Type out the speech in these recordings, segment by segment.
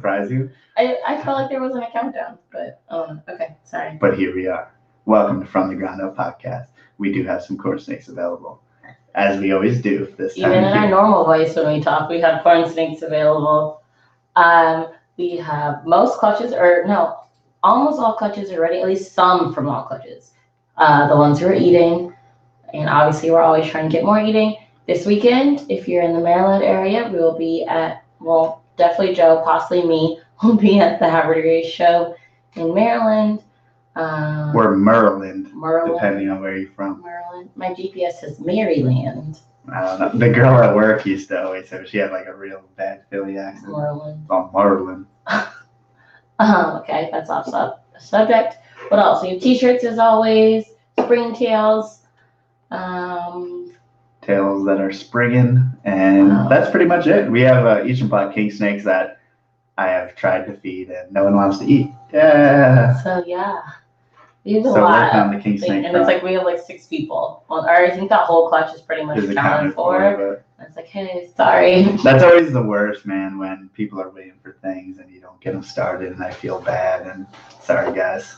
surprise you. I felt like there wasn't a countdown, but okay, sorry. But here we are. Welcome to From the Ground Up podcast. We do have some corn snakes available, as we always do this time. Even in our normal voice when we talk, we have corn snakes available. We have most clutches, or no, almost all clutches are ready, at least some from all clutches. The ones who are eating, and obviously we're always trying to get more eating. This weekend, if you're in the Maryland area, we will be at, well, definitely Joe, possibly me, will be at the Havertide show in Maryland. Or Maryland, depending on where you're from. Maryland. My GPS says Maryland. I don't know. The girl at work used to always say she had like a real bad Philly accent. Maryland. Oh, Maryland. Okay, that's off subject. What else? We have t-shirts as always, spring tails. Tails that are springing, and that's pretty much it. We have Eastern black king snakes that I have tried to feed and no one wants to eat. Yeah. So yeah, we have a lot. On the king snake and it's like we have like 6 people. Well, or I think that whole clutch is pretty much accounted for. It's like, hey, sorry. That's always the worst, man, when people are waiting for things and you don't get them started, and I feel bad. And sorry, guys,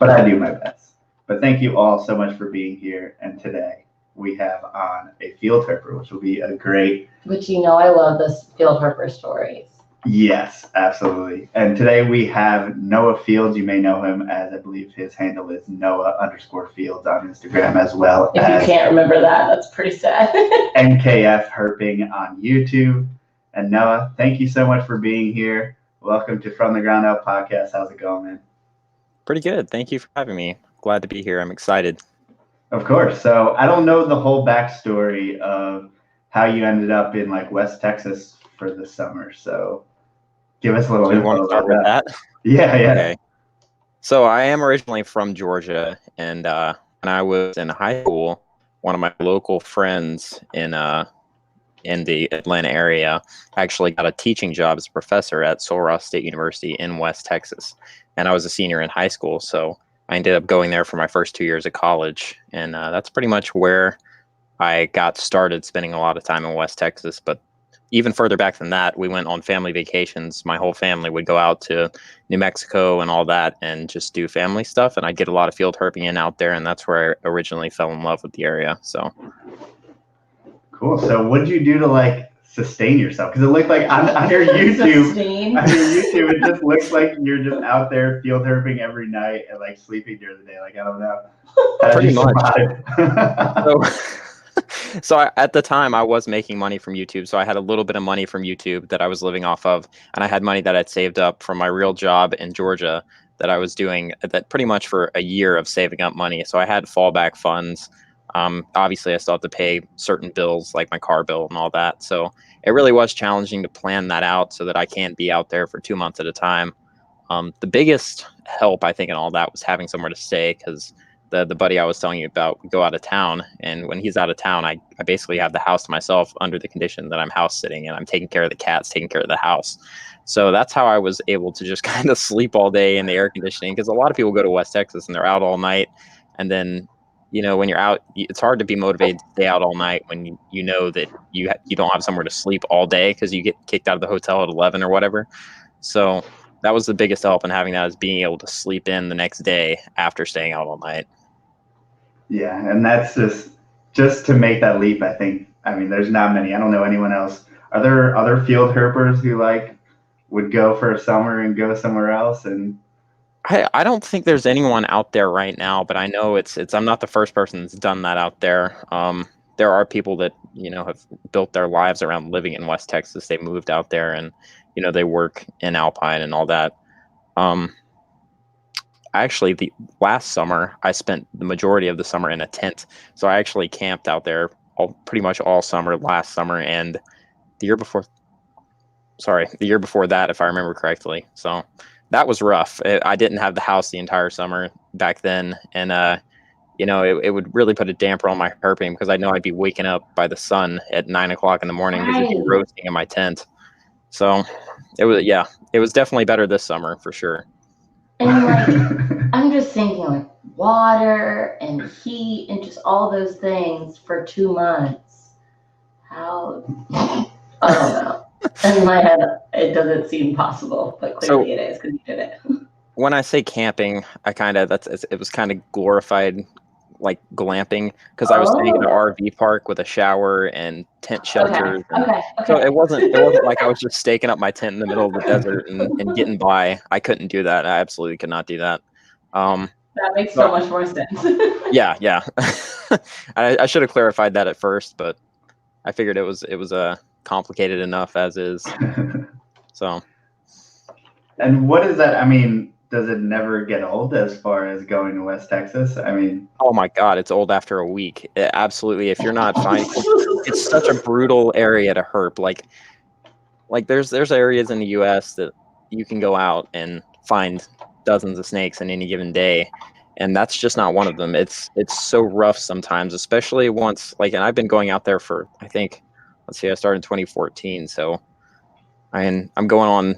but I do my best. But thank you all so much for being here. And today we have on a field herper, which will be a great. Which I love this field herper stories. Yes, absolutely. And today we have Noah Fields. You may know him as, I believe his handle is Noah_Fields on Instagram, as well as. If you can't remember that, that's pretty sad. NKFherping on YouTube. And Noah, thank you so much for being here. Welcome to From the Ground Up podcast. How's it going, man? Pretty good. Thank you for having me. Glad to be here. I'm excited. Of course. So I don't know the whole backstory of how you ended up in like West Texas for the summer. So give us a little info about that. Yeah. Okay. So I am originally from Georgia, and when I was in high school, one of my local friends in the Atlanta area actually got a teaching job as a professor at Sul Ross State University in West Texas. And I was a senior in high school, so I ended up going there for my first 2 years of college, and that's pretty much where I got started spending a lot of time in West Texas. But even further back than that, we went on family vacations. My whole family would go out to New Mexico and all that and just do family stuff, and I'd get a lot of field herping in out there, and that's where I originally fell in love with the area. So cool. So what did you do to like sustain yourself? Because it looked like on your YouTube, it just looks like you're just out there field herping every night and like sleeping during the day. Like, I don't know. Pretty much. So at the time I was making money from YouTube. So I had a little bit of money from YouTube that I was living off of. And I had money that I'd saved up from my real job in Georgia that I was doing that pretty much for a year of saving up money. So I had fallback funds. Obviously, I still have to pay certain bills like my car bill and all that. So it really was challenging to plan that out so that I can't be out there for 2 months at a time. The biggest help, I think, in all that was having somewhere to stay, because the buddy I was telling you about would go out of town. And when he's out of town, I basically have the house to myself under the condition that I'm house sitting and I'm taking care of the cats, taking care of the house. So that's how I was able to just kind of sleep all day in the air conditioning, because a lot of people go to West Texas and they're out all night. And then when you're out, it's hard to be motivated to stay out all night when you know that you don't have somewhere to sleep all day because you get kicked out of the hotel at 11 or whatever. So that was the biggest help in having that, is being able to sleep in the next day after staying out all night. Yeah, and that's just to make that leap. I mean, there's not many. I don't know anyone else. Are there other field herpers who would go for a summer and go somewhere else? And I don't think there's anyone out there right now, but I know it's I'm not the first person that's done that out there. There are people that, have built their lives around living in West Texas. They moved out there and, they work in Alpine and all that. Actually, the last summer, I spent the majority of the summer in a tent. So I actually camped out there pretty much all summer last summer, and the year before that, if I remember correctly. So that was rough. I didn't have the house the entire summer back then. And, it would really put a damper on my herping, because I know I'd be waking up by the sun at 9 o'clock in the morning because it'd be roasting in my tent. So it was definitely better this summer for sure. And I'm just thinking water and heat and just all those things for 2 months. How? I don't know. In my head, it doesn't seem possible, but clearly it is because you did it. When I say camping, it was kind of glorified like glamping because I was staying in an RV park with a shower and tent shelters. Okay. So it wasn't like I was just staking up my tent in the middle of the desert and getting by. I couldn't do that. I absolutely could not do that. That makes so much more sense. Yeah. I should have clarified that at first, but I figured it was complicated enough as is. So. And what is that? I mean, does it never get old as far as going to West Texas? I mean, oh my God, it's old after a week. Absolutely. If you're not finding, it's such a brutal area to herp. Like there's areas in the U.S. that you can go out and find dozens of snakes in any given day, and that's just not one of them. It's so rough sometimes, especially once and I've been going out there for I think, let's see, I started in 2014, so I'm going on.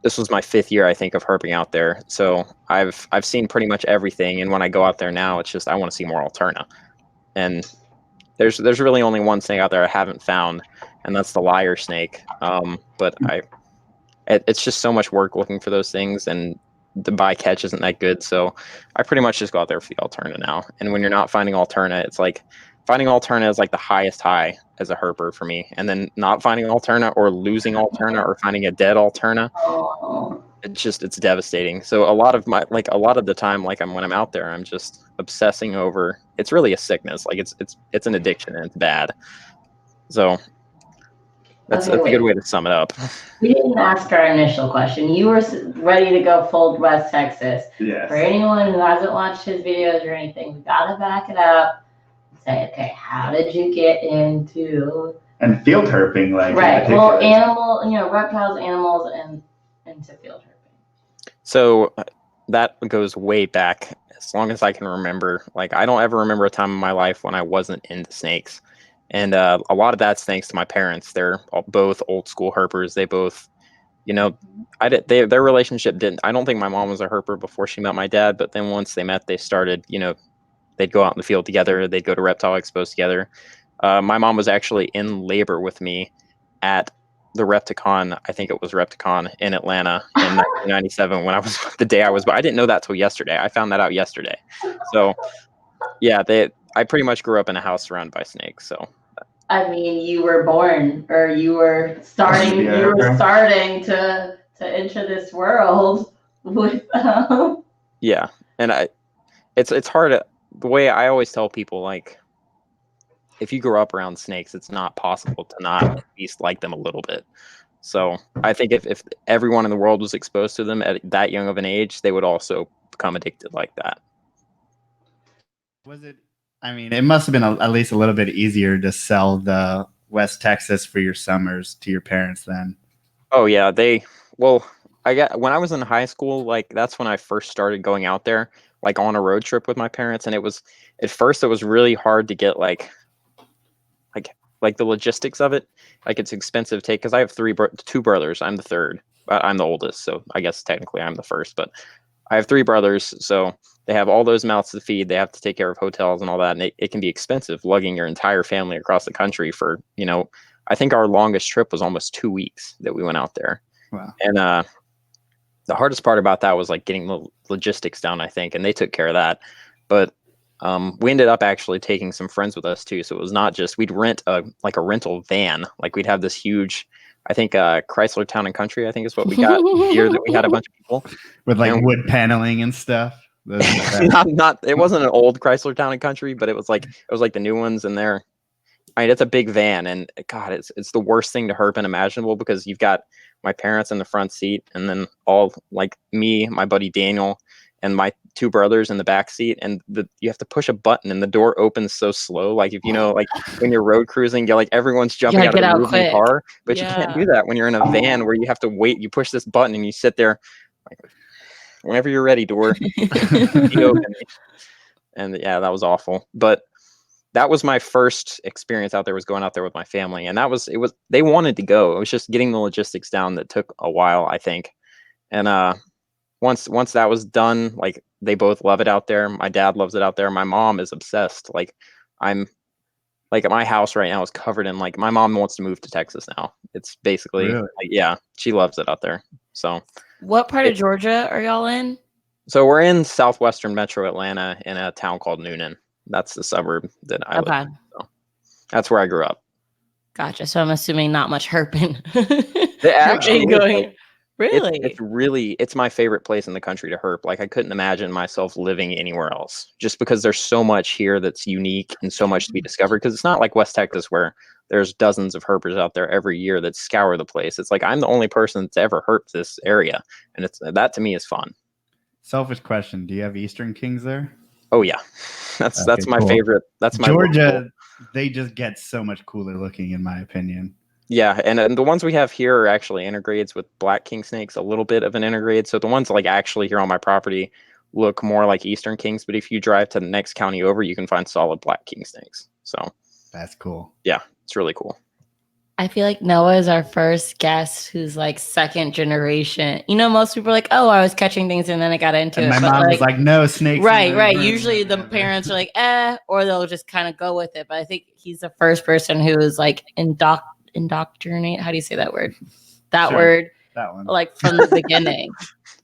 This was my 5th year, I think, of herping out there. So I've seen pretty much everything. And when I go out there now, it's just I want to see more alterna. And there's really only one snake out there I haven't found, and that's the lyre snake. But it's just so much work looking for those things, and the bycatch isn't that good. So I pretty much just go out there for the alterna now. And when you're not finding alterna, it's like finding alterna is like the highest high as a herper for me. And then not finding alterna or losing alterna or finding a dead alterna, it's devastating. So a lot of the time, when I'm out there, I'm just obsessing over, it's really a sickness. Like it's an addiction and it's bad. So that's a good way to sum it up. We didn't ask our initial question. You were ready to go full West Texas. Yes. For anyone who hasn't watched his videos or anything, we gotta back it up and say, okay, how did you get into and field herping, right? Well, reptiles, animals, and into field herping. So that goes way back as long as I can remember. Like I don't ever remember a time in my life when I wasn't into snakes. And a lot of that's thanks to my parents. They're both old school herpers. They both, their relationship didn't. I don't think my mom was a herper before she met my dad. But then once they met, they started, they'd go out in the field together. They'd go to reptile expos together. My mom was actually in labor with me at the ReptiCon. I think it was ReptiCon in Atlanta in 1997 when the day I was, but I didn't know that till yesterday. I found that out yesterday. So yeah, I pretty much grew up in a house surrounded by snakes. So I mean, you were born, or you were starting. You were starting to enter this world with. Yeah, and it's hard. The way I always tell people, if you grow up around snakes, it's not possible to not at least like them a little bit. So I think if everyone in the world was exposed to them at that young of an age, they would also become addicted like that. Was it? I mean, it must have been at least a little bit easier to sell the West Texas for your summers to your parents then. Oh yeah, when I was in high school, that's when I first started going out there, on a road trip with my parents, and at first it was really hard to get the logistics of it. It's expensive to take because I have two brothers. I'm the third. I'm the oldest, so I guess technically I'm the first, but I have 3 brothers, so they have all those mouths to feed. They have to take care of hotels and all that, and it can be expensive lugging your entire family across the country for, I think our longest trip was almost 2 weeks that we went out there. Wow. And the hardest part about that was getting the logistics down, I think, and they took care of that. But we ended up actually taking some friends with us too, so it was not just we'd rent a rental van. We'd have this huge, I think Chrysler Town and Country, I think is what we got here, that we had a bunch of people with wood paneling and stuff. It wasn't an old Chrysler Town and Country, but it was the new ones, and it's a big van, and God, it's the worst thing to herp imaginable because you've got my parents in the front seat, and then all me, my buddy Daniel, and my 2 brothers in the back seat, and you have to push a button and the door opens so slow. If when you're road cruising, everyone's jumping out of the moving car, but you can't do that when you're in a van where you have to wait. You push this button and you sit there, whenever you're ready, door. And yeah, that was awful. But that was my first experience out there, was going out there with my family, and they wanted to go. It was just getting the logistics down that took a while, I think. And once that was done, they both love it out there. My dad loves it out there. My mom is obsessed. like my house right now is covered in like my mom wants to move to Texas now. It's basically Really? like, yeah, she loves it out there. So What part of Georgia are y'all in? so we're in southwestern metro Atlanta in a town called Noonan. That's the suburb that I live in. So that's where I grew up. Gotcha. So I'm assuming not much herping. It actually is, going. like, Really? it's my favorite place in the country to herp. Like I couldn't imagine myself living anywhere else just because there's so much here that's unique and so much to be discovered. Because it's not like West Texas where there's dozens of herpers out there every year that scour the place. It's like I'm the only person that's ever herped this area, and it's that to me is fun. Selfish question: do you have Eastern Kings there? Oh yeah, that's my cool. favorite. That's my Georgia. local. They just get so much cooler looking, in my opinion. Yeah, and the ones we have here are actually intergrades with black king snakes, a little bit of an intergrade. So the ones like actually here on my property look more like Eastern Kings, but if you drive to the next county over, you can find solid black king snakes. So that's cool. Yeah, it's really cool. I feel like Noah is our first guest who's like second generation. You know, most people are like, "Oh, I was catching things and then I got into and it." My but mom was like, "No snakes." Right. Usually the parents are like, or they'll just kind of go with it. But I think he's the first person who is like indoctrinate. How do you say that word? That word. That one. Like from the beginning.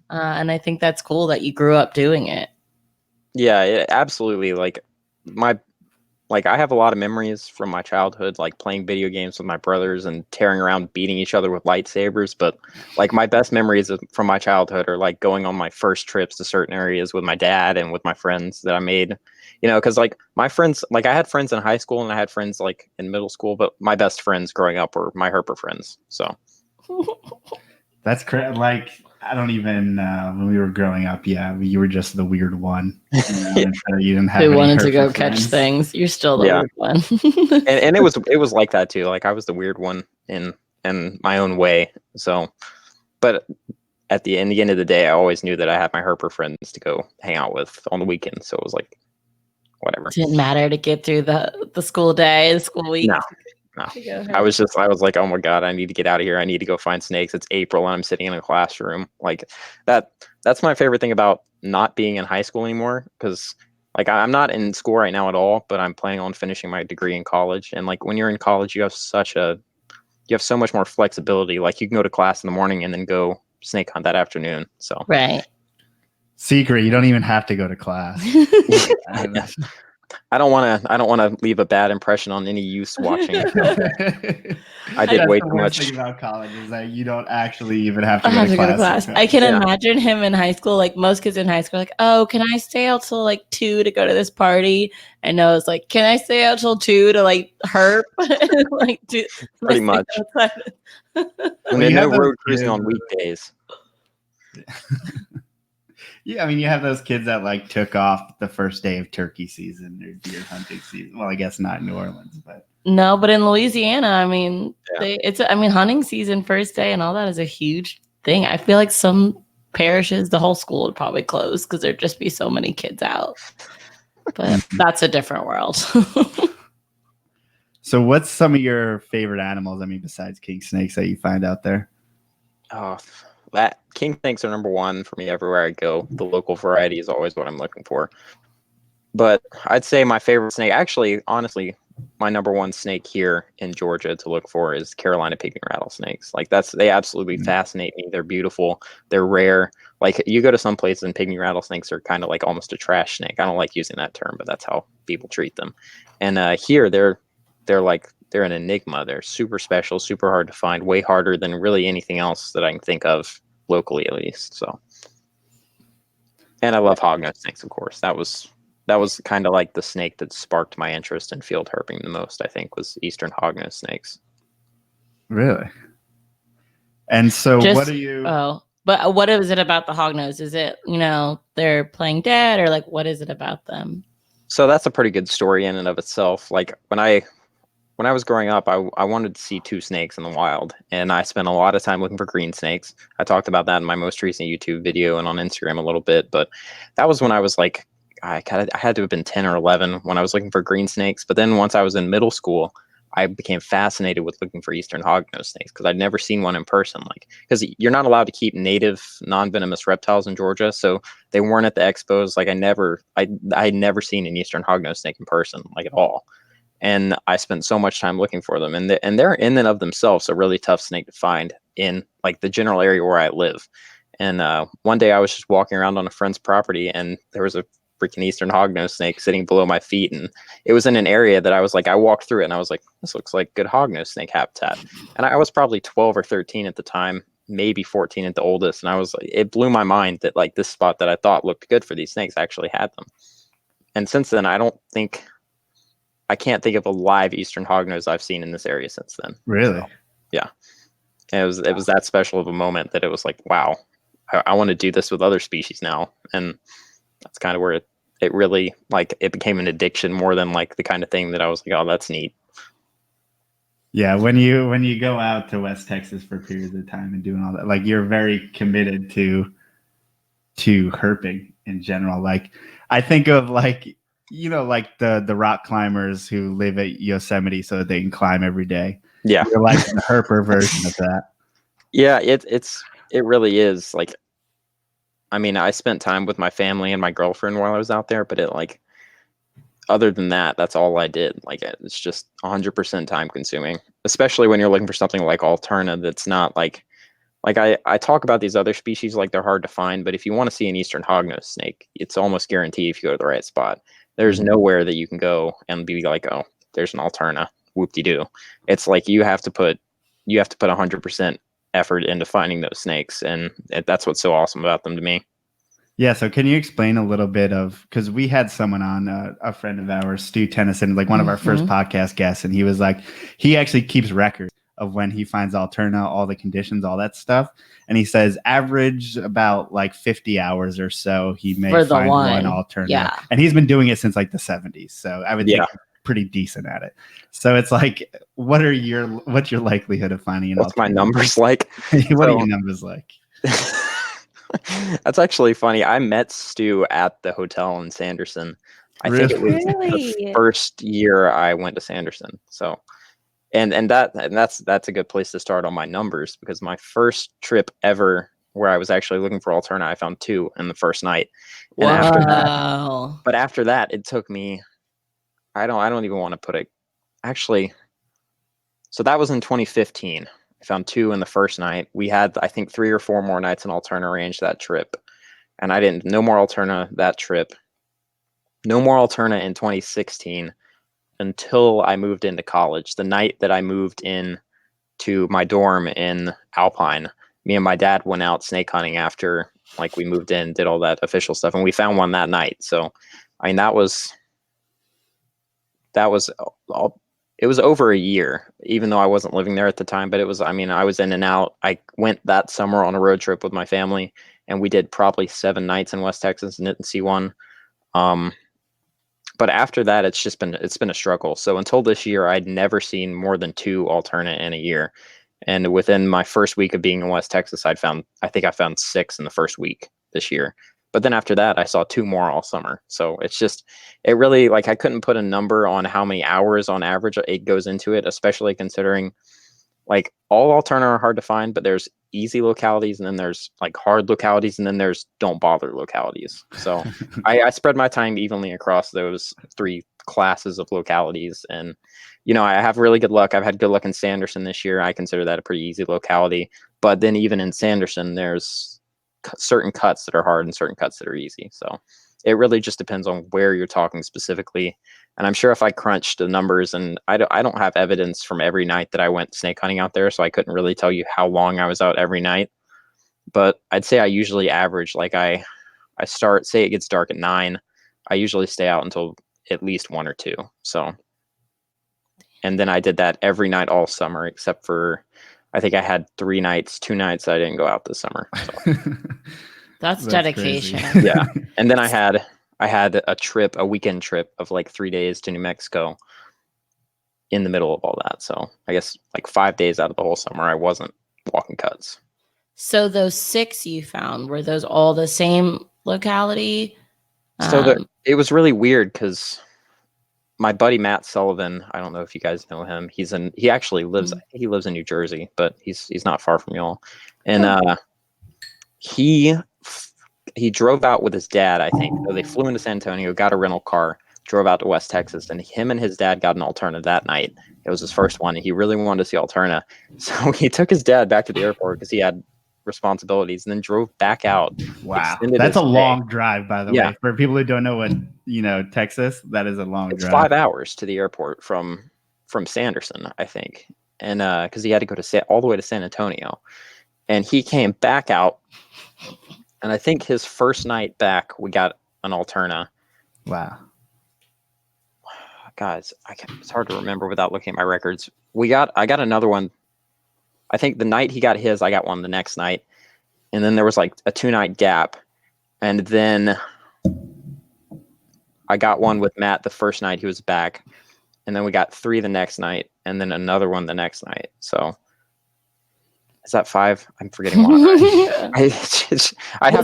And I think that's cool that you grew up doing it. Yeah, absolutely. Like I have a lot of memories from my childhood, like playing video games with my brothers and tearing around, beating each other with lightsabers. But like my best memories from my childhood are like going on my first trips to certain areas with my dad and with my friends that I made, you know, because like my friends, like I had friends in high school and I had friends like in middle school, but my best friends growing up were my herper friends. So that's crazy. Like, I don't even, when we were growing up, you were just the weird one. You didn't have who wanted to go friends. catch things. You're still the weird one. and it was like that too. Like I was the weird one in my own way. So, but at the end of the day, I always knew that I had my herper friends to go hang out with on the weekends. So it was like, whatever. Didn't matter to get through the school day, the school week. No. I was like, oh my God, I need to get out of here. I need to go find snakes. It's April and I'm sitting in a classroom. Like that's my favorite thing about not being in high school anymore. Cause like I'm not in school right now at all, but I'm planning on finishing my degree in college. And like when you're in college, you have so much more flexibility. Like you can go to class in the morning and then go snake hunt that afternoon. So right. Secret, you don't even have to go to class. I don't want to leave a bad impression on any youth watching. I did way too much. The thing about college is that you don't actually even have to go to class. I can imagine him in high school. Like most kids in high school, like, oh, can I stay out till like 2 to go to this party? And Noah's like, can I stay out till 2 to like herp? Like, pretty much. And then no road cruising on weekdays. Yeah, I mean, you have those kids that like took off the first day of turkey season or deer hunting season. Well, I guess not in New Orleans, but no, but in Louisiana, I mean, hunting season first day and all that is a huge thing. I feel like some parishes, the whole school would probably close because there'd just be so many kids out. But that's a different world. So, what's some of your favorite animals? I mean, besides king snakes that you find out there? Oh. That king snakes are number one for me everywhere I go. The local variety is always what I'm looking for. But I'd say my favorite snake, actually, honestly, my number one snake here in Georgia to look for is Carolina pygmy rattlesnakes. Like they absolutely fascinate me. They're beautiful. They're rare. Like you go to some places and pygmy rattlesnakes are kind of like almost a trash snake. I don't like using that term, but that's how people treat them. And here they're an enigma. They're super special, super hard to find, way harder than really anything else that I can think of locally, at least. So, and I love hognose snakes, of course. That was kind of like the snake that sparked my interest in field herping the most, I think, was eastern hognose snakes. Really? And so what are you... But what is it about the hognose? Is it, they're playing dead, or like, what is it about them? So that's a pretty good story in and of itself. Like when I was growing up, I wanted to see 2 snakes in the wild, and I spent a lot of time looking for green snakes. I talked about that in my most recent YouTube video and on Instagram a little bit, but that was when I was like, I had to have been 10 or 11 when I was looking for green snakes. But then once I was in middle school, I became fascinated with looking for eastern hognose snakes because I'd never seen one in person. Like, because you're not allowed to keep native non-venomous reptiles in Georgia, so they weren't at the expos. Like I had never seen an eastern hognose snake in person, like at all. And I spent so much time looking for them, and they're in and of themselves a really tough snake to find in like the general area where I live. And one day I was just walking around on a friend's property, and there was a freaking eastern hognose snake sitting below my feet, and it was in an area that I was like, I walked through it, and I was like, this looks like good hognose snake habitat. And I was probably 12 or 13 at the time, maybe 14 at the oldest, and I was like, it blew my mind that like this spot that I thought looked good for these snakes actually had them. And since then, I can't think of a live eastern hognose I've seen in this area since then. Really? So, yeah. And it was that special of a moment that it was like, wow, I want to do this with other species now. And that's kind of where it really, like, it became an addiction more than like the kind of thing that I was like, oh, that's neat. Yeah, when you go out to West Texas for periods of time and doing all that, like you're very committed to herping in general. Like I think of like, you know, like the rock climbers who live at Yosemite so that they can climb every day. Yeah. You're like the herper version of that. Yeah, it really is. Like, I mean, I spent time with my family and my girlfriend while I was out there, but it like, other than that, that's all I did. Like, it's just 100% time consuming, especially when you're looking for something like alterna that's not like I talk about these other species like they're hard to find, but if you want to see an eastern hognose snake, it's almost guaranteed if you go to the right spot. There's nowhere that you can go and be like, oh, there's an alterna, whoop-de-doo. It's like you have to put 100% effort into finding those snakes, and that's what's so awesome about them to me. Yeah, so can you explain a little bit of, because we had someone on, a friend of ours, Stu Tennyson, like one of our first podcast guests, and he was like, he actually keeps records of when he finds alterna, all the conditions, all that stuff. And he says average about like 50 hours or so, he may find one alterna. Yeah. And he's been doing it since like the 70s. So I would think pretty decent at it. So it's like, what's your likelihood of finding an What's alterna? my numbers like? What are your numbers like? That's actually funny. I met Stu at the hotel in Sanderson. I think it was the first year I went to Sanderson. So, and that's a good place to start on my numbers, because my first trip ever where I was actually looking for alterna, I found 2 in the first night. And after that, it took me, I don't even want to put it, actually. So that was in 2015. I found 2 in the first night. We had, I think, 3 or 4 more nights in alterna range that trip. And no more alterna that trip. No more alterna in 2016 until I moved into college. The night that I moved in to my dorm in Alpine, me and my dad went out snake hunting after like we moved in, did all that official stuff, and we found one that night. So, I mean, that was all. It was over a year, even though I wasn't living there at the time, but it was, I mean, I was in and out. I went that summer on a road trip with my family, and we did probably 7 nights in West Texas and didn't see one. But after that, it's been a struggle. So until this year, I'd never seen more than 2 alterna in a year. And within my first week of being in West Texas, I think I found 6 in the first week this year. But then after that, I saw 2 more all summer. So it really, like, I couldn't put a number on how many hours on average it goes into it, especially considering like all alterna are hard to find, but there's easy localities, and then there's like hard localities, and then there's don't bother localities. So I spread my time evenly across those 3 classes of localities. And, you know, I have really good luck. I've had good luck in Sanderson this year. I consider that a pretty easy locality. But then even in Sanderson, there's certain cuts that are hard and certain cuts that are easy. So it really just depends on where you're talking specifically. And I'm sure if I crunched the numbers, and I don't have evidence from every night that I went snake hunting out there, so I couldn't really tell you how long I was out every night. But I'd say I usually average, like I start, say it gets dark at 9, I usually stay out until at least 1 or 2. So, and then I did that every night all summer, except for, I think I had 2 nights I didn't go out this summer. So. That's dedication. Yeah. And then I had a weekend trip of like 3 days to New Mexico in the middle of all that. So I guess like 5 days out of the whole summer, I wasn't walking cuts. So those 6 you found, were those all the same locality? So it was really weird because my buddy Matt Sullivan, I don't know if you guys know him. He actually lives, he lives in New Jersey, but he's not far from y'all. And he drove out with his dad, I think. So they flew into San Antonio, got a rental car, drove out to West Texas, and him and his dad got an alterna that night. It was his first one, and he really wanted to see alterna. So he took his dad back to the airport because he had responsibilities, and then drove back out. Wow. extended That's his a stay. long drive, by the Yeah. way. For people who don't know what, Texas, that is a long It's drive. 5 hours to the airport from Sanderson, I think. And because he had to go to all the way to San Antonio. And he came back out. And I think his first night back, we got an alterna. Wow. Guys, it's hard to remember without looking at my records. I got another one. I think the night he got his, I got one the next night. And then there was like a 2-night gap. And then I got one with Matt the first night he was back. And then we got 3 the next night. And then another one the next night. So is that 5? I'm forgetting one. Was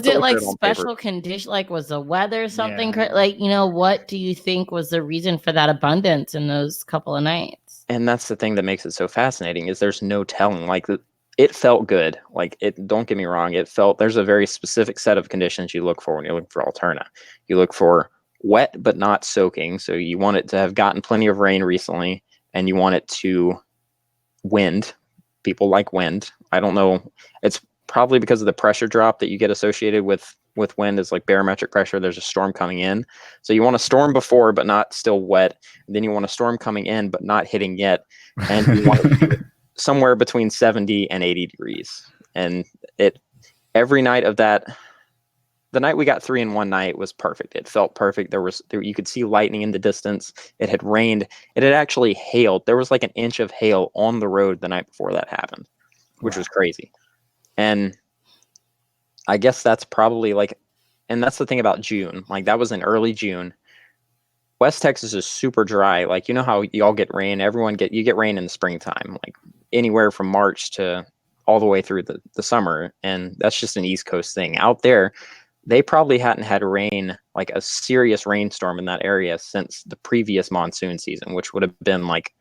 it like on special condition? Like, was the weather something? Yeah. Like, what do you think was the reason for that abundance in those couple of nights? And that's the thing that makes it so fascinating is there's no telling. Like, it felt good. Like, don't get me wrong. There's a very specific set of conditions you look for when you look for alterna. You look for wet but not soaking. So you want it to have gotten plenty of rain recently, and you want it to wind. People like wind. I don't know. It's probably because of the pressure drop that you get associated with wind is like barometric pressure. There's a storm coming in. So you want a storm before, but not still wet. And then you want a storm coming in, but not hitting yet. And you want it to be somewhere between 70 and 80 degrees. And every night of that, the night we got 3 in one night was perfect. It felt perfect. You could see lightning in the distance. It had rained. It had actually hailed. There was like an inch of hail on the road the night before that happened, which was crazy. And I guess that's probably and that's the thing about June. Like, that was in early June. West Texas is super dry. Like, you know how y'all get rain? You get rain in the springtime, like anywhere from March to all the way through the summer. And that's just an East Coast thing. Out there, they probably hadn't had rain, like a serious rainstorm in that area since the previous monsoon season, which would have been like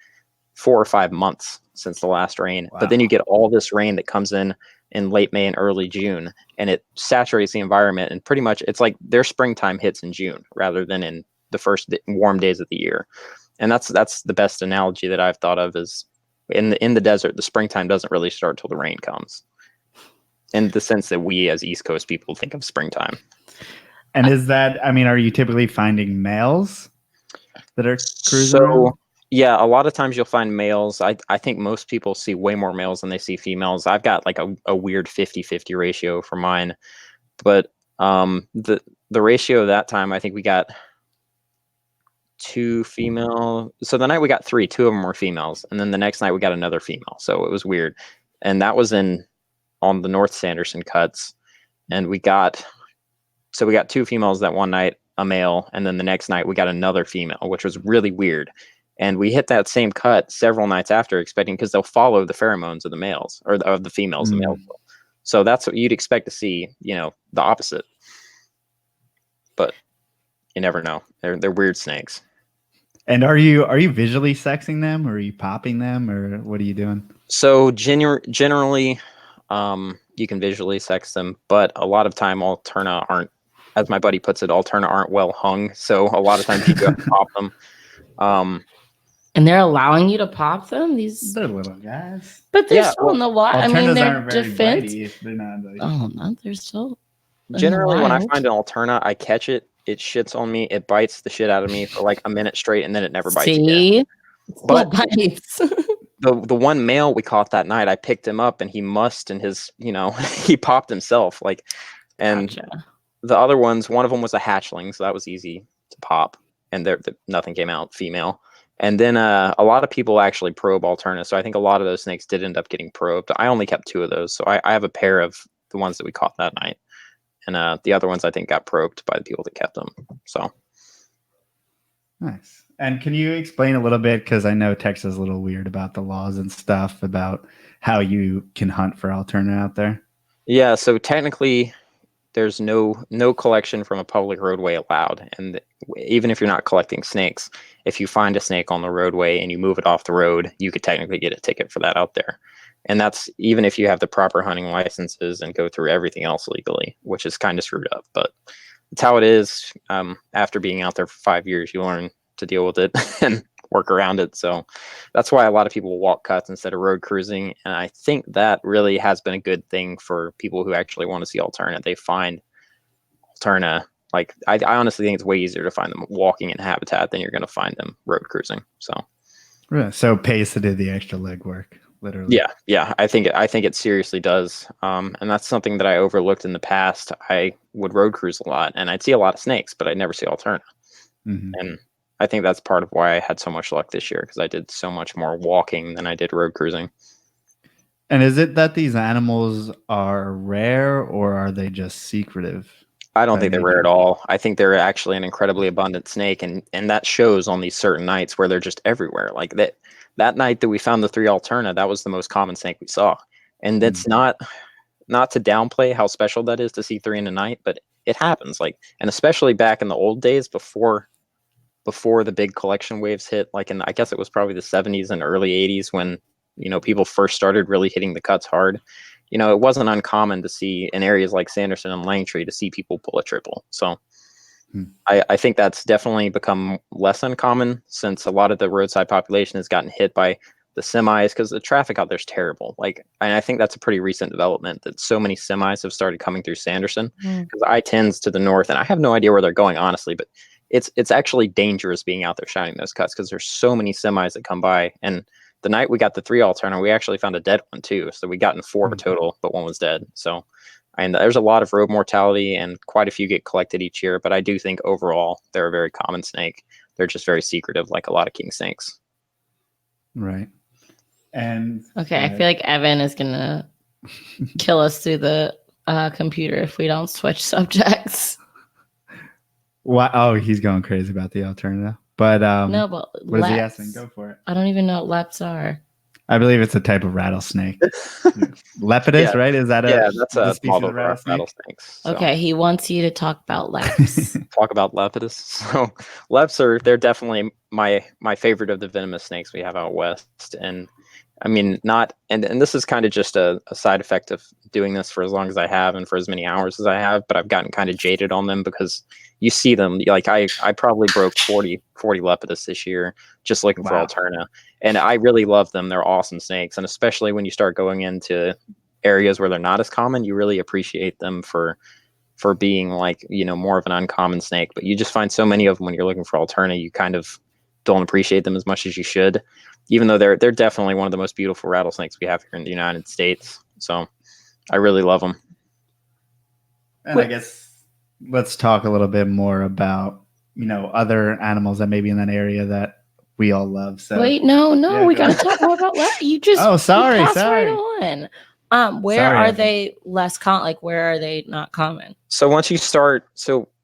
4 or 5 months since the last rain. Wow. But then you get all this rain that comes in late May and early June, and it saturates the environment. And pretty much it's like their springtime hits in June rather than in the first warm days of the year. And that's the best analogy that I've thought of is in the desert, the springtime doesn't really start till the rain comes. In the sense that we as East Coast people think of springtime. And are you typically finding males that are cruising around? Yeah, a lot of times you'll find males. I think most people see way more males than they see females. I've got like a weird 50-50 ratio for mine. But the ratio that time, I think we got 2 female. So the night we got 3, 2 of them were females. And then the next night we got another female. So it was weird. And that was on the North Sanderson cuts. And we got 2 females that one night, a male. And then the next night we got another female, which was really weird. And we hit that same cut several nights after, expecting, because they'll follow the pheromones of the males or of the females. The males. So that's what you'd expect to see, the opposite. But you never know. They're weird snakes. And are you visually sexing them, or are you popping them, or what are you doing? So generally, you can visually sex them, but a lot of time alterna aren't, as my buddy puts it, alterna aren't well hung. So a lot of times you do have to pop them. And they're allowing you to pop them? They're little guys. But they're still in the water. I mean, they're aren't very defense. bitey if they're not like... Oh, no, they're still. Generally, when I find an alterna, I catch it. It shits on me. It bites the shit out of me for like a minute straight, and then it never bites again. But bites. the one male we caught that night, I picked him up, and he mussed, and his, he popped himself. And Gotcha. The other ones, one of them was a hatchling, so that was easy to pop, and nothing came out female. And then a lot of people actually probe alterna, so I think a lot of those snakes did end up getting probed. I only kept 2 of those, so I have a pair of the ones that we caught that night. And the other ones I think got probed by the people that kept them. So nice. And can you explain a little bit, because I know Texas is a little weird about the laws and stuff, about how you can hunt for alterna out there? Yeah, so technically there's no collection from a public roadway allowed. And even if you're not collecting snakes, if you find a snake on the roadway and you move it off the road, you could technically get a ticket for that out there. And that's even if you have the proper hunting licenses and go through everything else legally, which is kind of screwed up. But it's how it is. After being out there for 5 years, you learn to deal with it and work around it. So that's why a lot of people walk cuts instead of road cruising. And I think that really has been a good thing for people who actually want to see alterna. They find alterna. Like I honestly think it's way easier to find them walking in habitat than you're going to find them road cruising. So, So pays to do the extra legwork, literally. yeah. I think it seriously does. And that's something that I overlooked in the past. I would road cruise a lot, and I'd see a lot of snakes, but I'd never see alterna. Mm-hmm. And I think that's part of why I had so much luck this year, because I did so much more walking than I did road cruising. And is it that these animals are rare, or are they just secretive? I don't think they're rare at all. I think they're actually an incredibly abundant snake, and that shows on these certain nights where they're just everywhere. Like that night that we found the 3 alterna, that was the most common snake we saw. And it's not to downplay how special that is to see 3 in a night, but it happens. Like, and especially back in the old days before the big collection waves hit, like I guess it was probably the 70s and early 80s when, people first started really hitting the cuts hard. It wasn't uncommon to see in areas like Sanderson and Langtree to see people pull a triple. So I think that's definitely become less uncommon since a lot of the roadside population has gotten hit by the semis, because the traffic out there is terrible. Like, and I think that's a pretty recent development that so many semis have started coming through Sanderson, because I-10's to the north, and I have no idea where they're going, honestly, but it's actually dangerous being out there shining those cuts because there's so many semis that come by. And the night we got the 3 alterna, we actually found a dead one too. So we got in 4 total, but 1 was dead. So, and there's a lot of road mortality, and quite a few get collected each year. But I do think overall they're a very common snake. They're just very secretive, like a lot of king snakes. Right. And okay, I feel like Evan is gonna kill us through the computer if we don't switch subjects. Why? Oh, he's going crazy about the alternative. But no, but what is he asking? Go for it. I don't even know what leps are. I believe it's a type of rattlesnake. Lepidus, right? Is that that's a species model of rattlesnakes? So. Okay, he wants you to talk about leps. Talk about lepidus. So leps they're definitely my favorite of the venomous snakes we have out west. And I mean, and this is kind of just a side effect of doing this for as long as I have and for as many hours as I have, but I've gotten kind of jaded on them because you see them, like I probably broke 40 lepidus this year just looking for alterna. And I really love them. They're awesome snakes. And especially when you start going into areas where they're not as common, you really appreciate them for being like, more of an uncommon snake. But you just find so many of them when you're looking for alterna, you kind of don't appreciate them as much as you should, even though they're definitely one of the most beautiful rattlesnakes we have here in the United States. So I really love them. And I guess let's talk a little bit more about, other animals that may be in that area that we all love. So wait, no, we got to talk more about leps. You just sorry. Right on. Where are Evan. they less common? Like, where are they not common? So once you start,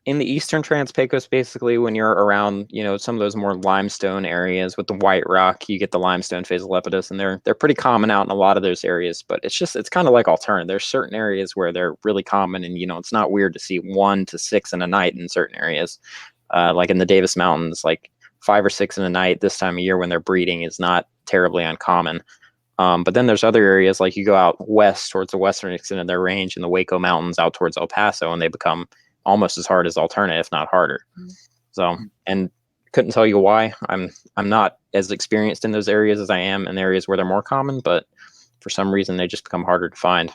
in the eastern Trans-Pecos, basically, when you're around, some of those more limestone areas with the white rock, you get the limestone phase of lepidus, and they're pretty common out in a lot of those areas. But it's kind of like alterna. There's certain areas where they're really common, and it's not weird to see 1 to 6 in a night in certain areas, like in the Davis Mountains, like 5 or 6 in a night this time of year when they're breeding is not terribly uncommon. But then there's other areas, like you go out west towards the western extent of their range in the Waco Mountains out towards El Paso, and they become almost as hard as alterna, if not harder. So, and couldn't tell you why. I'm not as experienced in those areas as I am in areas where they're more common, but for some reason they just become harder to find.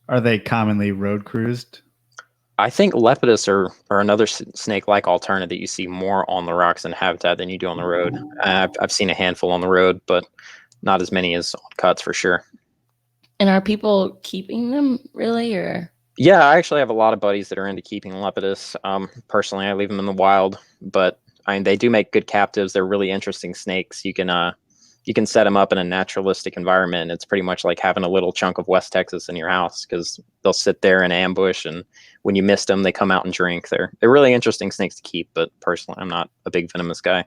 Are they commonly road cruised? I think lepidus are another snake like alterna that you see more on the rocks and habitat than you do on the road. I've seen a handful on the road, but not as many as on cuts for sure. And are people keeping them really, or? Yeah, I actually have a lot of buddies that are into keeping lepidus. Personally, I leave them in the wild, but I mean, they do make good captives. They're really interesting snakes. You can set them up in a naturalistic environment. It's pretty much like having a little chunk of West Texas in your house, because they'll sit there in ambush, and when you miss them, they come out and drink. They're really interesting snakes to keep, but personally, I'm not a big venomous guy.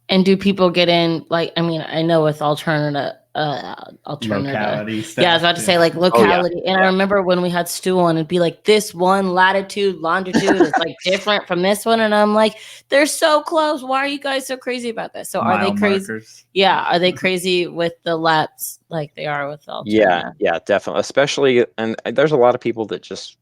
And do people get in, like, I mean, I know with alternative. Locality stuff. Yeah, I was about to say like locality. Oh, yeah. And I remember when we had Stu on, it'd be like this one latitude, longitude is like different from this one. And I'm like, they're so close. Why are you guys so crazy about this? So are they crazy? Markers. Yeah. Are they crazy with the leps like they are with alterna? Yeah, definitely. Especially, and there's a lot of people that just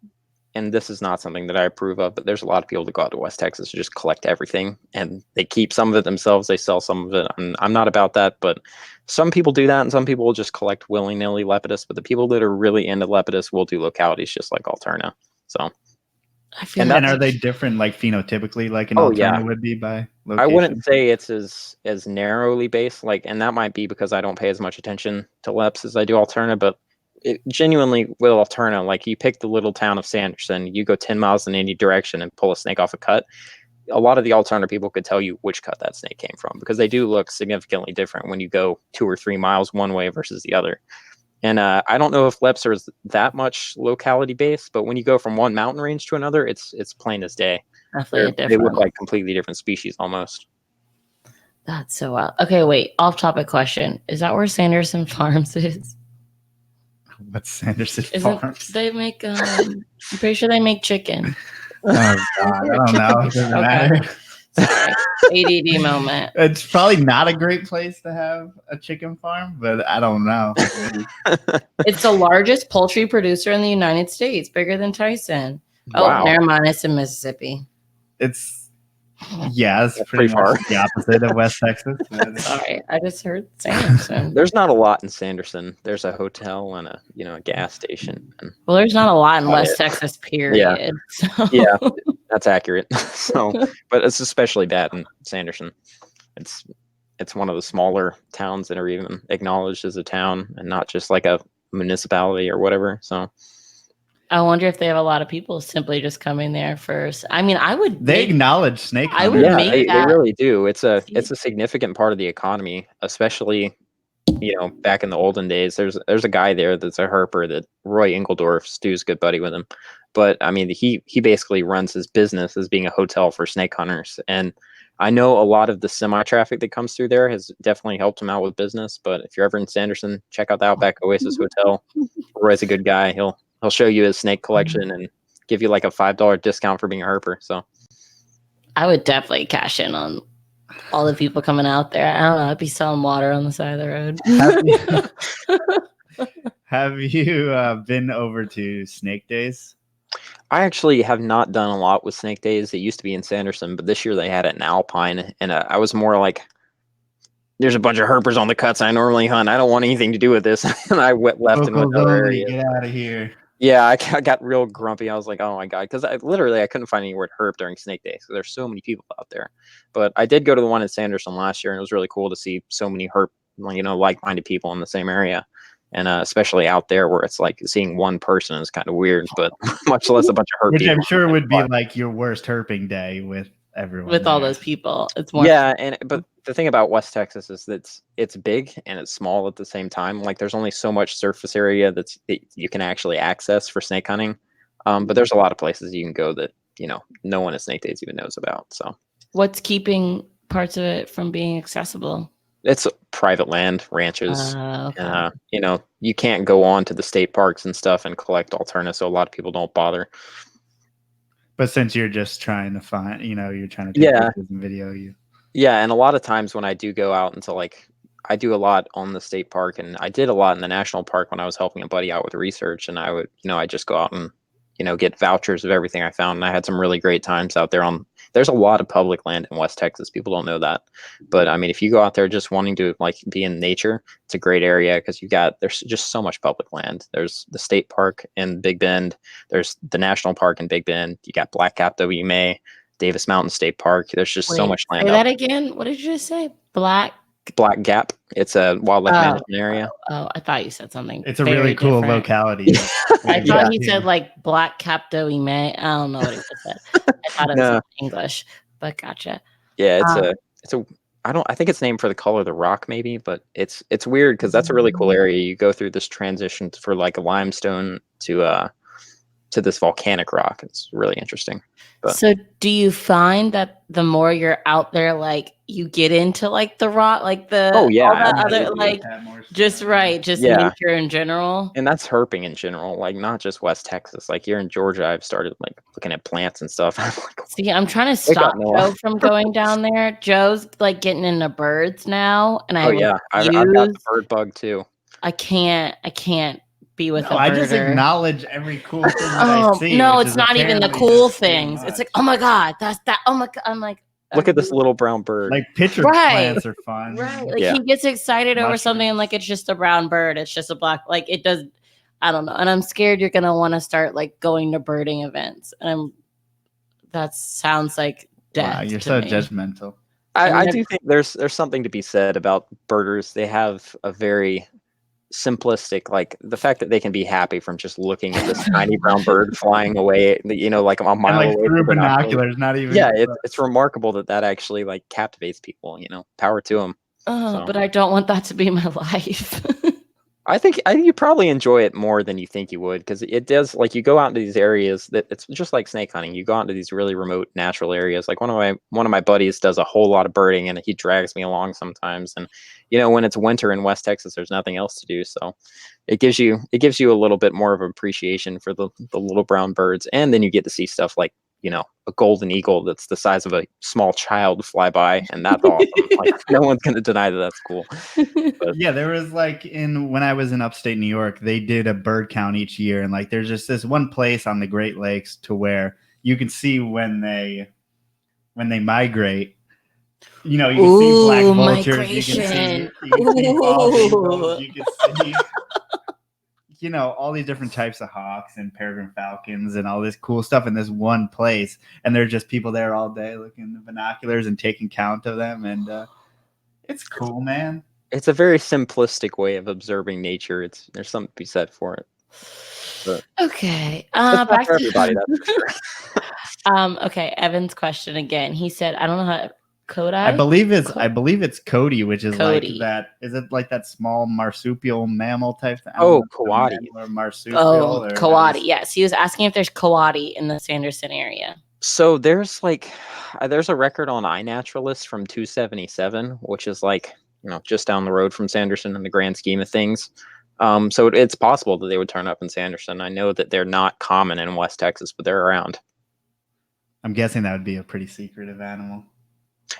and this is not something that I approve of, but there's a lot of people that go out to West Texas to just collect everything, and they keep some of it themselves. They sell some of it. I'm not about that, but some people do that, and some people will just collect willy-nilly Lepidus. But the people that are really into Lepidus will do localities just like Alterna. So, and are they different, like phenotypically, like an Alterna would be by location? I wouldn't say it's as narrowly based, like, and that might be because I don't pay as much attention to Leps as I do Alterna, but genuinely with Alterna, like you pick the little town of Sanderson, you go 10 miles in any direction and pull a snake off a cut. A lot of the Alterna people could tell you which cut that snake came from, because they do look significantly different when you go 2 or 3 miles one way versus the other. And I don't know if Leps are that much locality based, but when you go from one mountain range to another, it's plain as day. They look like completely different species almost. That's so wild. Okay, wait. Off topic question. Is that where Sanderson Farms is? What's Sanderson Farms? They make I'm pretty sure they make chicken. Oh God, I don't know. It doesn't matter. Sorry. ADD moment. It's probably not a great place to have a chicken farm, but I don't know. It's the largest poultry producer in the United States, bigger than Tyson. Wow. Oh, never mind. It's in Mississippi. It's pretty far. much the opposite of West Texas. Sorry, I just heard Sanderson. There's not a lot in Sanderson. There's a hotel and a gas station. Well, there's not a lot in West Texas, period. Yeah. So. Yeah, that's accurate. So, but it's especially bad in Sanderson. It's one of the smaller towns that are even acknowledged as a town and not just like a municipality or whatever. So I wonder if they have a lot of people simply just coming there first. I mean, They acknowledge snake. I would make they really do. It's a significant part of the economy, especially back in the olden days. There's a guy there that's a herper that Roy Engeldorf, Stu's good buddy with him. But I mean, he basically runs his business as being a hotel for snake hunters. And I know a lot of the semi-traffic that comes through there has definitely helped him out with business. But if you're ever in Sanderson, check out the Outback Oasis Hotel. Roy's a good guy. He'll show you his snake collection and give you like a $5 discount for being a herper. So I would definitely cash in on all the people coming out there. I don't know. I'd be selling water on the side of the road. Have you been over to Snake Days? I actually have not done a lot with Snake Days. It used to be in Sanderson, but this year they had it in Alpine. And I was more like, there's a bunch of herpers on the cuts I normally hunt. I don't want anything to do with this. And I left and went to other areas. Get out of here. Yeah, I got real grumpy. I was like, oh my God, because I couldn't find anywhere to herp during Snake Days because there's so many people out there. But I did go to the one in Sanderson last year, and it was really cool to see so many herp, like-minded people in the same area. And especially out there where it's like seeing one person is kind of weird, but much less a bunch of herp Which people. I'm sure would be like your worst herping day with everyone. With all those people. It's more but the thing about West Texas is that it's big and it's small at the same time. Like there's only so much surface area that you can actually access for snake hunting. But there's a lot of places you can go that, no one at Snake Days even knows about. So what's keeping parts of it from being accessible? It's private land, ranches. Okay. And, you can't go on to the state parks and stuff and collect alterna, so a lot of people don't bother. But since you're just trying to find, you're trying to take pictures and video Yeah, and a lot of times when I do go out into I do a lot on the state park, and I did a lot in the national park when I was helping a buddy out with research, and I would, I just go out and, get vouchers of everything I found, and I had some really great times out there there's a lot of public land in West Texas. People don't know that. But I mean, if you go out there just wanting to be in nature, it's a great area because there's just so much public land. There's the state park in Big Bend. There's the national park in Big Bend. You got Black Cap W. May, Davis Mountain State Park. There's just so much land. Say that again. What did you just say? Black Gap. It's a wildlife management area. Oh, I thought you said something. It's a really cool locality. I thought he said Black Cap Doe May. I don't know what he said. I thought it was English, but gotcha. Yeah, I think it's named for the color of the rock, maybe, but it's weird because that's a really cool area. You go through this transition for a limestone to this volcanic rock. It's really interesting. But. So do you find that the more you're out there, you get into the rock, all that other just nature in general? And that's herping in general, not just West Texas. Here in Georgia, I've started looking at plants and stuff. See, I'm trying to stop Joe from going down there. Joe's getting into birds now, and I've got the bird bug too. I can't be with a I just birder. acknowledge every cool thing that I see. No, which it's is not even the apparently cool just too things. It's much. like, oh my God, that's that. Oh my God. I'm like, Look at this little brown bird. Like pitcher Right. plants are fun. Right. Like Yeah. he gets excited over Mushrooms. something and like it's just a brown bird. It's just a black, like it does. I don't know. And I'm scared you're gonna want to start like going to birding events. And that sounds like death. Wow, you're to so me. judgmental. I do think there's something to be said about birders. They have a very simplistic, like the fact that they can be happy from just looking at this tiny brown bird flying away, like a mile And like away through from binoculars, not even. Yeah, it's remarkable that actually like captivates people. Power to them. But I don't want that to be my life. I think you probably enjoy it more than you think you would, because it does, like, you go out into these areas that it's just like snake hunting. You go out into these really remote natural areas. Like one of my buddies does a whole lot of birding, and he drags me along sometimes. And when it's winter in West Texas, there's nothing else to do, so it gives you a little bit more of an appreciation for the little brown birds. And then you get to see stuff like a golden eagle that's the size of a small child fly by, and that's awesome. Like, no one's gonna deny that that's cool. But yeah, there was like when I was in upstate New York, they did a bird count each year, and like there's just this one place on the Great Lakes to where you can see when they migrate. You can see black vultures, migration. you can see bald eagles, you can see all these different types of hawks and peregrine falcons and all this cool stuff in this one place. And there's just people there all day looking in the binoculars and taking count of them. And it's cool, man. It's a very simplistic way of observing nature. There's something to be said for it. But okay. it's not Back for to everybody, that's for sure. Okay, Evan's question again. He said, I don't know how Coati? I believe it's Coati, which is Coati. like that. Is it like that small marsupial mammal type thing? Oh, Coati. Or marsupial. Oh, Coati. Yes, he was asking if there's Coati in the Sanderson area. So there's a record on iNaturalist from 277, which is just down the road from Sanderson in the grand scheme of things. So it's possible that they would turn up in Sanderson. I know that they're not common in West Texas, but they're around. I'm guessing that would be a pretty secretive animal.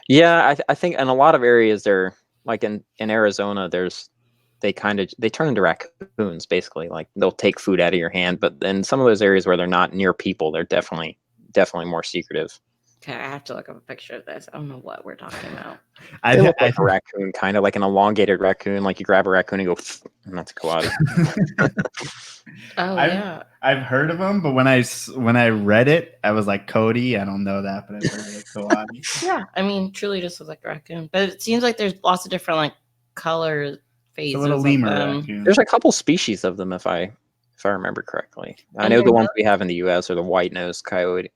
Yeah, I think in a lot of areas, they're like in Arizona, they turn into raccoons, basically. Like they'll take food out of your hand, but in some of those areas where they're not near people, they're definitely more secretive. Okay, I have to look up a picture of this. I don't know what we're talking about. They look like a raccoon, kind of like an elongated raccoon. Like you grab a raccoon and go, and that's a Coati. I've heard of them, but when I read it, I was like, Coati. I don't know that, but I've heard of Coati. Yeah, I mean, truly just looks like a raccoon, but it seems like there's lots of different like color phases. It's a little lemur raccoon. There's a couple species of them, if I remember correctly. I know the ones we have in the U.S. are the white-nosed coyote.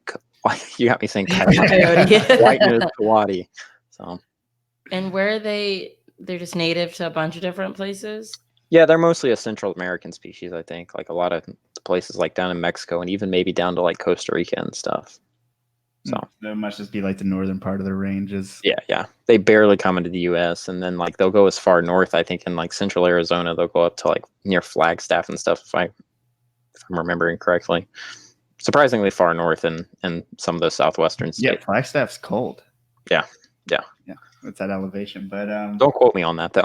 You got me saying coyote. White-nosed Coati. So. And where are they? They're just native to a bunch of different places? Yeah, they're mostly a Central American species, I think. Like a lot of places like down in Mexico and even maybe down to like Costa Rica and stuff. So that must just be like the northern part of the ranges. Yeah. They barely come into the US, and then like they'll go as far north, I think in like central Arizona, they'll go up to like near Flagstaff and stuff if I'm remembering correctly. Surprisingly far north in some of those southwestern states. Yeah, Flagstaff's cold. Yeah. It's that elevation, but don't quote me on that though.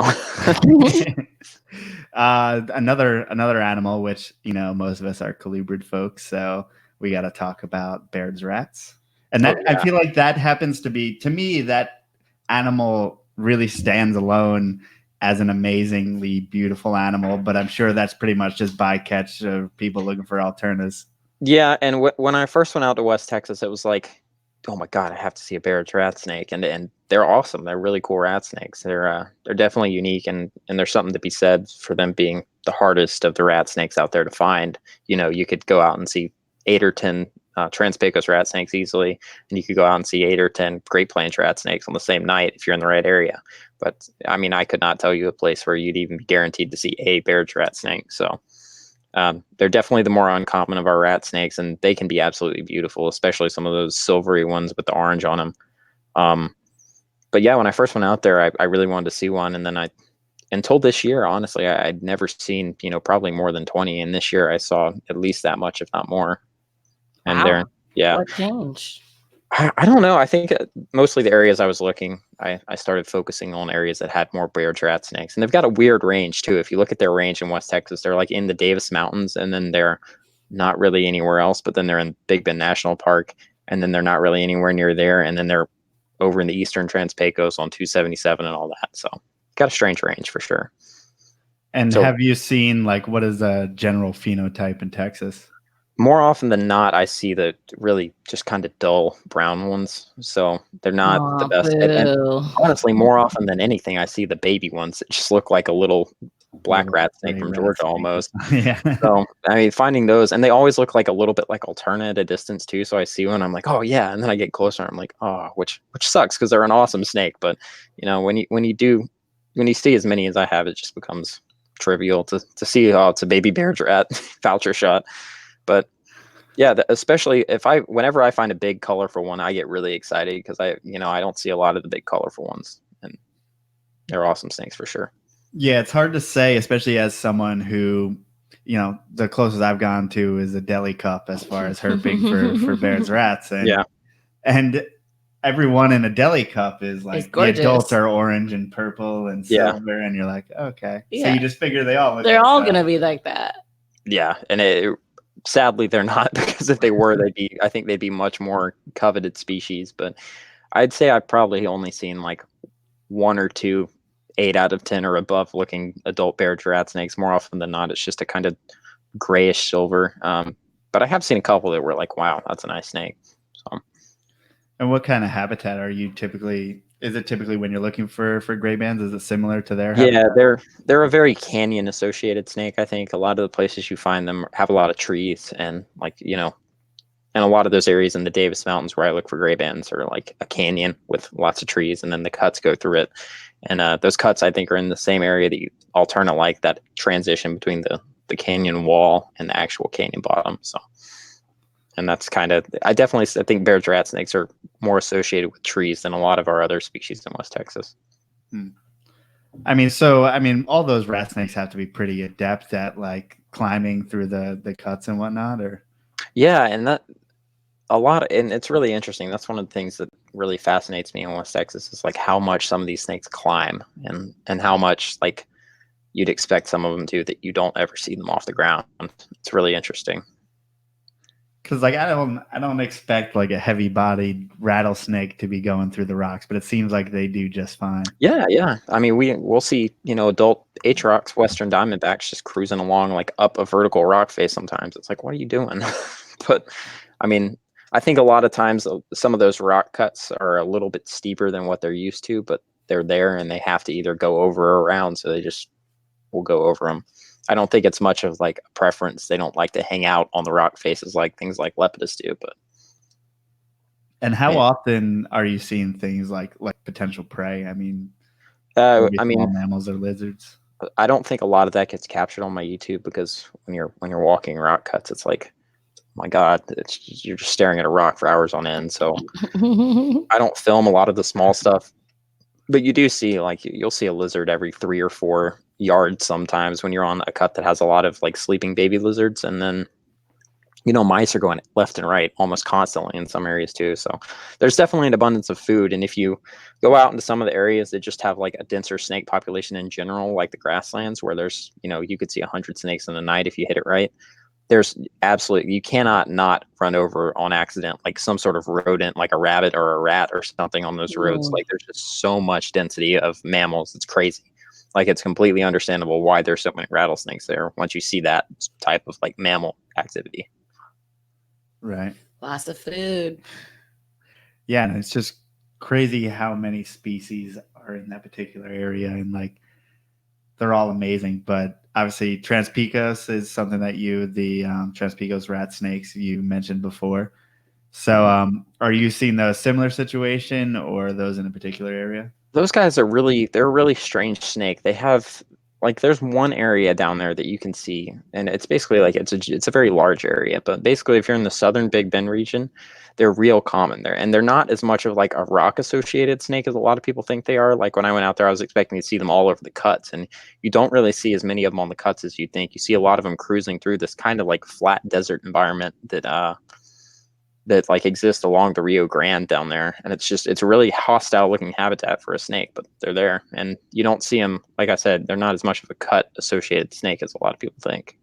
Another animal, which most of us are colubrid folks, so we got to talk about Baird's rats, and that I feel like that happens to be, to me, that animal really stands alone as an amazingly beautiful animal. But I'm sure that's pretty much just bycatch of people looking for alternas. Yeah, and when I first went out to West Texas, it was like, oh my God, I have to see a Baird's rat snake, and they're awesome. They're really cool rat snakes. They're definitely unique, and there's something to be said for them being the hardest of the rat snakes out there to find. You could go out and see 8 or 10 Trans-Pecos rat snakes easily, and you could go out and see 8 or 10 Great Plains rat snakes on the same night if you're in the right area. But I mean, I could not tell you a place where you'd even be guaranteed to see a Baird's rat snake. So they're definitely the more uncommon of our rat snakes, and they can be absolutely beautiful, especially some of those silvery ones with the orange on them. But yeah, when I first went out there, I really wanted to see one, and then until this year, honestly, I'd never seen, probably more than 20, and this year I saw at least that much, if not more. And wow. What changed? I don't know. I think mostly the areas I was looking, I started focusing on areas that had more Baird rat snakes. And they've got a weird range too. If you look at their range in West Texas, they're like in the Davis Mountains, and then they're not really anywhere else, but then they're in Big Bend National Park, and then they're not really anywhere near there, and then they're over in the eastern Trans-Pecos on 277 and all that. So got a strange range for sure. And So, have you seen, like, what is a general phenotype in Texas? more often than not, I see the really just kind of dull brown ones. So they're not the best. And honestly, more often than anything, I see the baby ones that just look like a little black rat snake from Georgia almost. Yeah. So, I mean, finding those, and they always look like a little bit like alterna at a distance too. So I see one, I'm like, oh yeah, and then I get closer, and I'm like, oh, which sucks because they're an awesome snake. But you know, when you see as many as I have, it just becomes trivial to see, oh, it's a baby Baird rat voucher shot. But yeah, especially whenever I find a big colorful one, I get really excited because I don't see a lot of the big colorful ones, and they're awesome snakes for sure. Yeah, it's hard to say, especially as someone who, the closest I've gone to is a deli cup as far as herping for Baird's rats. And, yeah. And everyone in a deli cup is like, the adults are orange and purple and silver. And you're like, okay. Yeah. So you just figure they're all going to be like that. Yeah. And sadly they're not, because if they were, I think they'd be much more coveted species. But I'd say I've probably only seen like 1 or 2 8 out of 10 or above looking adult Baird rat snakes. More often than not, it's just a kind of grayish silver. But I have seen a couple that were like, wow, that's a nice snake. So. And what kind of habitat are you typically? Is it typically when you're looking for gray bands? Is it similar to their habitat? Yeah, they're a very canyon associated snake. I think a lot of the places you find them have a lot of trees, and and a lot of those areas in the Davis Mountains where I look for gray bands are like a canyon with lots of trees, and then the cuts go through it. And those cuts, I think, are in the same area that alterna, like that transition between the canyon wall and the actual canyon bottom. So, and that's kind of, I think Baird's rat snakes are more associated with trees than a lot of our other species in West Texas. I mean, all those rat snakes have to be pretty adept at like climbing through the cuts and whatnot, or? Yeah, and and it's really interesting. That's one of the things that really fascinates me in West Texas is like how much some of these snakes climb, and how much like you'd expect some of them to, that you don't ever see them off the ground. It's really interesting. Because like I don't expect like a heavy-bodied rattlesnake to be going through the rocks, but it seems like they do just fine. Yeah. I mean, we'll see adult H-rocks, Western Diamondbacks just cruising along like up a vertical rock face. Sometimes it's like, what are you doing? But I mean, I think a lot of times some of those rock cuts are a little bit steeper than what they're used to, but they're there and they have to either go over or around, so they just will go over them. I don't think it's much of like a preference. They don't like to hang out on the rock faces like things like Lepidus do. But and how often are you seeing things like potential prey? I mean, mammals or lizards. I don't think a lot of that gets captured on my YouTube, because when you're walking rock cuts, it's like, my God, you're just staring at a rock for hours on end. So I don't film a lot of the small stuff, but you do see, like, you'll see a lizard every 3 or 4 yards sometimes when you're on a cut that has a lot of like sleeping baby lizards. And then, mice are going left and right almost constantly in some areas too. So there's definitely an abundance of food. And if you go out into some of the areas that just have like a denser snake population in general, like the grasslands where there's, you could see 100 snakes in a night if you hit it right. There's you cannot not run over on accident like some sort of rodent, like a rabbit or a rat or something on those roads. Like there's just so much density of mammals. It's crazy. Like it's completely understandable why there's so many rattlesnakes there once you see that type of like mammal activity. Right. Lots of food. Yeah, and it's just crazy how many species are in that particular area, and like they're all amazing. But obviously, Trans-Pecos is something that the Trans-Pecos rat snakes you mentioned before. So, are you seeing a similar situation, or those in a particular area? Those guys they're a really strange snake. They have like, there's one area down there that you can see, and it's basically like it's a very large area. But basically, if you're in the southern Big Bend region, they're real common there, and they're not as much of like a rock associated snake as a lot of people think they are. Like when I went out there, I was expecting to see them all over the cuts, and you don't really see as many of them on the cuts as you think. You see a lot of them cruising through this kind of like flat desert environment that that like exist along the Rio Grande down there, and it's a really hostile looking habitat for a snake, but they're there, and you don't see them. Like I said, they're not as much of a cut associated snake as a lot of people think.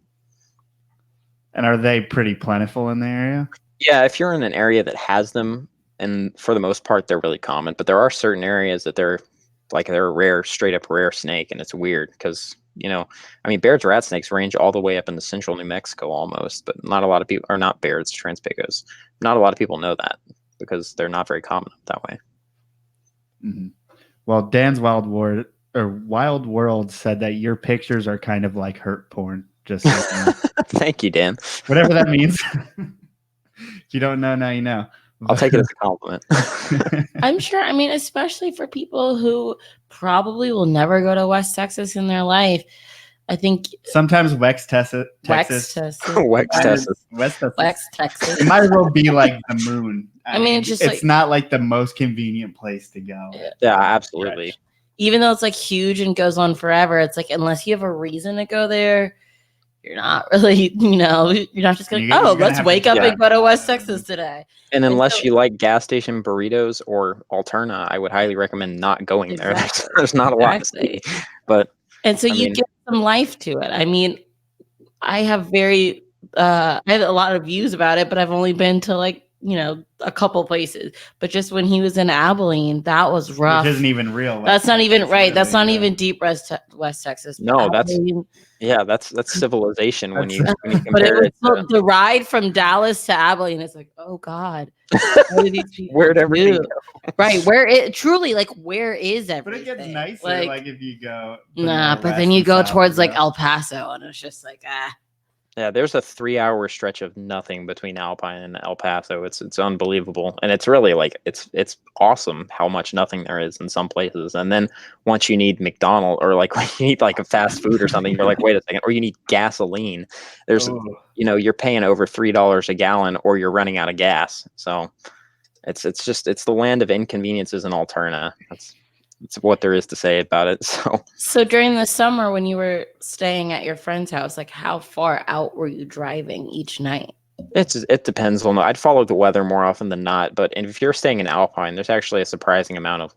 And are they pretty plentiful in the area? Yeah, if you're in an area that has them, and for the most part they're really common, but there are certain areas that they're a rare, straight up rare snake, and it's weird because I mean, Baird's rat snakes range all the way up into central New Mexico almost, but not a lot of people, or not Baird's, Transpigos. Not a lot of people know that because they're not very common that way. Mm-hmm. Well, Dan's Wild World said that your pictures are kind of like herp porn. Just so Thank you, Dan. whatever that means. If you don't know, now you know. I'll take it as a compliment. I'm sure. I mean, especially for people who probably will never go to West Texas in their life. I think sometimes West Texas. West Texas. It might as well be like the moon. I mean, it's not like the most convenient place to go. Yeah, absolutely. Even though it's like huge and goes on forever, it's like unless you have a reason to go there, you're not really, you're not just going, let's wake up and go to West Texas today. And unless you like gas station burritos or Alterna, I would highly recommend not going there. There's not a lot to see. And so you get some life to it. I mean, I have I have a lot of views about it, but I've only been to like, a couple places. But just when he was in Abilene, that was rough. Which isn't even real. That's not even right. That's not even deep West Texas. No, Abilene, that's civilization when you but it was the ride from Dallas to Abilene. It's like, oh God, what do these people where'd everything go? Right, where it truly where is everything? But it gets nicer, like if you go. But then you go towards like El Paso, and it's just like Yeah, there's a 3-hour stretch of nothing between Alpine and El Paso. It's unbelievable, and it's really like it's awesome how much nothing there is in some places. And then once you need McDonald's or like when you need like a fast food or something, you're like, wait a second, or you need gasoline. There's you're paying over $3 a gallon, or you're running out of gas. So it's the land of inconveniences and alterna. It's what there is to say about it. So during the summer when you were staying at your friend's house, like how far out were you driving each night? It depends on I'd follow the weather more often than not, but if you're staying in Alpine, there's actually a surprising amount of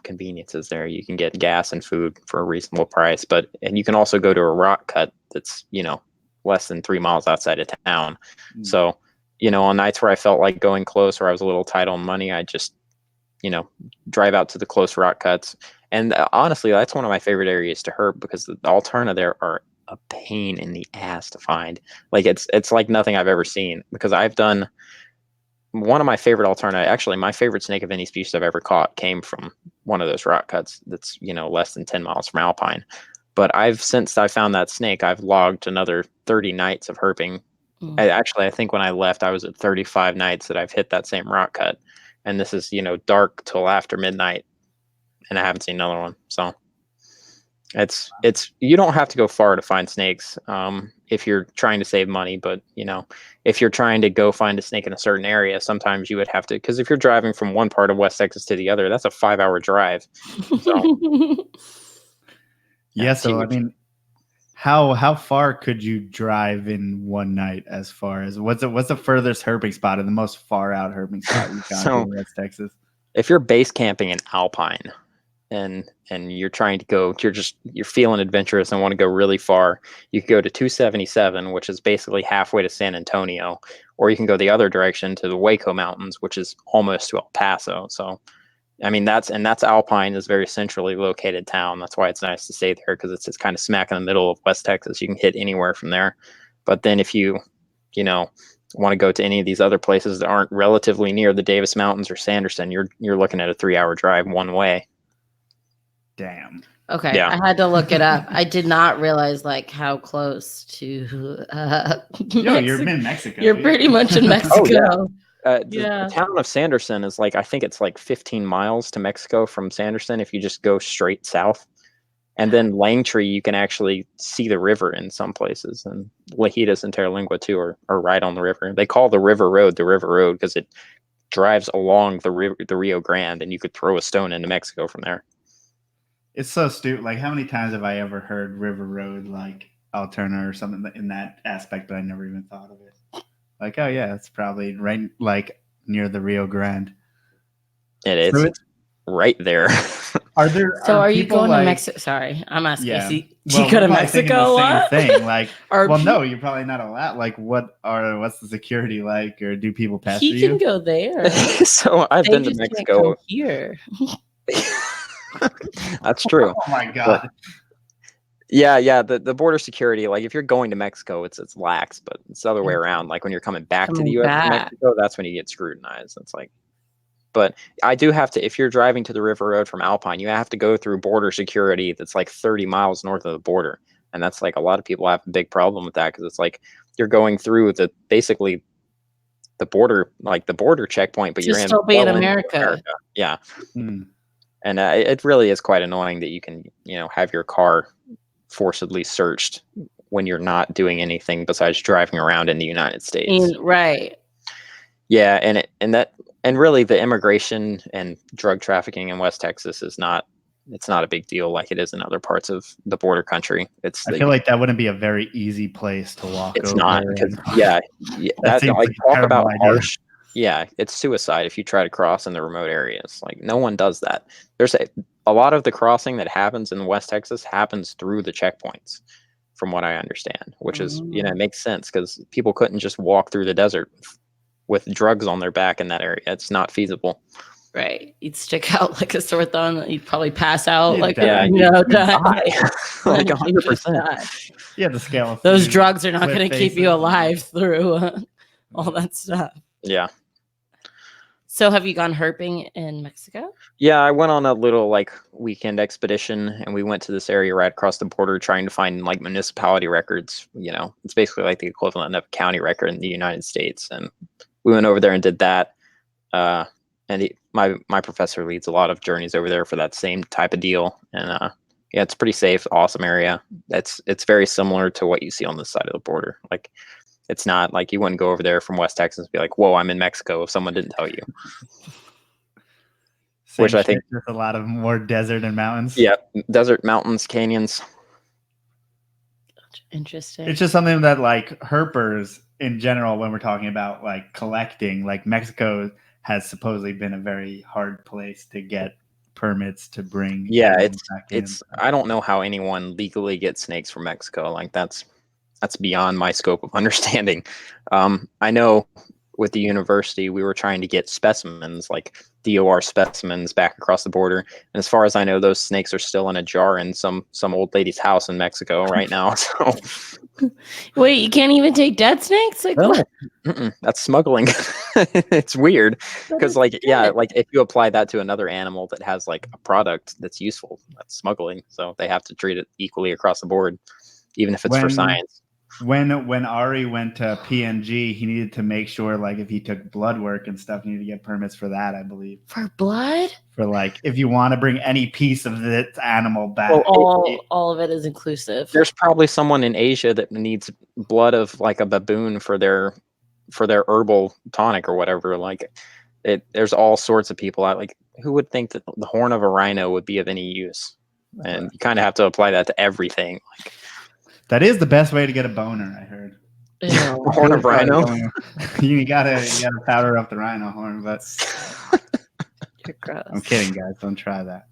conveniences there. You can get gas and food for a reasonable price, and you can also go to a rock cut that's less than 3 miles outside of town. So on nights where I felt like going close or I was a little tight on money, I just drive out to the close rock cuts. And honestly, that's one of my favorite areas to herp because the alterna there are a pain in the ass to find. Like it's like nothing I've ever seen, because I've done one of my favorite alterna. Actually, my favorite snake of any species I've ever caught came from one of those rock cuts that's less than 10 miles from Alpine. But since I found that snake, I've logged another 30 nights of herping. I think when I left, I was at 35 nights that I've hit that same rock cut. And this is, dark till after midnight, and I haven't seen another one. So it's you don't have to go far to find snakes if you're trying to save money. But, if you're trying to go find a snake in a certain area, sometimes you would have to, because if you're driving from one part of West Texas to the other, that's a 5-hour drive. So, yeah. So, I mean, how far could you drive in one night? As far as what's the furthest herping spot and the most far out herping spot you've gone to in West Texas? If you're base camping in Alpine and you're trying to go, you're feeling adventurous and want to go really far, you could go to 277, which is basically halfway to San Antonio, or you can go the other direction to the Waco Mountains, which is almost to El Paso. So I mean, that's Alpine is very centrally located town. That's why it's nice to stay there, because it's kind of smack in the middle of West Texas. You can hit anywhere from there. But then if you want to go to any of these other places that aren't relatively near the Davis Mountains or Sanderson, you're looking at a 3-hour drive one way. Damn. Okay, yeah. I had to look it up. I did not realize how close to. You're in Mexico. You're pretty much in Mexico. Oh, yeah. The town of Sanderson is I think it's 15 miles to Mexico from Sanderson if you just go straight south. And then Langtree, you can actually see the river in some places. And Lajitas and Terralingua, too, are right on the river. They call the river road because it drives along the Rio Grande, and you could throw a stone into Mexico from there. It's so stupid. How many times have I ever heard river road alterna or something in that aspect, but I never even thought of it. Like, oh yeah, it's probably right like near the Rio Grande. It is. So It's right there. Are there? So are you people going like, to Mexico? Sorry, I'm asking. Yeah. Do Well, you go we're to probably thinking Mexico a the lot? same thing. Like, Or well, no, you're probably not allowed. Like, what's the security like, or do people pass he you? can go there. So I've They been to just can't Mexico. come here. That's true. Oh my god. Yeah. The border security, like if you're going to Mexico, it's lax, but it's the other way around. Like when you're coming back to the Coming US from back. Mexico, that's when you get scrutinized. It's like, but I do have to, if you're driving to the River Road from Alpine, you have to go through border security that's like 30 miles north of the border. And that's like a lot of people have a big problem with that because it's like you're going through basically the border, like the border checkpoint, but you're Still be in into America. Yeah. Hmm. And it really is quite annoying that you can, have your car forcibly searched when you're not doing anything besides driving around in the United States. Right. Yeah, and really the immigration and drug trafficking in West Texas it's not a big deal like it is in other parts of the border country. I feel like that wouldn't be a very easy place to walk it's over. not because That that's seems like like a talk terrible about idea. harsh. Yeah, it's suicide if you try to cross in the remote areas. Like no one does that. There's a lot of the crossing that happens in West Texas happens through the checkpoints, from what I understand, which is it makes sense because people couldn't just walk through the desert with drugs on their back in that area. It's not feasible. Right. You'd stick out like a sore thumb. You'd probably pass out. You'd Like, die. die. Like You just 100%. die. Yeah, the scale of Those food, drugs are not cliff going to keep faces. you alive through all that stuff. Yeah. So have you gone herping in Mexico? Yeah, I went on a little like weekend expedition and we went to this area right across the border trying to find like municipality records. It's basically like the equivalent of a county record in the United States. And we went over there and did that. And my professor leads a lot of journeys over there for that same type of deal. And yeah, it's pretty safe, awesome area. It's very similar to what you see on this side of the border. Like it's not like you wouldn't go over there from West Texas and be like, whoa, I'm in Mexico if someone didn't tell you. Which I think there's a lot of more desert and mountains. Yeah, desert, mountains, canyons. Interesting. It's just something that like herpers in general, when we're talking about like collecting, like Mexico has supposedly been a very hard place to get permits to bring. Yeah, animals back in. it's I don't know how anyone legally gets snakes from Mexico. Like that's beyond my scope of understanding. I know with the university, we were trying to get specimens, like DOR specimens, back across the border. And as far as I know, those snakes are still in a jar in some old lady's house in Mexico right now. So, wait, you can't even take dead snakes? Like what? That's smuggling. It's weird because, like, yeah, like if you apply that to another animal that has like a product that's useful, that's smuggling. So they have to treat it equally across the board, even if it's for science. When Ari went to PNG, he needed to make sure, like, if he took blood work and stuff, he needed to get permits for that, I believe. For blood? For like, if you want to bring any piece of the animal back. Well, all of it is inclusive. There's probably someone in Asia that needs blood of like a baboon for their herbal tonic or whatever. Like, there's all sorts of people out. Like, who would think that the horn of a rhino would be of any use? And you kind of have to apply that to everything. Like, that is the best way to get a boner, I heard. Horn of rhino. You gotta powder up the rhino horn, but You're gross. I'm kidding, guys. Don't try that.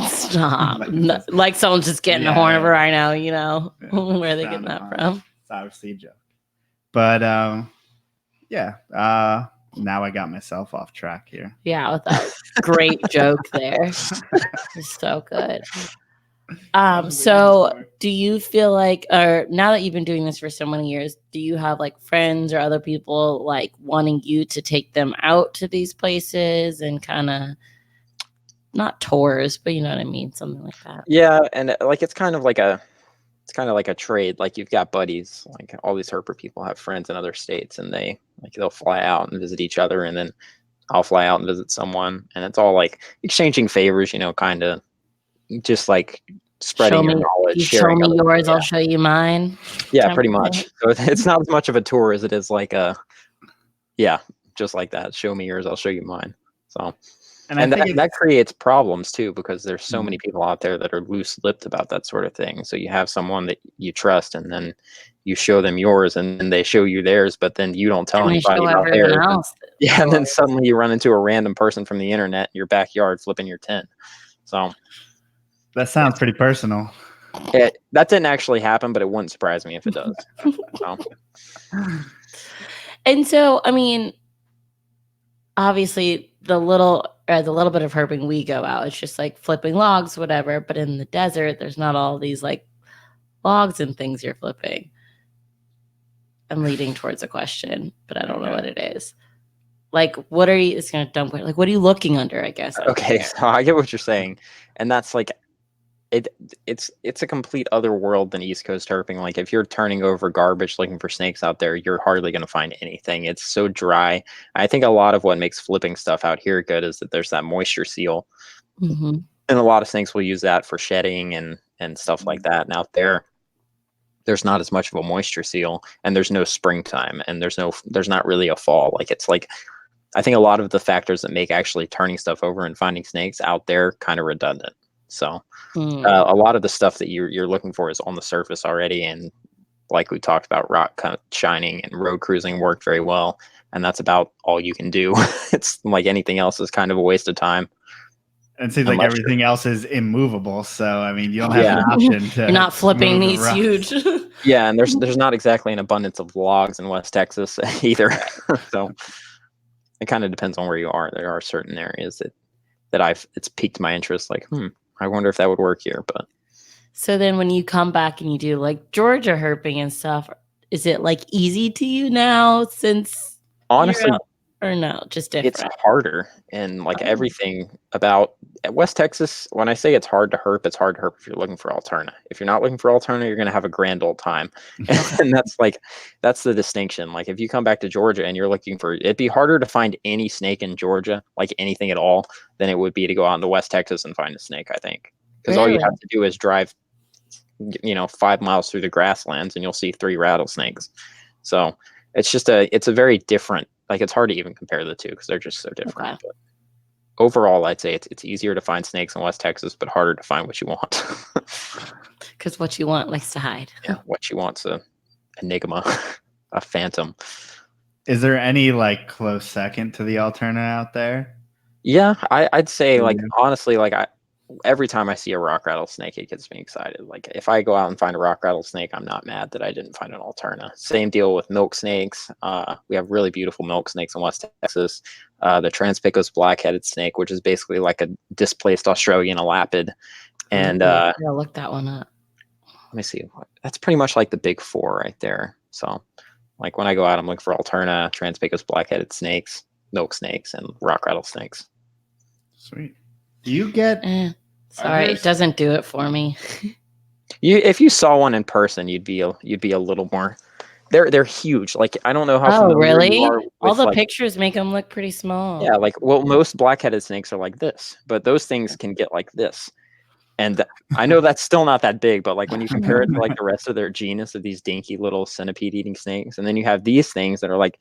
Stop. Like someone's just getting a horn of a rhino, you know. Where are they getting that from? It's obviously a joke. But yeah. Now I got myself off track here. Yeah, with that great joke there. It's so good. So do you feel like, or now that you've been doing this for so many years, do you have like friends or other people like wanting you to take them out to these places and kind of not tours, but you know what I mean? Something like that. Yeah. And like, it's kind of like a trade. Like you've got buddies, like all these herper people have friends in other states and they'll fly out and visit each other. And then I'll fly out and visit someone. And it's all like exchanging favors, kind of just like spreading your knowledge. You show me yours, I'll show you mine. Yeah, pretty much. So it's not as much of a tour as it is like just like that. Show me yours, I'll show you mine. So, And and I think that creates problems too, because there's so many people out there that are loose-lipped about that sort of thing. So you have someone that you trust, and then you show them yours, and then they show you theirs, but then you don't tell And they anybody show about everyone theirs. else. Yeah, and then suddenly you run into a random person from the internet in your backyard flipping your tent. So that sounds pretty personal. that didn't actually happen, but it wouldn't surprise me if it does. So. And so, I mean, obviously the little bit of herping we go out, it's just like flipping logs, whatever. But in the desert, there's not all these like logs and things you're flipping. I'm leading towards a question, but I don't know what it is. Like, what are you? It's gonna dump. Like, what are you looking under? I guess. Okay, so I get what you're saying, and that's like, it's a complete other world than East Coast herping. Like, if you're turning over garbage looking for snakes out there, you're hardly going to find anything. It's so dry. I think a lot of what makes flipping stuff out here good is that there's that moisture seal, Mm-hmm. and a lot of snakes will use that for shedding and stuff like that. And out there's not as much of a moisture seal, and there's no springtime, and there's not really a fall. Like, it's like, I think a lot of the factors that make actually turning stuff over and finding snakes out there kind of redundant. So a lot of the stuff that you're looking for is on the surface already, and like we talked about, rock kind of shining and road cruising work very well, and that's about all you can do. It's like anything else is kind of a waste of time. And it seems like Unless everything else is immovable, so I mean, you don't have an option to. You're not flipping move the these rocks. huge. Yeah, and there's not exactly an abundance of logs in West Texas either. So it kind of depends on where you are. There are certain areas that it's piqued my interest. Like, I wonder if that would work here. But So then when you come back and you do like Georgia herping and stuff, is it like easy to you now since honestly, you're out, or no, just different? it's harder, and like everything about West Texas, when I say it's hard to herp if you're looking for alterna. If you're not looking for alterna, you're going to have a grand old time. And that's the distinction. Like, if you come back to Georgia and you're looking for, it'd be harder to find any snake in Georgia, like anything at all, than it would be to go out into West Texas and find a snake, I think. Because all you have to do is drive 5 miles through the grasslands and you'll see 3 rattlesnakes. So it's a very different, like, it's hard to even compare the two because they're just so different. Okay. But overall, I'd say it's easier to find snakes in West Texas, but harder to find what you want. Because what you want likes to hide. Yeah, what you want's a enigma, a phantom. Is there any like close second to the alterna out there? Yeah, I'd say, like, honestly, like, every time I see a rock rattlesnake, it gets me excited. Like, if I go out and find a rock rattlesnake, I'm not mad that I didn't find an alterna. Same deal with milk snakes. We have really beautiful milk snakes in West Texas. The Transpicus black-headed snake, which is basically like a displaced Australian elapid. And I'll look that one up. let me see. That's pretty much like the big 4 right there. So, like, when I go out, I'm looking for alterna, Transpicus black-headed snakes, milk snakes, and rock rattlesnakes. Sweet. Do you get? Sorry, it doesn't do it for me. If you saw one in person, you'd be a little more. They're huge. Like, I don't know how. Oh, really? You are with, all the like, pictures make them look pretty small. Yeah, like, well, most black-headed snakes are like this, but those things can get like this. And I know that's still not that big, but like when you compare it to like the rest of their genus of these dinky little centipede-eating snakes, and then you have these things that are like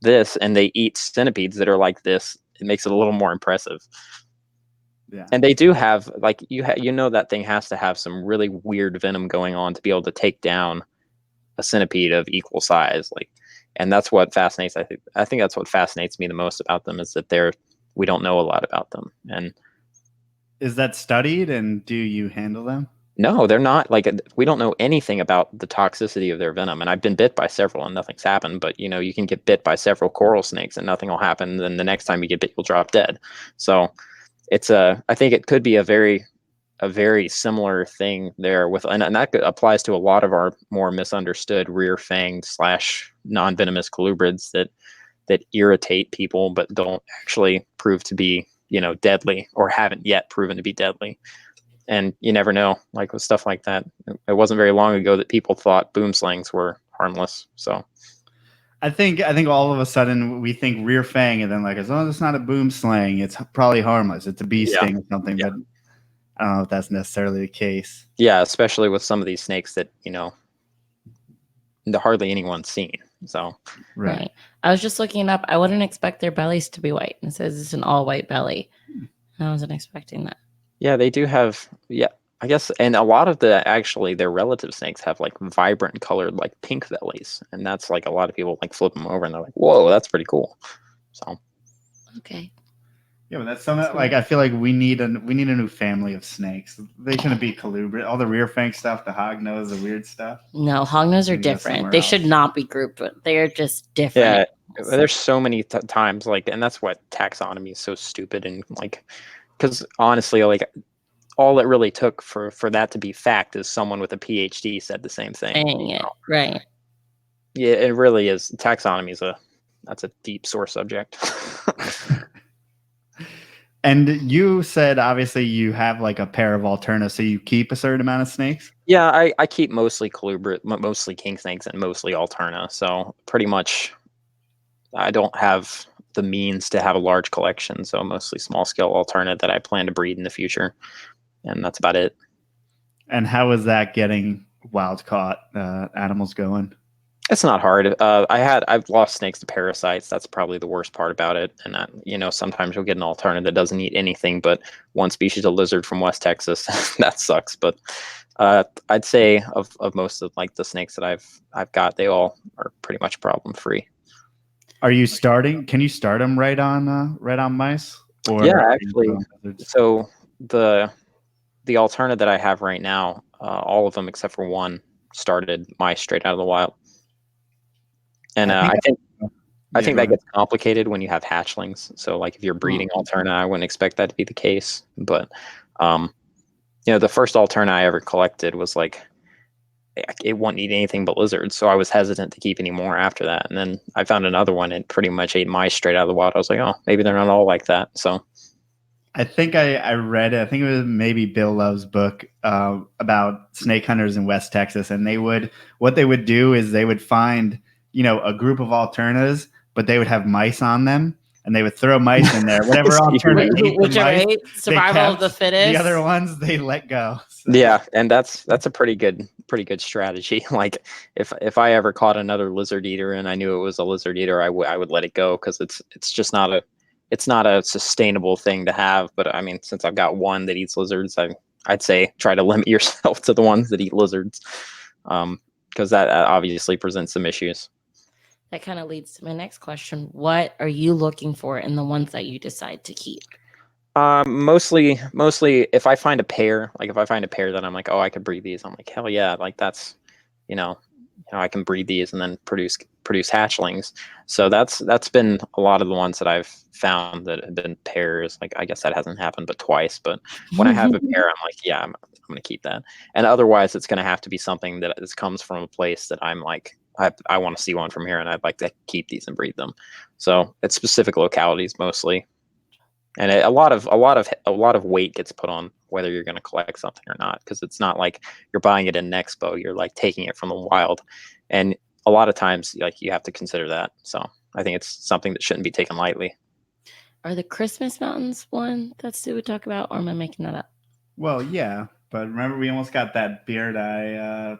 this, and they eat centipedes that are like this, it makes it a little more impressive. Yeah. And they do have, like, that thing has to have some really weird venom going on to be able to take down a centipede of equal size. Like, and that's what fascinates. I think that's what fascinates me the most about them, is that we don't know a lot about them. And is that studied, and do you handle them? no, they're not. Like, we don't know anything about the toxicity of their venom. And I've been bit by several and nothing's happened, but you can get bit by several coral snakes and nothing will happen. Then the next time you get bit, you'll drop dead. So I think it could be a very similar thing there and that applies to a lot of our more misunderstood rear fanged / non-venomous colubrids that irritate people, but don't actually prove to be, deadly, or haven't yet proven to be deadly. And you never know, like, with stuff like that. It wasn't very long ago that people thought boom slings were harmless. So I think all of a sudden we think rear fang, and then, like, as long as it's not a boom slang, it's probably harmless. It's a bee sting or something, but I don't know if that's necessarily the case. Yeah, especially with some of these snakes that hardly anyone's seen. So right. I was just looking up. I wouldn't expect their bellies to be white. It says it's an all white belly. I wasn't expecting that. Yeah, they do have, yeah, I guess, and a lot of their relative snakes have like vibrant colored like pink bellies, and that's like a lot of people like flip them over and they're like, whoa, that's pretty cool. So Okay. Yeah, but that's something like I feel like we need a new family of snakes. They shouldn't be colubrid. All the rear fang stuff, the hog nose, the weird stuff. No, hognose are We go different. somewhere They else. should not be grouped with. They are just different. yeah, there's so many times like, and that's what taxonomy is so stupid, and like, because honestly, like, all it really took for that to be fact is someone with a PhD said the same thing. Saying it, right? Yeah, it really is. Taxonomy is that's a deep sore subject. And you said obviously you have like a pair of alterna, so you keep a certain amount of snakes. Yeah, I keep mostly colubrid, mostly king snakes, and mostly alterna. So pretty much, I don't have the means to have a large collection. So mostly small scale alterna that I plan to breed in the future, and that's about it. And how is that getting wild caught animals going? It's not hard. I've lost snakes to parasites. That's probably the worst part about it. And sometimes you'll get an alternative that doesn't eat anything but one species of lizard from West Texas. That sucks. But I'd say of most of like the snakes that I've got, they all are pretty much problem free. Are you starting? Can you start them right on mice? Or yeah, actually. So the alternative that I have right now, all of them except for one started mice straight out of the wild. And I think that gets complicated when you have hatchlings. So like if you're breeding alterna, I wouldn't expect that to be the case. But the first alterna I ever collected was like, it wouldn't eat anything but lizards. So I was hesitant to keep any more after that. And then I found another one and pretty much ate mice straight out of the wild. I was like, oh, maybe they're not all like that. So I think I read it. I think it was maybe Bill Love's book about snake hunters in West Texas. And what they would do is they would find, a group of alternas, but they would have mice on them, and they would throw mice in there. Whatever alterna ate the mice, survival of the fittest. The other ones they let go. So. Yeah, and that's a pretty good strategy. Like if I ever caught another lizard eater and I knew it was a lizard eater, I would let it go, because it's just not a sustainable thing to have. But I mean, since I've got one that eats lizards, I'd say try to limit yourself to the ones that eat lizards, because that obviously presents some issues. That kind of leads to my next question. What are you looking for in the ones that you decide to keep? Mostly if I find a pair, that I'm like, oh, I could breed these, I'm like, hell yeah, like that's, I can breed these and then produce hatchlings. So that's been a lot of the ones that I've found that have been pairs. Like, I guess that hasn't happened but twice, but when I have a pair, I'm like, yeah, I'm going to keep that. And otherwise it's going to have to be something that comes from a place that I'm like, I want to see one from here, and I'd like to keep these and breed them. So it's specific localities mostly, and a lot of weight gets put on whether you're going to collect something or not, because it's not like you're buying it in Expo. You're like taking it from the wild, and a lot of times like you have to consider that. So I think it's something that shouldn't be taken lightly. Are the Christmas Mountains one that Stu would talk about, or am I making that up? Well, yeah. But remember, we almost got that Baird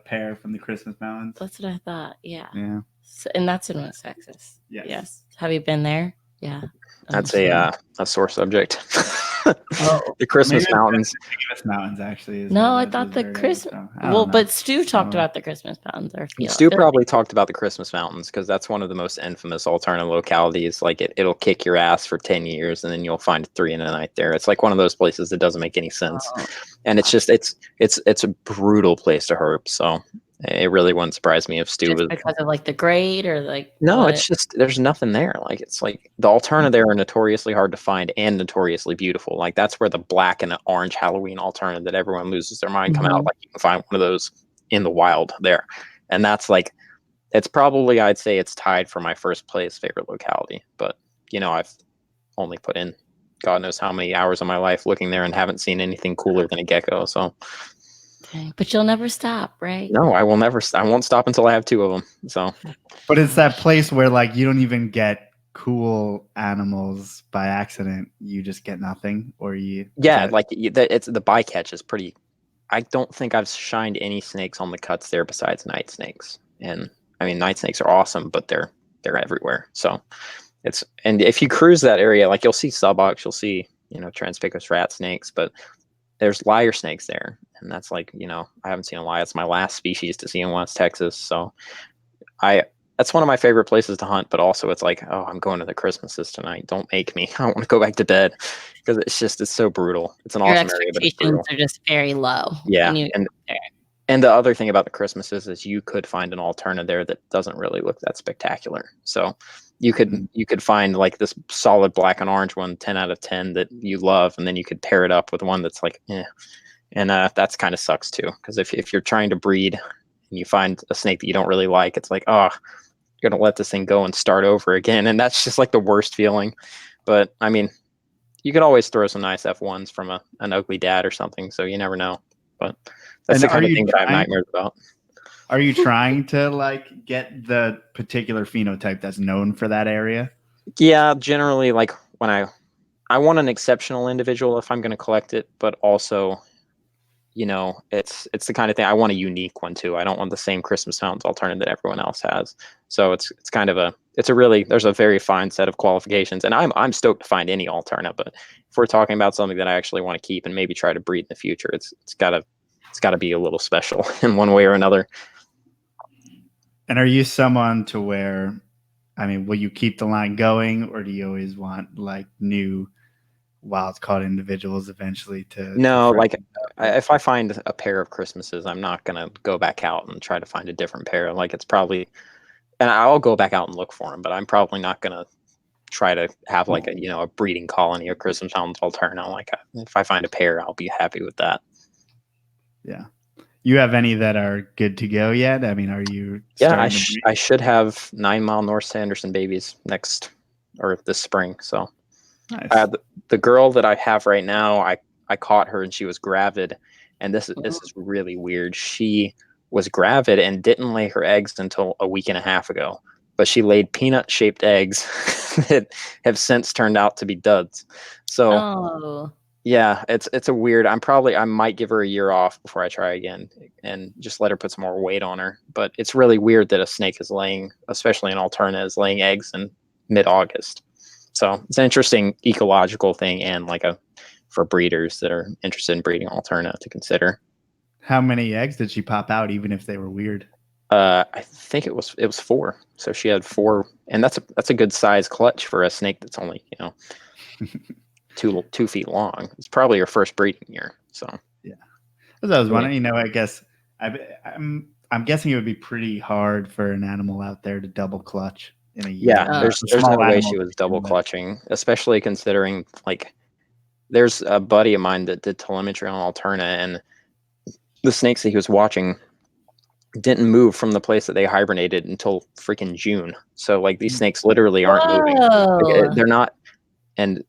pair from the Christmas Mountains. That's what I thought. Yeah. Yeah. So, and that's in West Texas. Yes. Have you been there? Yeah. That's a sore subject. The Christmas Mountains. The Christmas Mountains actually. No, I thought the Christmas. Well, but Stu talked about the Christmas Mountains. Stu probably talked about the Christmas Mountains because that's one of the most infamous alternative localities. Like it'll kick your ass for 10 years and then you'll find 3 in a night there. It's like one of those places that doesn't make any sense, and it's just it's a brutal place to herp. So it really wouldn't surprise me if Stu was because of like the grade or like no, it's just there's nothing there. Like it's like the alterna there are notoriously hard to find and notoriously beautiful. Like that's where the black and the orange Halloween alterna that everyone loses their mind come out. Like you can find one of those in the wild there, and that's like it's probably, I'd say it's tied for my first place favorite locality. But I've only put in God knows how many hours of my life looking there and haven't seen anything cooler than a gecko. So. But you'll never stop, right? No, I will never. I won't stop until I have 2 of them. So, but it's that place where like you don't even get cool animals by accident. You just get nothing, or you. Yeah, it's the bycatch is pretty. I don't think I've shined any snakes on the cuts there besides night snakes, and I mean night snakes are awesome, but they're they're everywhere. So and if you cruise that area, like you'll see subocs, you'll see, transficuous rat snakes, but there's lyre snakes there. And that's like, I haven't seen a lyre. It's my last species to see in West Texas. So that's one of my favorite places to hunt, but also it's like, oh, I'm going to the Christmases tonight. Don't make me. I want to go back to bed because it's so brutal. It's an Your awesome area, but it's expectations brutal. are just very low. Yeah. And the other thing about the Christmases is you could find an alterna there that doesn't really look that spectacular. So you could find like this solid black and orange one, 10 out of 10 that you love, and then you could pair it up with one that's like, eh. And that's kind of sucks too, because if you're trying to breed and you find a snake that you don't really like, it's like, oh, you're gonna let this thing go and start over again, and that's just like the worst feeling. But I mean, you could always throw some nice F1s from an ugly dad or something, so you never know. But that's the kind of thing that I have nightmares about. Are you trying to like get the particular phenotype that's known for that area? Yeah, generally, like when I want an exceptional individual if I'm going to collect it, but also, it's the kind of thing I want a unique one too. I don't want the same Christmas Mountains alternative that everyone else has. So it's kind of there's a very fine set of qualifications, and I'm stoked to find any alternative. But if we're talking about something that I actually want to keep and maybe try to breed in the future, it's got to be a little special in one way or another. And are you someone to where, will you keep the line going, or do you always want like new wild caught individuals eventually to? No, like if I find a pair of Christmases, I'm not gonna go back out and try to find a different pair. Like it's probably, and I'll go back out and look for them, but I'm probably not gonna try to have like a breeding colony of Christmas Mountains alterna. Like if I find a pair, I'll be happy with that. Yeah. You have any that are good to go yet? Are you? Yeah, I should have 9 Mile North Sanderson babies this spring. So nice. The girl that I have right now, I caught her and she was gravid, and this is really weird. She was gravid and didn't lay her eggs until a week and a half ago, but she laid peanut-shaped eggs that have since turned out to be duds. So yeah, it's a weird. I might give her a year off before I try again and just let her put some more weight on her. But it's really weird that a snake is laying, especially an alterna, is laying eggs in mid-August. So it's an interesting ecological thing, and for breeders that are interested in breeding alterna to consider. How many eggs did she pop out, even if they were weird? I think it was 4. So she had 4, and that's a good size clutch for a snake that's only 2 feet long. It's probably her first breeding year. So yeah, as I was wondering, I guess I'm guessing it would be pretty hard for an animal out there to double clutch in a year. Yeah, there's no way she was double clutching, especially considering there's a buddy of mine that did telemetry on alterna, and the snakes that he was watching didn't move from the place that they hibernated until freaking June. So these snakes literally aren't moving. They're not, and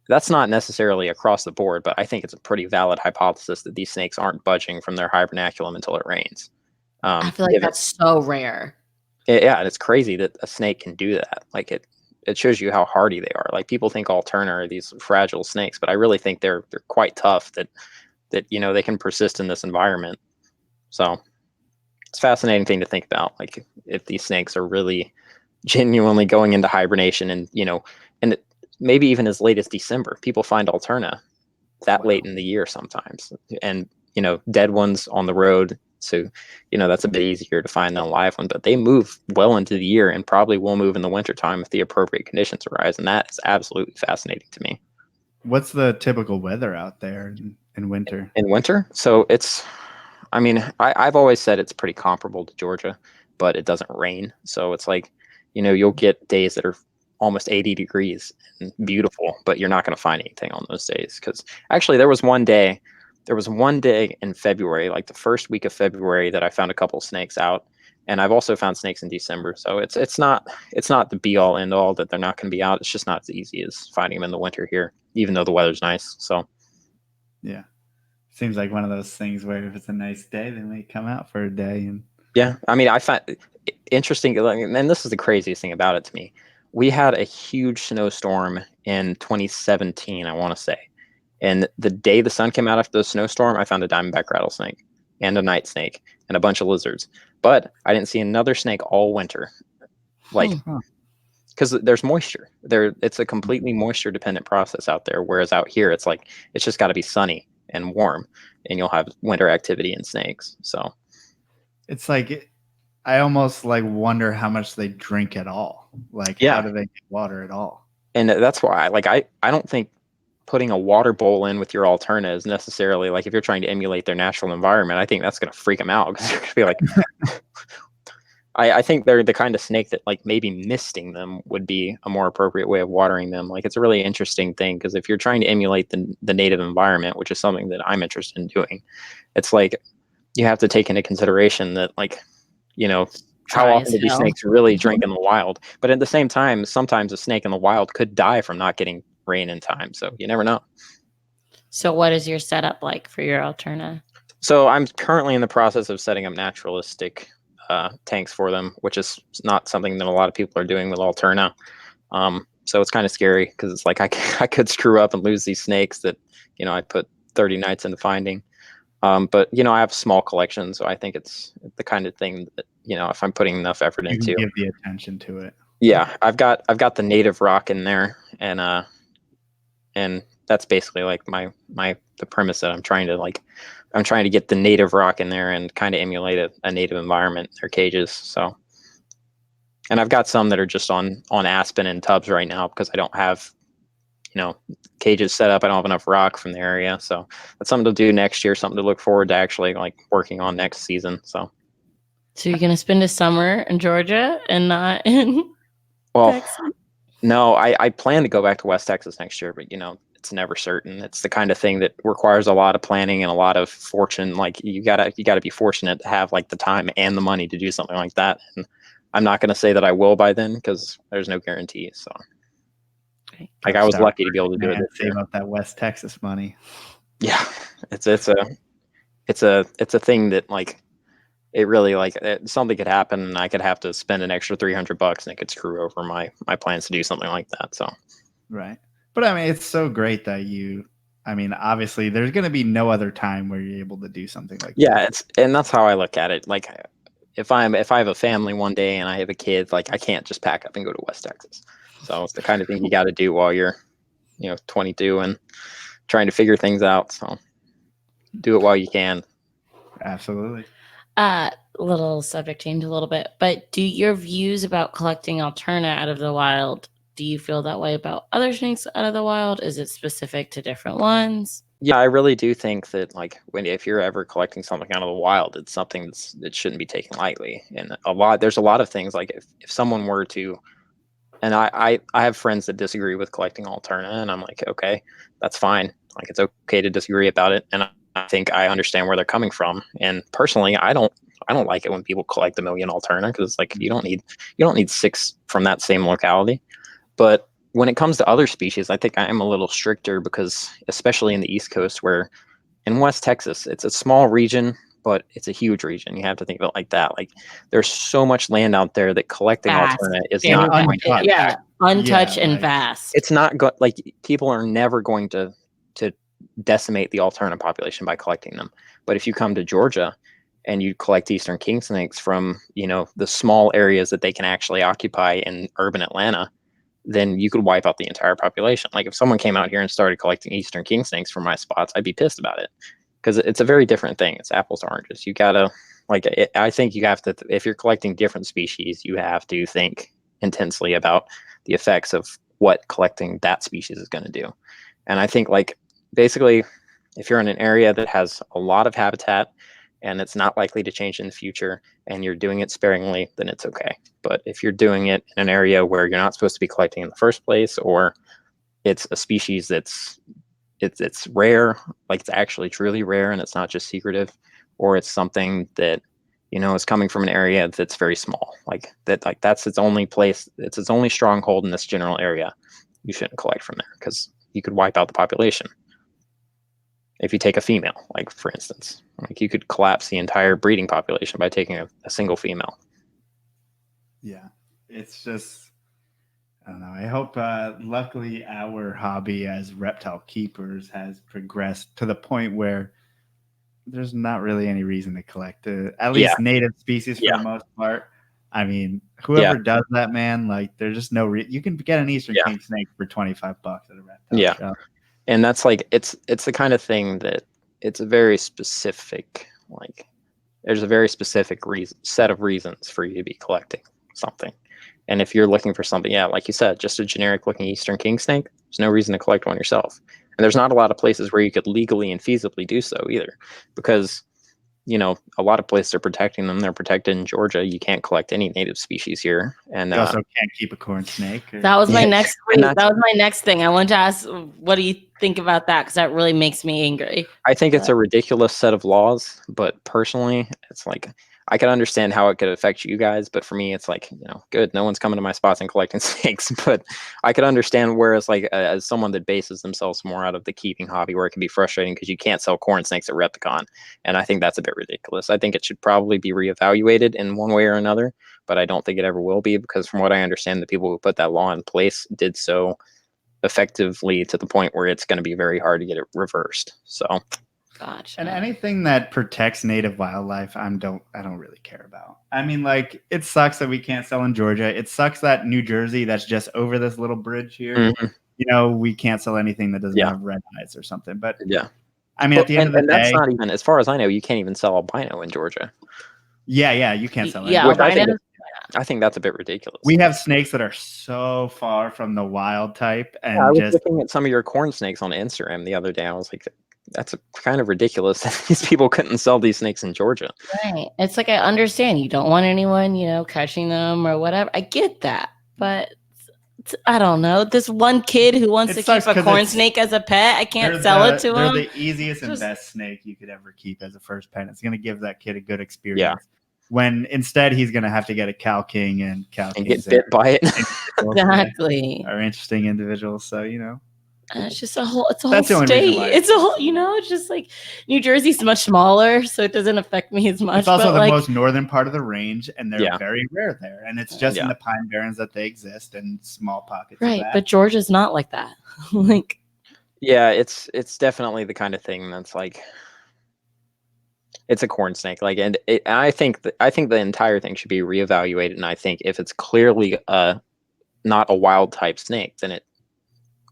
that's not necessarily across the board, but I think it's a pretty valid hypothesis that these snakes aren't budging from their hibernaculum until it rains. I feel like that's so rare. Yeah, and it's crazy that a snake can do that. It shows you how hardy they are. People think alterna are these fragile snakes, but I really think they're quite tough. That they can persist in this environment. So it's a fascinating thing to think about. If these snakes are really genuinely going into hibernation, and and maybe even as late as December, people find alterna that late in the year sometimes, and dead ones on the road. So, that's a bit easier to find than a live one, but they move well into the year and probably will move in the wintertime if the appropriate conditions arise. And that is absolutely fascinating to me. What's the typical weather out there in winter? In winter? So I've always said it's pretty comparable to Georgia, but it doesn't rain. So it's you'll get days that are almost 80 degrees and beautiful, but you're not going to find anything on those days. Because actually there was one day in February, the first week of February, that I found a couple snakes out, and I've also found snakes in December. So it's not the be all end all that they're not going to be out. It's just not as easy as finding them in the winter here, even though the weather's nice. So yeah, seems like one of those things where if it's a nice day, they may come out for a day. And yeah, I find it interesting, and this is the craziest thing about it to me. We had a huge snowstorm in 2017, I want to say. And the day the sun came out after the snowstorm, I found a diamondback rattlesnake and a night snake and a bunch of lizards. But I didn't see another snake all winter. because there's moisture there. It's a completely moisture dependent process out there. Whereas out here, it's like, it's just got to be sunny and warm, and you'll have winter activity in snakes. So It's like, I almost like wonder how much they drink at all. Like, Yeah. how do they get water at all? And that's why, like, I don't think putting a water bowl in with your alterna is necessarily, like, if you're trying to emulate their natural environment, I think that's going to freak them out, because you're going to be like, I think they're the kind of snake that, like, maybe misting them would be a more appropriate way of watering them. Like, it's a really interesting thing, because if you're trying to emulate the native environment, which is something that I'm interested in doing, it's like, you have to take into consideration that, like, you know, how Dry often as do these hell. snakes really drink in the wild? But at the same time, sometimes a snake in the wild could die from not getting rain in time. So you never know. So what is your setup like for your alterna? So I'm currently in the process of setting up naturalistic tanks for them, which is not something that a lot of people are doing with alterna. So it's kind of scary, because it's like I could screw up and lose these snakes that, you know, I put 30 nights into finding. But, you know, I have small collections, so I think it's the kind of thing that, you know, if I'm putting enough effort You can into, give the attention to it. yeah, I've got the native rock in there, and that's basically like the premise that I'm trying to get the native rock in there and kind of emulate a native environment in their cages. So, and I've got some that are just on aspen and tubs right now, because I don't have, you know, cages set up. I don't have enough rock from the area. So that's something to do next year, something to look forward to actually, like, working on next season. So So you're gonna spend a summer in Georgia and not in well, Texas? no, I plan to go back to West Texas next year, but, you know, it's never certain. It's the kind of thing that requires a lot of planning and a lot of fortune. Like, you gotta be fortunate to have, like, the time and the money to do something like that. And I'm not going to say that I will by then, because there's no guarantee. So, like, I was Start lucky to be able to do it man, this year. save up that West Texas money. Yeah, it's a thing that, like, it really, like, something could happen and I could have to spend an extra $300 and it could screw over my plans to do something like that. So, Right. But I mean, it's so great that I mean, obviously there's going to be no other time where you're able to do something like yeah, that. and that's how I look at it. Like, if I have a family one day and I have a kid, like, I can't just pack up and go to West Texas. So it's the kind of thing you got to do while you're, you know, 22 and trying to figure things out. So do it while you can. Absolutely. Little subject change a little bit, but do your views about collecting alterna out of the wild, do you feel that way about other snakes out of the wild? Is it specific to different ones? Yeah, I really do think that, like, if you're ever collecting something out of the wild, it's something that shouldn't be taken lightly. And there's a lot of things, like, if someone were to, and I have friends that disagree with collecting alterna, and I'm like, okay, that's fine. Like, it's okay to disagree about it. And I think I understand where they're coming from. And personally, I don't like it when people collect a million alterna, because it's like, you don't need 6 from that same locality. But when it comes to other species, I think I am a little stricter, because especially in the East Coast, where in West Texas, it's a small region, but it's a huge region. You have to think of it like that. Like, there's so much land out there that collecting Vast. alterna is And not going to untouched. impact. Untouched Yeah, and like- vast. It's not like, people are never going to decimate the alterna population by collecting them. But if you come to Georgia and you collect eastern king snakes from, you know, the small areas that they can actually occupy in urban Atlanta, then you could wipe out the entire population. Like, if someone came out here and started collecting eastern king snakes from my spots, I'd be pissed about it, because it's a very different thing. It's apples to oranges. You gotta, like, I think you have to, if you're collecting different species, you have to think intensely about the effects of what collecting that species is going to do. And I think, like, basically, if you're in an area that has a lot of habitat and it's not likely to change in the future, and you're doing it sparingly, then it's okay. But if you're doing it in an area where you're not supposed to be collecting in the first place, or it's a species that's it's rare, like, it's actually truly rare and it's not just secretive, or it's something that, you know, is coming from an area that's very small, like that's its only place, it's its only stronghold in this general area, you shouldn't collect from there, because you could wipe out the population. If you take a female, like, for instance, like, you could collapse the entire breeding population by taking a single female. Yeah. It's just, I don't know. I hope, luckily, our hobby as reptile keepers has progressed to the point where there's not really any reason to collect, at least native species for the most part. I mean, whoever does that, man, like there's just no you can get an Eastern king snake for $25 at a reptile shop. And that's like it's the kind of thing that it's a very specific, like there's a very specific set of reasons for you to be collecting something. And if you're looking for something, like you said, just a generic looking Eastern king snake, there's no reason to collect one yourself. And there's not a lot of places where you could legally and feasibly do so either, because a lot of places are protecting them. They're protected in Georgia. You can't collect any native species here, and you also can't keep a corn snake. That was my next. That was my next thing. I wanted to ask, what do you think about that? Because that really makes me angry. I think it's a ridiculous set of laws, but personally, it's like I can understand how it could affect you guys, but for me, it's like, good. No one's coming to my spots and collecting snakes, but I could understand whereas like as someone that bases themselves more out of the keeping hobby, where it can be frustrating because you can't sell corn snakes at ReptiCon. And I think that's a bit ridiculous. I think it should probably be reevaluated in one way or another, but I don't think it ever will be, because from what I understand, the people who put that law in place did so effectively to the point where it's going to be very hard to get it reversed. So gotcha. And anything that protects native wildlife, I don't really care about. I mean, like, it sucks that we can't sell in Georgia. It sucks that New Jersey, that's just over this little bridge here, we can't sell anything that doesn't have red eyes or something. But I mean, at the end of the day, that's not even, as far as I know, you can't even sell albino in Georgia. Yeah, you can't sell it. Yeah, I think that's a bit ridiculous. We have snakes that are so far from the wild type, and I was looking at some of your corn snakes on Instagram the other day. I was like, that's kind of ridiculous that these people couldn't sell these snakes in Georgia. Right. It's like, I understand you don't want anyone, catching them or whatever. I get that, but I don't know. This one kid who wants to keep a corn snake as a pet, I can't sell it to him. They're the easiest and best snake you could ever keep as a first pet. It's going to give that kid a good experience. Yeah. When instead he's going to have to get a cow king, and get bit by it. Exactly. Are interesting individuals. So, it's just a whole state. It's a whole, it's just like New Jersey's much smaller, so it doesn't affect me as much. It's also the most northern part of the range, and they're very rare there. And it's just in the pine barrens that they exist, in small pockets. Right, but Georgia's not like that. It's definitely the kind of thing that's like, it's a corn snake. Like, and I think the entire thing should be reevaluated. And I think if it's clearly not a wild type snake, then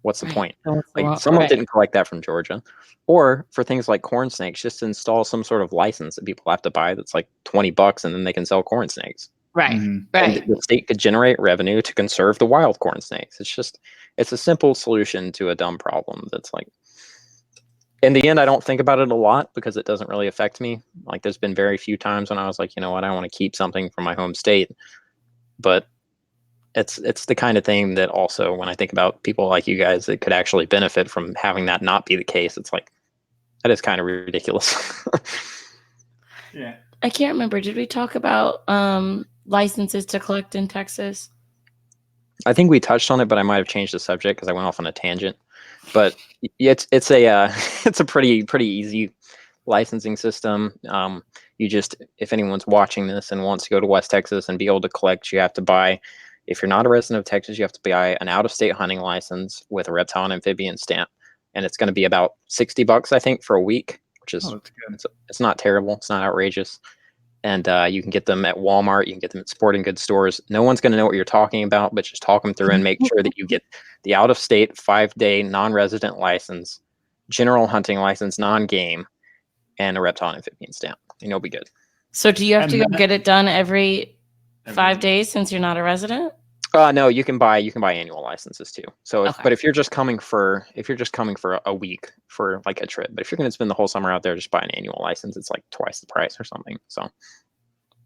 what's the point? Like, someone didn't collect that from Georgia. Or for things like corn snakes, just install some sort of license that people have to buy that's like $20, and then they can sell corn snakes. Right. Right. And the state could generate revenue to conserve the wild corn snakes. It's a simple solution to a dumb problem that's like, in the end, I don't think about it a lot because it doesn't really affect me. Like, there's been very few times when I was like, you know what, I want to keep something from my home state. But it's the kind of thing that also, when I think about people like you guys that could actually benefit from having that not be the case, it's like, that is kind of ridiculous. Yeah. I can't remember. Did we talk about licenses to collect in Texas? I think we touched on it, but I might have changed the subject because I went off on a tangent. But it's a pretty easy licensing system. You just, if anyone's watching this and wants to go to West Texas and be able to collect, you have to buy, if you're not a resident of Texas, you have to buy an out-of-state hunting license with a reptile and amphibian stamp, and it's going to be about $60, I think, for a week, which is it's not terrible, it's not outrageous. And you can get them at Walmart. You can get them at sporting goods stores. No one's going to know what you're talking about, but just talk them through and make sure that you get the out-of-state 5-day non-resident license, general hunting license, non-game, and a reptile and amphibian stamp. And you'll be good. So do you have to go get it done every 5 days since you're not a resident? No, you can buy annual licenses too. So, but if you're just coming for a week for like a trip, but if you're going to spend the whole summer out there, just buy an annual license. It's like twice the price or something. So,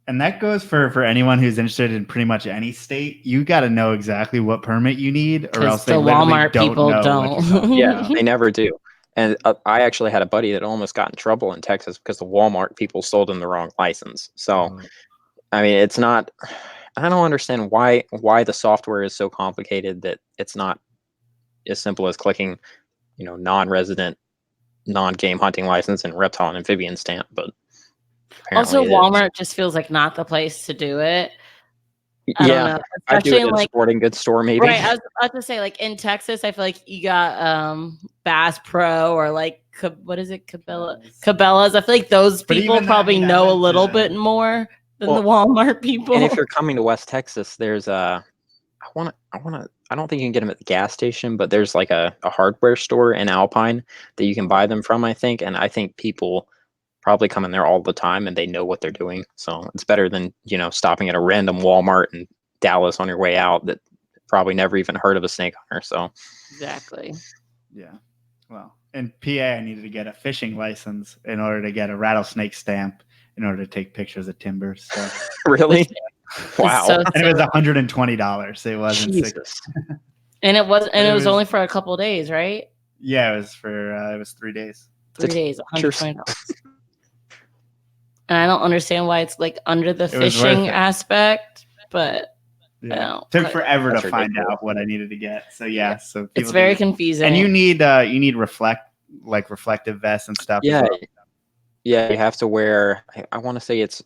and that goes for anyone who's interested in pretty much any state. You got to know exactly what permit you need, or else the Walmart people don't. Yeah, they never do. And I actually had a buddy that almost got in trouble in Texas because the Walmart people sold him the wrong license. So, I mean, it's not. I don't understand why the software is so complicated that it's not as simple as clicking, non-resident, non-game hunting license and reptile and amphibian stamp. But also, Walmart just feels like not the place to do it. I don't know. I do it at a sporting goods store, maybe. Right. I was about to say, like in Texas, I feel like you got Bass Pro or like what is it, Cabela's. I feel like those people probably know a little bit more than the Walmart people. And if you're coming to West Texas, there's I don't think you can get them at the gas station, but there's like a hardware store in Alpine that you can buy them from, I think. And I think people probably come in there all the time and they know what they're doing. So it's better than, stopping at a random Walmart in Dallas on your way out that probably never even heard of a snake hunter. So exactly. Yeah. Well, in PA, I needed to get a fishing license in order to get a rattlesnake stamp in order to take pictures of timbers. So. Really? Wow. And it was $120. It wasn't Jesus. And it was only for a couple of days, right? Yeah, it was 3 days. 3 days, $120. And I don't understand why it's like under the fishing aspect, but took forever to find out what I needed to get. So so it's very confusing. And you need reflective vests and stuff. Yeah, as well. Yeah, you have to wear. I want to say it's.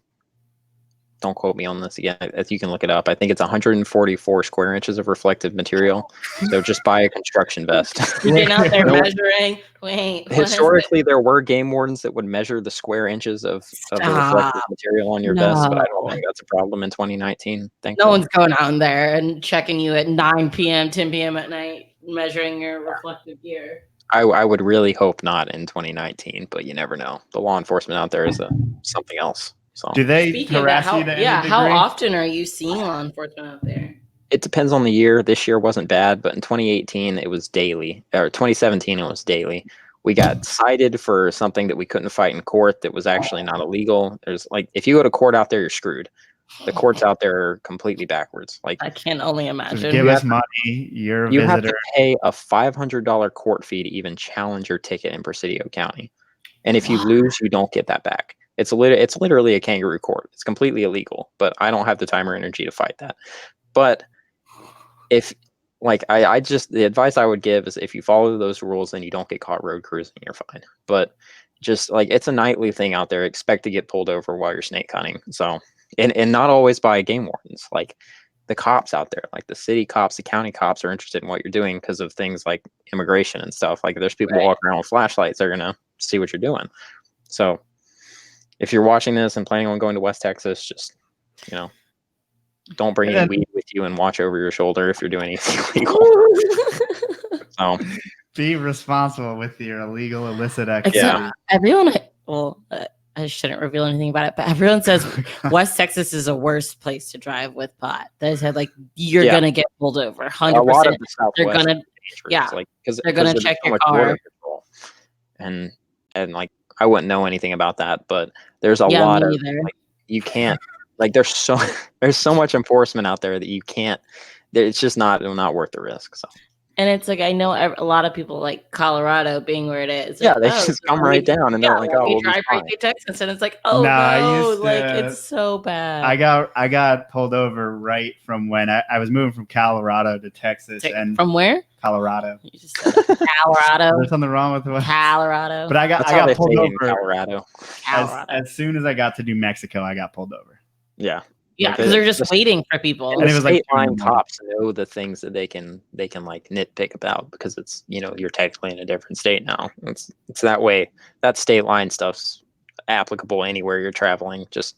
Don't quote me on this again. You can look it up. I think it's 144 square inches of reflective material. So just buy a construction vest. You're getting out there measuring. Wait. Historically, there were game wardens that would measure the square inches of the reflective material on your vest, but I don't think that's a problem in 2019. No one's going out there and checking you at 9 p.m., 10 p.m. at night, measuring your reflective gear. I would really hope not in 2019, but you never know. The law enforcement out there is something else. So. Do they harass you to any degree? How often are you seeing law enforcement out there? It depends on the year. This year wasn't bad, but in 2018 it was daily. Or 2017 it was daily. We got cited for something that we couldn't fight in court that was actually not illegal. There's if you go to court out there, you're screwed. The courts out there are completely backwards. I can only imagine. Just give us money. You're a visitor. You have to pay a $500 court fee to even challenge your ticket in Presidio County, and if you lose, you don't get that back. It's literally a kangaroo court. It's completely illegal, but I don't have the time or energy to fight that. But if the advice I would give is if you follow those rules and you don't get caught road cruising, you're fine. But just it's a nightly thing out there. Expect to get pulled over while you're snake hunting. So, and not always by game wardens. Like the cops out there, like the city cops, the county cops are interested in what you're doing because of things like immigration and stuff. Like there's people walking around with flashlights. They're going to see what you're doing. So, if you're watching this and planning on going to West Texas, just, don't bring any weed with you and watch over your shoulder if you're doing anything illegal. So be responsible with your illegal, illicit activity. I shouldn't reveal anything about it, but everyone says West Texas is a worse place to drive with pot. They said you're gonna get pulled over, 100%. A lot of the Southwest they're gonna, because they're gonna check your car. And I wouldn't know anything about that, but there's a lot of you can't there's so much enforcement out there that you can't. It's just not worth the risk. So. And it's I know a lot of people like Colorado being where it is. Yeah, they just come right down and they're like, "Oh, we'll drive right through Texas," and it's it's so bad. I got pulled over right from when I was moving from Colorado to Texas. And from where? Colorado. You just said Colorado. There's something wrong with what? Colorado. But I got pulled over. Colorado. As soon as I got to New Mexico, I got pulled over. Yeah. Yeah, because they're just waiting for people. And it was state line cops know the things that they can nitpick about because it's you're technically in a different state now. It's that way. That state line stuff's applicable anywhere you're traveling. Just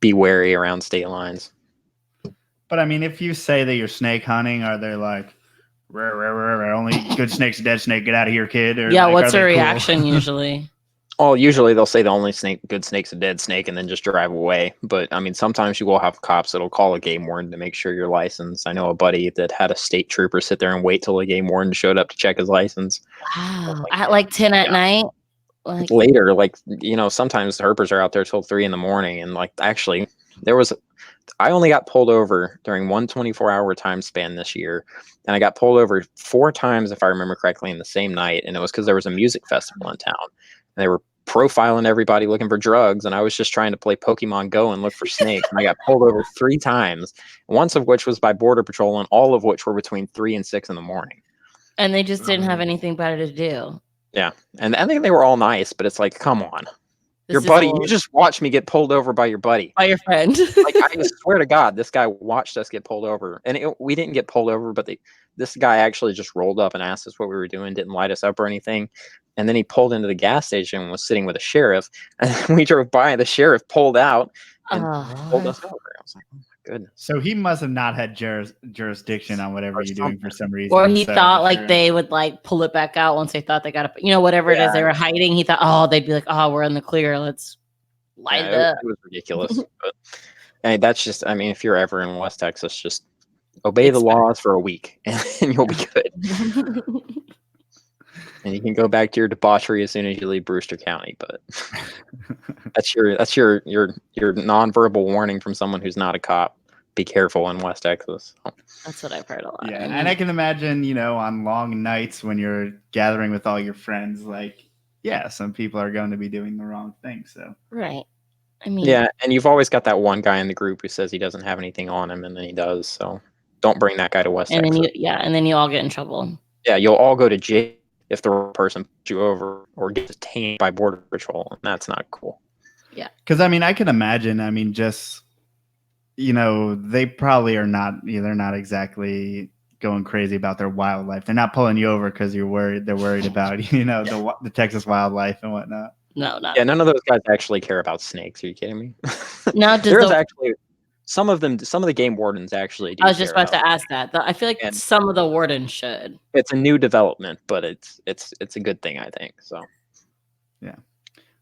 be wary around state lines. But I mean, if you say that you're snake hunting, are they like, only good snake's a dead snake, get out of here, kid? Or what's their reaction usually? Oh, usually they'll say the only good snake's a dead snake and then just drive away. But I mean, sometimes you will have cops that'll call a game warden to make sure you're licensed. I know a buddy that had a state trooper sit there and wait till a game warden showed up to check his license. Wow. At 10 at night? Later, sometimes the herpers are out there till 3 a.m. and actually I only got pulled over during one 24-hour time span this year. And I got pulled over 4 times, if I remember correctly, in the same night. And it was because there was a music festival in town. And they were profiling everybody looking for drugs. And I was just trying to play Pokemon Go and look for snakes. And I got pulled over 3 times, once of which was by Border Patrol, and all of which were between 3 and 6 in the morning. And they just didn't have anything better to do. Yeah. And I think they were all nice, but it's like, come on. Your buddy, you just watched me get pulled over by your buddy. By your friend. I swear to God, this guy watched us get pulled over. And we didn't get pulled over, but this guy actually just rolled up and asked us what we were doing, didn't light us up or anything. And then he pulled into the gas station and was sitting with a sheriff. And we drove by, and the sheriff pulled out and pulled us over. I was like, oh my goodness. So he must have not had jurisdiction on whatever Or you're doing for some reason. Or he So, thought like sure. they would like pull it back out once they thought they got it. Whatever it is they were hiding. He thought, oh, they'd be like, oh, we're in the clear. Let's light it up. It was ridiculous. But that's just, I mean, if you're ever in West Texas, just obey the laws for a week and you'll be good. And you can go back to your debauchery as soon as you leave Brewster County. But that's your nonverbal warning from someone who's not a cop. Be careful in West Texas. That's what I've heard a lot. Yeah, and I can imagine, on long nights when you're gathering with all your friends, like, yeah, some people are going to be doing the wrong thing. So right. I mean, yeah, and you've always got that one guy in the group who says he doesn't have anything on him, and then he does. So don't bring that guy to West Texas. And then you all get in trouble. Yeah, you'll all go to jail if the wrong person puts you over or get detained by Border Patrol, and that's not cool. Yeah. Because, I can imagine, just, they probably are not, they're not exactly going crazy about their wildlife. They're not pulling you over because you're worried. They're worried about, the Texas wildlife and whatnot. No, not. Yeah, none of those guys actually care about snakes. Are you kidding me? No, there's actually some of the game wardens actually do. I was just about to ask that. I feel like some of the wardens should. It's a new development, but it's a good thing, I think. So, yeah.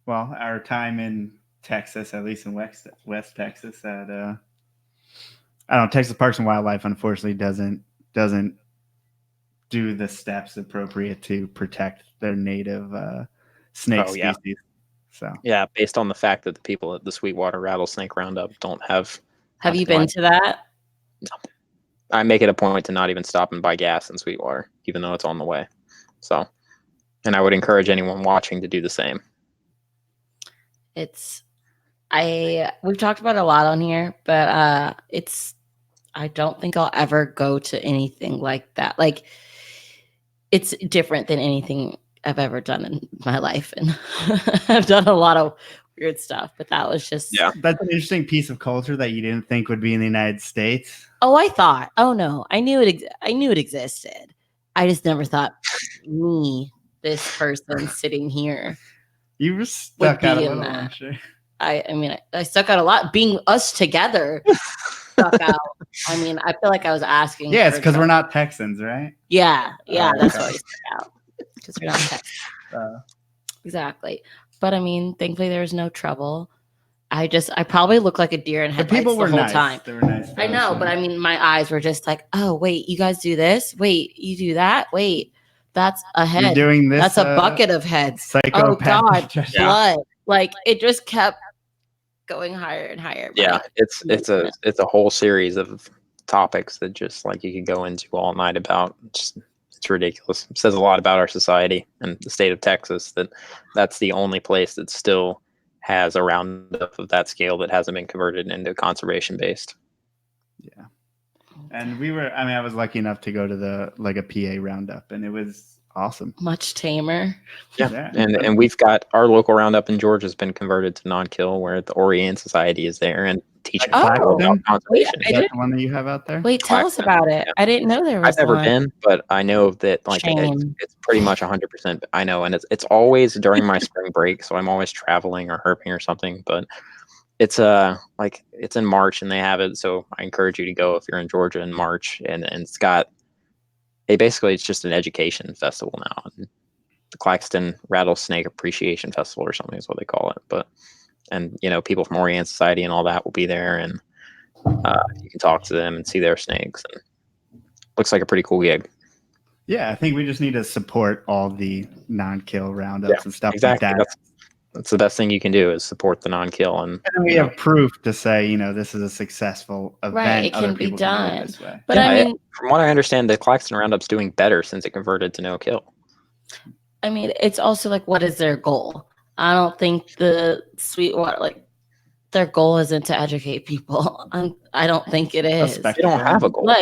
Well, our time in Texas, at least in West Texas, at Texas Parks and Wildlife, unfortunately, doesn't do the steps appropriate to protect their native snake species. So yeah, based on the fact that the people at the Sweetwater Rattlesnake Roundup don't have. Have you been to that? No. I make it a point to not even stop and buy gas in Sweetwater, even though it's on the way. So, and I would encourage anyone watching to do the same. We've talked about it a lot on here, but I don't think I'll ever go to anything like that. Like, it's different than anything I've ever done in my life, and I've done a lot of weird stuff, but that was just that's an interesting piece of culture that you didn't think would be in the United States. Oh, I knew it existed. I just never thought me, this person sitting here, you were stuck out a little, I'm sure. I stuck out a lot. Being us together stuck out. I feel like I was asking. Yeah, it's because we're not Texans, right? Yeah, that's why we stuck out. Because we're not Texans. Exactly. But thankfully there was no trouble. I probably look like a deer in headlights the whole time. They were nice. I know, but my eyes were just like, oh wait, you guys do this? Wait, you do that? Wait, that's a head. You're doing this. That's a bucket of heads. Oh God, blood! Like it just kept going higher and higher. Yeah, it's a whole series of topics that just like you could go into all night about. It's ridiculous. It says a lot about our society and the state of Texas that's the only place that still has a roundup of that scale that hasn't been converted into conservation based. Yeah. And I was lucky enough to go to a PA roundup, and it was awesome. Much tamer. Yeah. And we've got our local roundup in Georgia has been converted to non-kill, where the Oriental Society is there and teaching people about conservation. Is that the one that you have out there? Wait, tell us about it. Yeah. I didn't know there was I've never been, but I know that it's pretty much 100%. I know, and it's always during my spring break, so I'm always traveling or herping or something. But it's it's in March and they have it, so I encourage you to go if you're in Georgia in March. And it's got it's just an education festival now. The Claxton Rattlesnake Appreciation Festival or something is what they call it. And people from Oriental Society and all that will be there, and you can talk to them and see their snakes. And looks like a pretty cool gig. Yeah, I think we just need to support all the non-kill roundups and stuff like that. That's the best thing you can do is support the non-kill, and we have proof to say this is a successful event. Right, it can be done. This way. But from what I understand, the Claxton Roundup's doing better since it converted to no-kill. It's also like, what is their goal? I don't think the Sweetwater, their goal isn't to educate people. I don't think it is. They don't have a goal.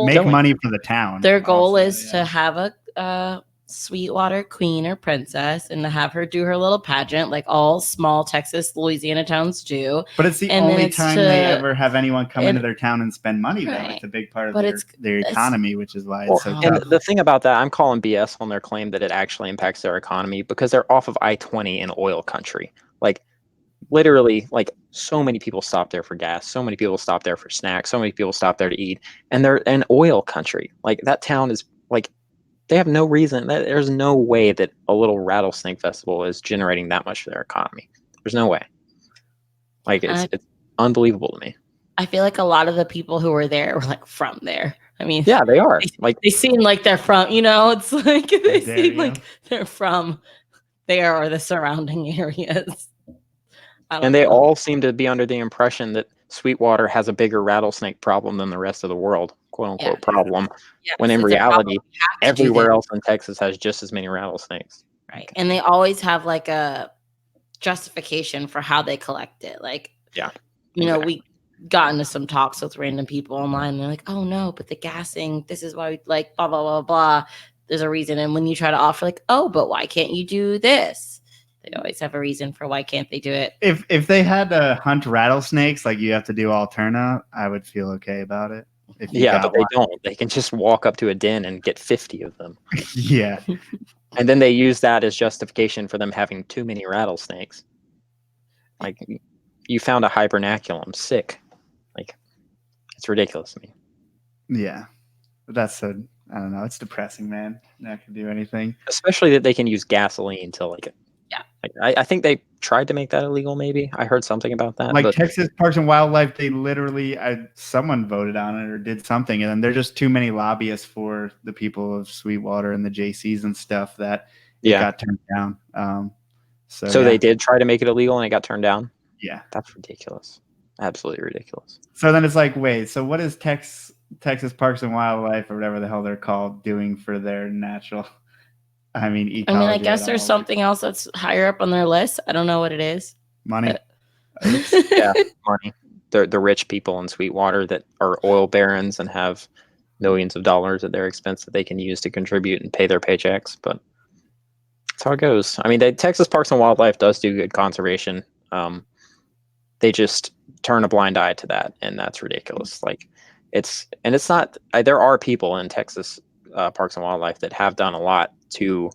Make money for the town. Their goal is to have a Sweetwater queen or princess and to have her do her little pageant like all small Texas, Louisiana towns do. But it's the only time they ever have anyone come into their town and spend money, though. It's a big part of their economy, which is why it's so tough. And the thing about that, I'm calling BS on their claim that it actually impacts their economy because they're off of I-20 in oil country. literally, like, so many people stop there for gas, so many people stop there for snacks, so many people stop there to eat, and they're an oil country. Like, that town is like, they have no reason. There's no way that a little rattlesnake festival is generating that much for their economy. There's no way. Like, it's unbelievable to me. I feel like a lot of the people who were there were like from there. I mean, Yeah, they are. They seem like they're from, it's like they seem like they're from there or the surrounding areas. And they all seem to be under the impression that Sweetwater has a bigger rattlesnake problem than the rest of the world, quote unquote problem. Yeah, when in reality, everywhere else in Texas has just as many rattlesnakes. Right. And they always have like a justification for how they collect it. Like, we got into some talks with random people online. And they're like, oh no, but the gassing, this is why we like blah, blah, blah, blah. There's a reason. And when you try to offer like, oh, but why can't you do this? They always have a reason for why can't they do it. If they had to hunt rattlesnakes like you have to do alterna, I would feel okay about it. But they don't. They can just walk up to a den and get 50 of them. Yeah. And then they use that as justification for them having too many rattlesnakes. Like, you found a hibernaculum, sick. Like, it's ridiculous to me. Yeah. But I don't know. It's depressing, man. Not gonna do anything. Especially that they can use gasoline to I think they tried to make that illegal. Maybe I heard something about that. Like Texas Parks and Wildlife, they literally someone voted on it or did something, and then there's just too many lobbyists for the people of Sweetwater and the JCs and stuff that it got turned down. So they did try to make it illegal and it got turned down. Yeah, that's ridiculous. Absolutely ridiculous. So then it's like, wait, so what is Texas Parks and Wildlife or whatever the hell they're called doing for their natural? I guess there's something else that's higher up on their list. I don't know what it is. Money. Money. The rich people in Sweetwater that are oil barons and have millions of dollars at their expense that they can use to contribute and pay their paychecks. But that's how it goes. Texas Parks and Wildlife does do good conservation. They just turn a blind eye to that, and that's ridiculous. Like, it's not. There are people in Texas Parks and Wildlife that have done a lot to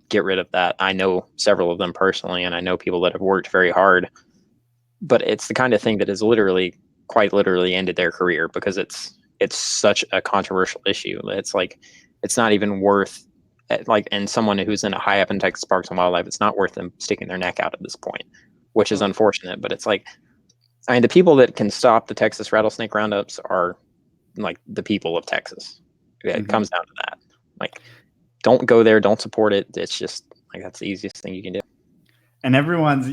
get rid of that. I know several of them personally, and I know people that have worked very hard, but it's the kind of thing that has quite literally ended their career because it's such a controversial issue. It's like, it's not even worth and someone who's in a high up in Texas Parks and Wildlife, it's not worth them sticking their neck out at this point, which is unfortunate. But it's like, the people that can stop the Texas rattlesnake roundups are like the people of Texas. It comes down to that. Like, don't go there, don't support it. It's just like, that's the easiest thing you can do. And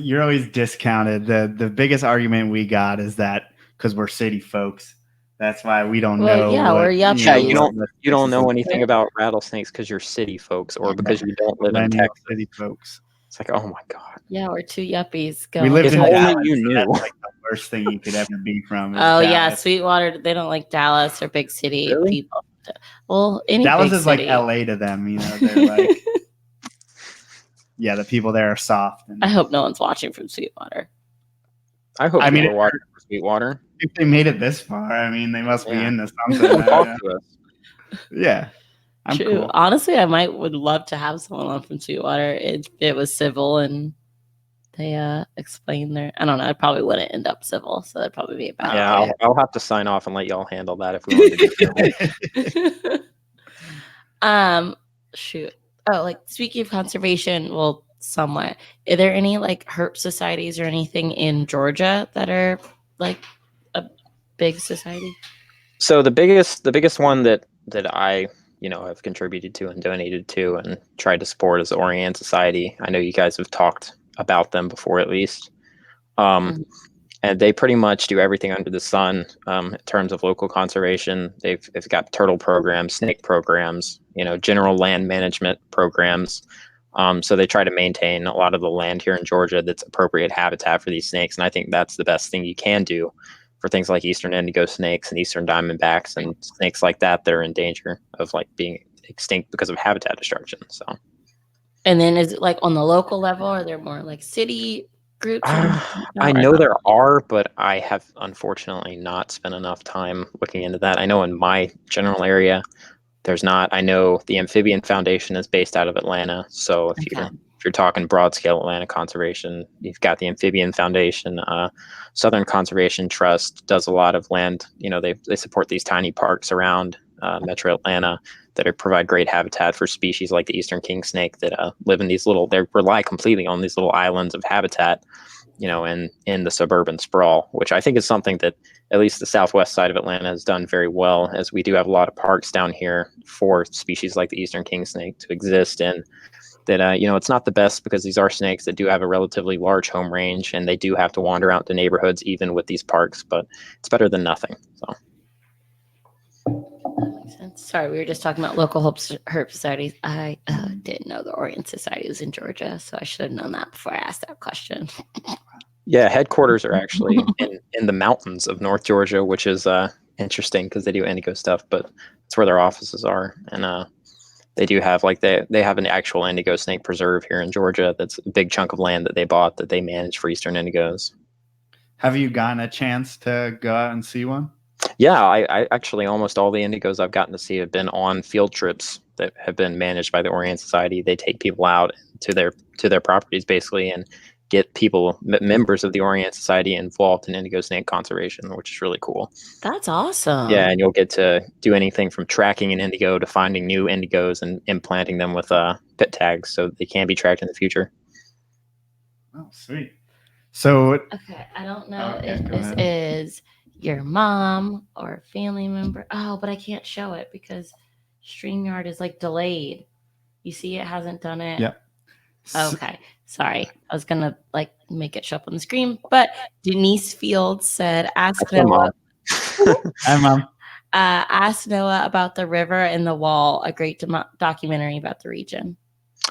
you're always discounted. The biggest argument we got is that because we're city folks, that's why we don't know. Yeah, we're yuppies. Yeah, you don't know anything about rattlesnakes because you're city folks or because you don't live in Texas. City folks. It's like, oh my god. Yeah, we're two yuppies. We lived in Dallas. You knew. That's like the worst thing you could ever be from. Yeah, Sweetwater. They don't like Dallas or big city people. Well, Dallas is city. like LA to them. They're like, yeah, the people there are soft. I hope no one's watching from Sweetwater. I hope people are watching from Sweetwater. If they made it this far, they must be into something. Talk to us. Yeah. I'm True. cool. Honestly, I would love to have someone on from Sweetwater. It was civil and they explained their. I don't know. It probably wouldn't end up civil, so that'd probably be a bad. Yeah, I'll have to sign off and let y'all handle that if we want to do that. Shoot. Oh, like speaking of conservation, well, somewhat. Are there any like herp societies or anything in Georgia that are like a big society? So the biggest one that I have contributed to and donated to and tried to support is the Orient Society. I know you guys have talked about them before, at least. And they pretty much do everything under the sun in terms of local conservation. They've got turtle programs, snake programs, general land management programs. So they try to maintain a lot of the land here in Georgia that's appropriate habitat for these snakes. And I think that's the best thing you can do for things like eastern indigo snakes and eastern diamondbacks and snakes like that are in danger of like being extinct because of habitat destruction. So, and then is it like on the local level? Are there more like city groups? I know there are, but I have unfortunately not spent enough time looking into that. I know in my general area, there's not. I know the Amphibian Foundation is based out of Atlanta. So if you're if you're talking broad scale Atlanta conservation, you've got the Amphibian Foundation. Southern Conservation Trust does a lot of land. They support these tiny parks around Metro Atlanta that provide great habitat for species like the eastern king snake that live in these they rely completely on these little islands of habitat, in the suburban sprawl, which I think is something that at least the southwest side of Atlanta has done very well, as we do have a lot of parks down here for species like the eastern king snake to exist in. That it's not the best, because these are snakes that do have a relatively large home range, and they do have to wander out to neighborhoods even with these parks, but it's better than nothing. So. That makes sense. Sorry, we were just talking about local herp societies. I didn't know the Orient Society was in Georgia, so I should have known that before I asked that question. Yeah, headquarters are actually in the mountains of North Georgia, which is interesting because they do indigo stuff, but it's where their offices are. And they do have they have an actual indigo snake preserve here in Georgia. That's a big chunk of land that they bought that they manage for eastern indigos. Have you gotten a chance to go out and see one? Yeah, I actually, almost all the indigos I've gotten to see have been on field trips that have been managed by the Orient Society. They take people out to their properties basically and get people, members of the Orient Society, involved in indigo snake conservation, which is really cool. That's awesome. Yeah, and you'll get to do anything from tracking an indigo to finding new indigos and implanting them with pit tags so they can be tracked in the future. Oh, sweet. So, okay, I don't know Okay, if go this ahead. is your mom or a family member. Oh, but I can't show it because StreamYard is delayed. You see, it hasn't done it. Yep. Okay, sorry. I was gonna make it show up on the screen, but Denise Fields said, "Ask Noah." Hi, Mom. Ask Noah about the river and the wall. A great documentary about the region.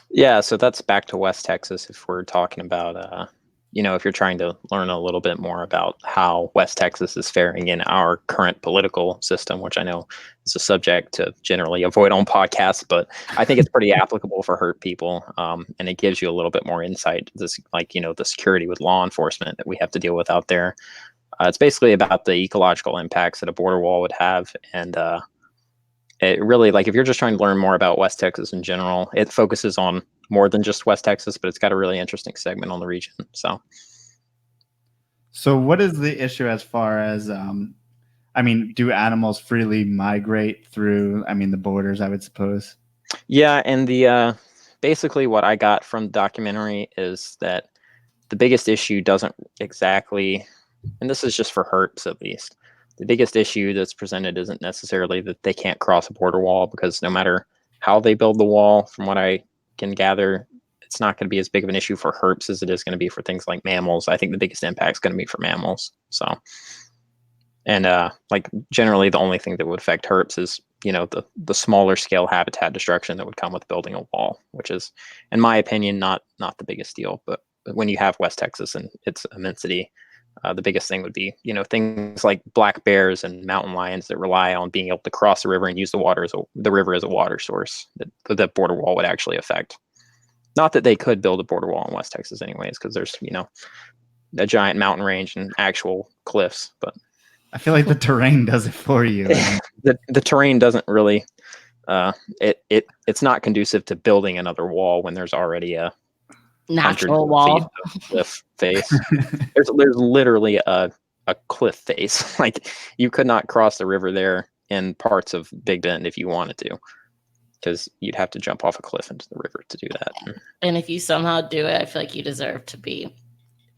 Yeah, so that's back to West Texas if we're talking about, if you're trying to learn a little bit more about how West Texas is faring in our current political system, which I know is a subject to generally avoid on podcasts, but I think it's pretty applicable for hurt people. And it gives you a little bit more insight to this, the security with law enforcement that we have to deal with out there. It's basically about the ecological impacts that a border wall would have. And it really, if you're just trying to learn more about West Texas in general, it focuses on more than just West Texas, but it's got a really interesting segment on the region. So what is the issue as far as, do animals freely migrate through, the borders, I would suppose? Yeah, and the basically what I got from the documentary is that the biggest issue doesn't exactly, and this is just for herps at least, the biggest issue that's presented isn't necessarily that they can't cross a border wall, because no matter how they build the wall, from what I can gather, it's not going to be as big of an issue for herps as it is going to be for things like mammals. I think the biggest impact is going to be for mammals. So, and generally the only thing that would affect herps is, the smaller scale habitat destruction that would come with building a wall, which is, in my opinion, not the biggest deal. But when you have West Texas and its immensity, the biggest thing would be, things like black bears and mountain lions that rely on being able to cross the river and use the river as a water source that the border wall would actually affect. Not that they could build a border wall in West Texas anyways, because there's, a giant mountain range and actual cliffs. But I feel like the terrain does it for you. the terrain doesn't really, it's not conducive to building another wall when there's already a natural wall cliff face. There's literally a cliff face. You could not cross the river there in parts of Big Bend if you wanted to, because you'd have to jump off a cliff into the river to do that. And if you somehow do it, I feel like you deserve to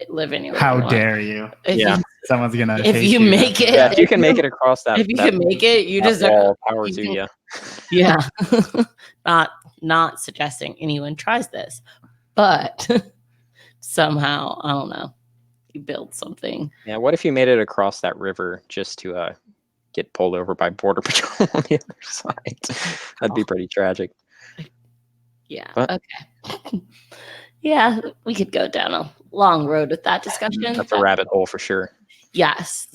live anywhere. How dare you? Someone's gonna. If you make it, if you can make it across that. If you can make it, you deserve. Wall, power to you. Yeah, not suggesting anyone tries this, but somehow, I don't know, you build something. Yeah, what if you made it across that river just to get pulled over by Border Patrol on the other side? That'd be pretty tragic. Yeah, okay. Yeah, we could go down a long road with that discussion. That's a rabbit hole for sure. Yes.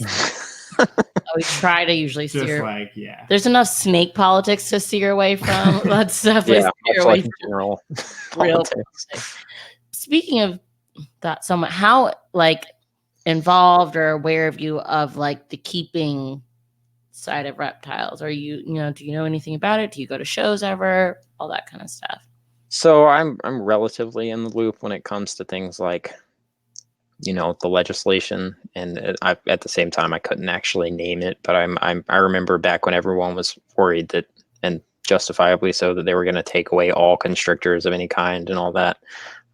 We try to usually steer. There's enough snake politics to steer away from. Let's definitely steer away from general real politics. Speaking of that, somewhat, how involved or aware of you of the keeping side of reptiles? Are you, do you know anything about it? Do you go to shows ever? All that kind of stuff. So I'm relatively in the loop when it comes to things like, you know, the legislation, and at the same time I couldn't actually name it, but I remember back when everyone was worried that, and justifiably so, that they were going to take away all constrictors of any kind and all that.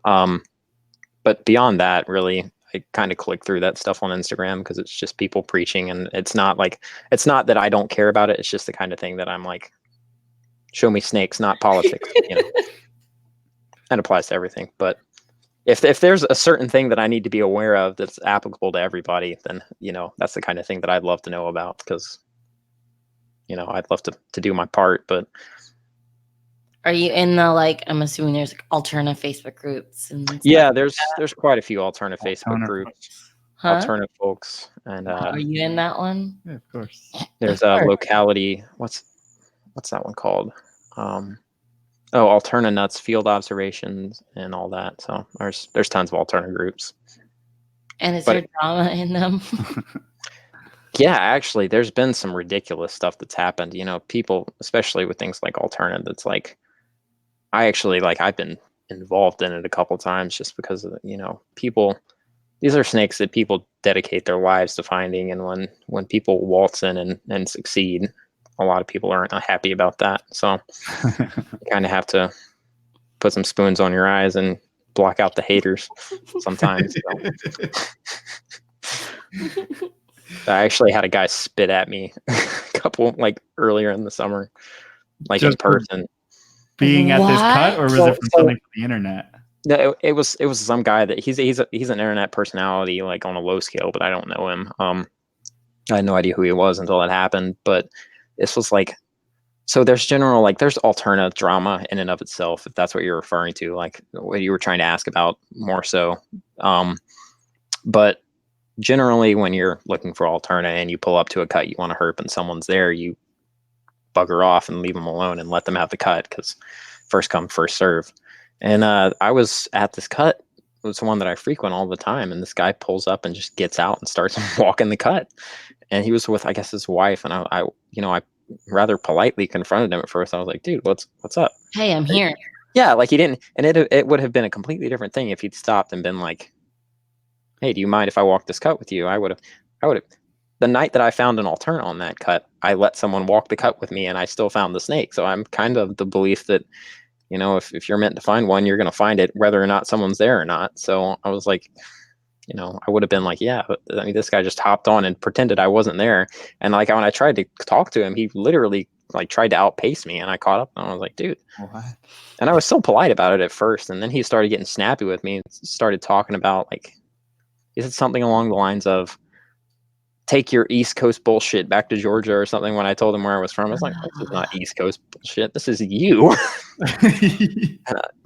But beyond that, really, I kind of click through that stuff on Instagram because it's just people preaching, and it's not that I don't care about it. It's just the kind of thing that I'm like, show me snakes, not politics. You know, that applies to everything. But if there's a certain thing that I need to be aware of that's applicable to everybody, then, you know, that's the kind of thing that I'd love to know about, because, you know, I'd love to do my part. But Are you in the, like, I'm assuming there's like alterna Facebook groups and stuff? yeah, there's quite a few alternative Facebook groups, Huh? alternative folks, and Are you in that one? Yeah, of course. there's a locality. What's that one called? Alterna nuts, field observations, and all that. So there's tons of alterna groups. And is there drama in them? Yeah, actually, there's been some ridiculous stuff that's happened. You know, people, especially with things like alterna, that's like, I've been involved in it a couple times just because of, you know, people. These are snakes that people dedicate their lives to finding, and when people waltz in and succeed, a lot of people aren't happy about that. So you kind of have to put some spoons on your eyes and block out the haters sometimes. I actually had a guy spit at me earlier in the summer, like just in person. Being at this cut, or was it from something from the internet? No, it was some guy that he's an internet personality, like on a low scale, but I don't know him. I had no idea who he was until it happened. But this was like, so there's there's alterna drama in and of itself, if that's what you're referring to, like what you were trying to ask about more so. But generally, when you're looking for alterna and you pull up to a cut you want to herp and someone's there, you bugger off and leave them alone and let them have the cut, because first come, first serve. And I was at this cut. It was one that I frequent all the time, and this guy pulls up and just gets out and starts walking the cut. And he was with, I guess, his wife, and I rather politely confronted him at first. I was like, "Dude, what's up? Hey, I'm here." Yeah, like he didn't, and it would have been a completely different thing if he'd stopped and been like, "Hey, do you mind if I walk this cut with you?" I would have. The night that I found an alterna on that cut, I let someone walk the cut with me, and I still found the snake. So I'm kind of the belief that, you know, if you're meant to find one, you're going to find it, whether or not someone's there or not. So I was like, you know, I would have been like, yeah, but I mean, this guy just hopped on and pretended I wasn't there. And like, when I tried to talk to him, he literally like tried to outpace me, and I caught up, and I was like, dude. What? And I was so polite about it at first. And then he started getting snappy with me and started talking about, like, he said something along the lines of, take your East Coast bullshit back to Georgia or something. When I told him where I was from, I was like, this is not East Coast bullshit. This is you.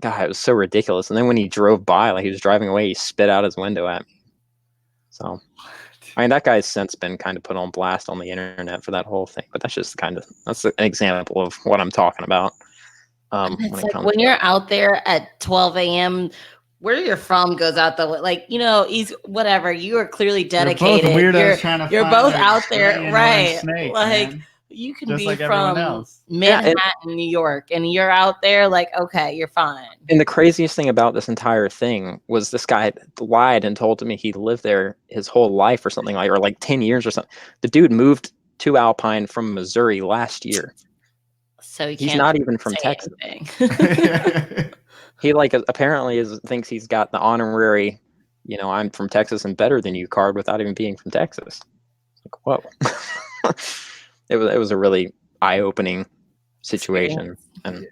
God, it was so ridiculous. And then when he drove by, like he was driving away, he spit out his window at me. So, I mean, that guy's since been kind of put on blast on the internet for that whole thing. But that's just that's an example of what I'm talking about. When you're out there at 12 a.m., where you're from goes out the way. Like, you know, whatever. You are clearly dedicated. You're both out there, right? Snake, like, man. You can just be like from Manhattan, New York, and you're out there like, okay, you're fine. And the craziest thing about this entire thing was this guy lied and told me he lived there his whole life or something, or like 10 years or something. The dude moved to Alpine from Missouri last year. So he's not even from Texas. He apparently thinks he's got the honorary, you know, I'm from Texas and better than you card without even being from Texas. Like, whoa. It was a really eye-opening situation. And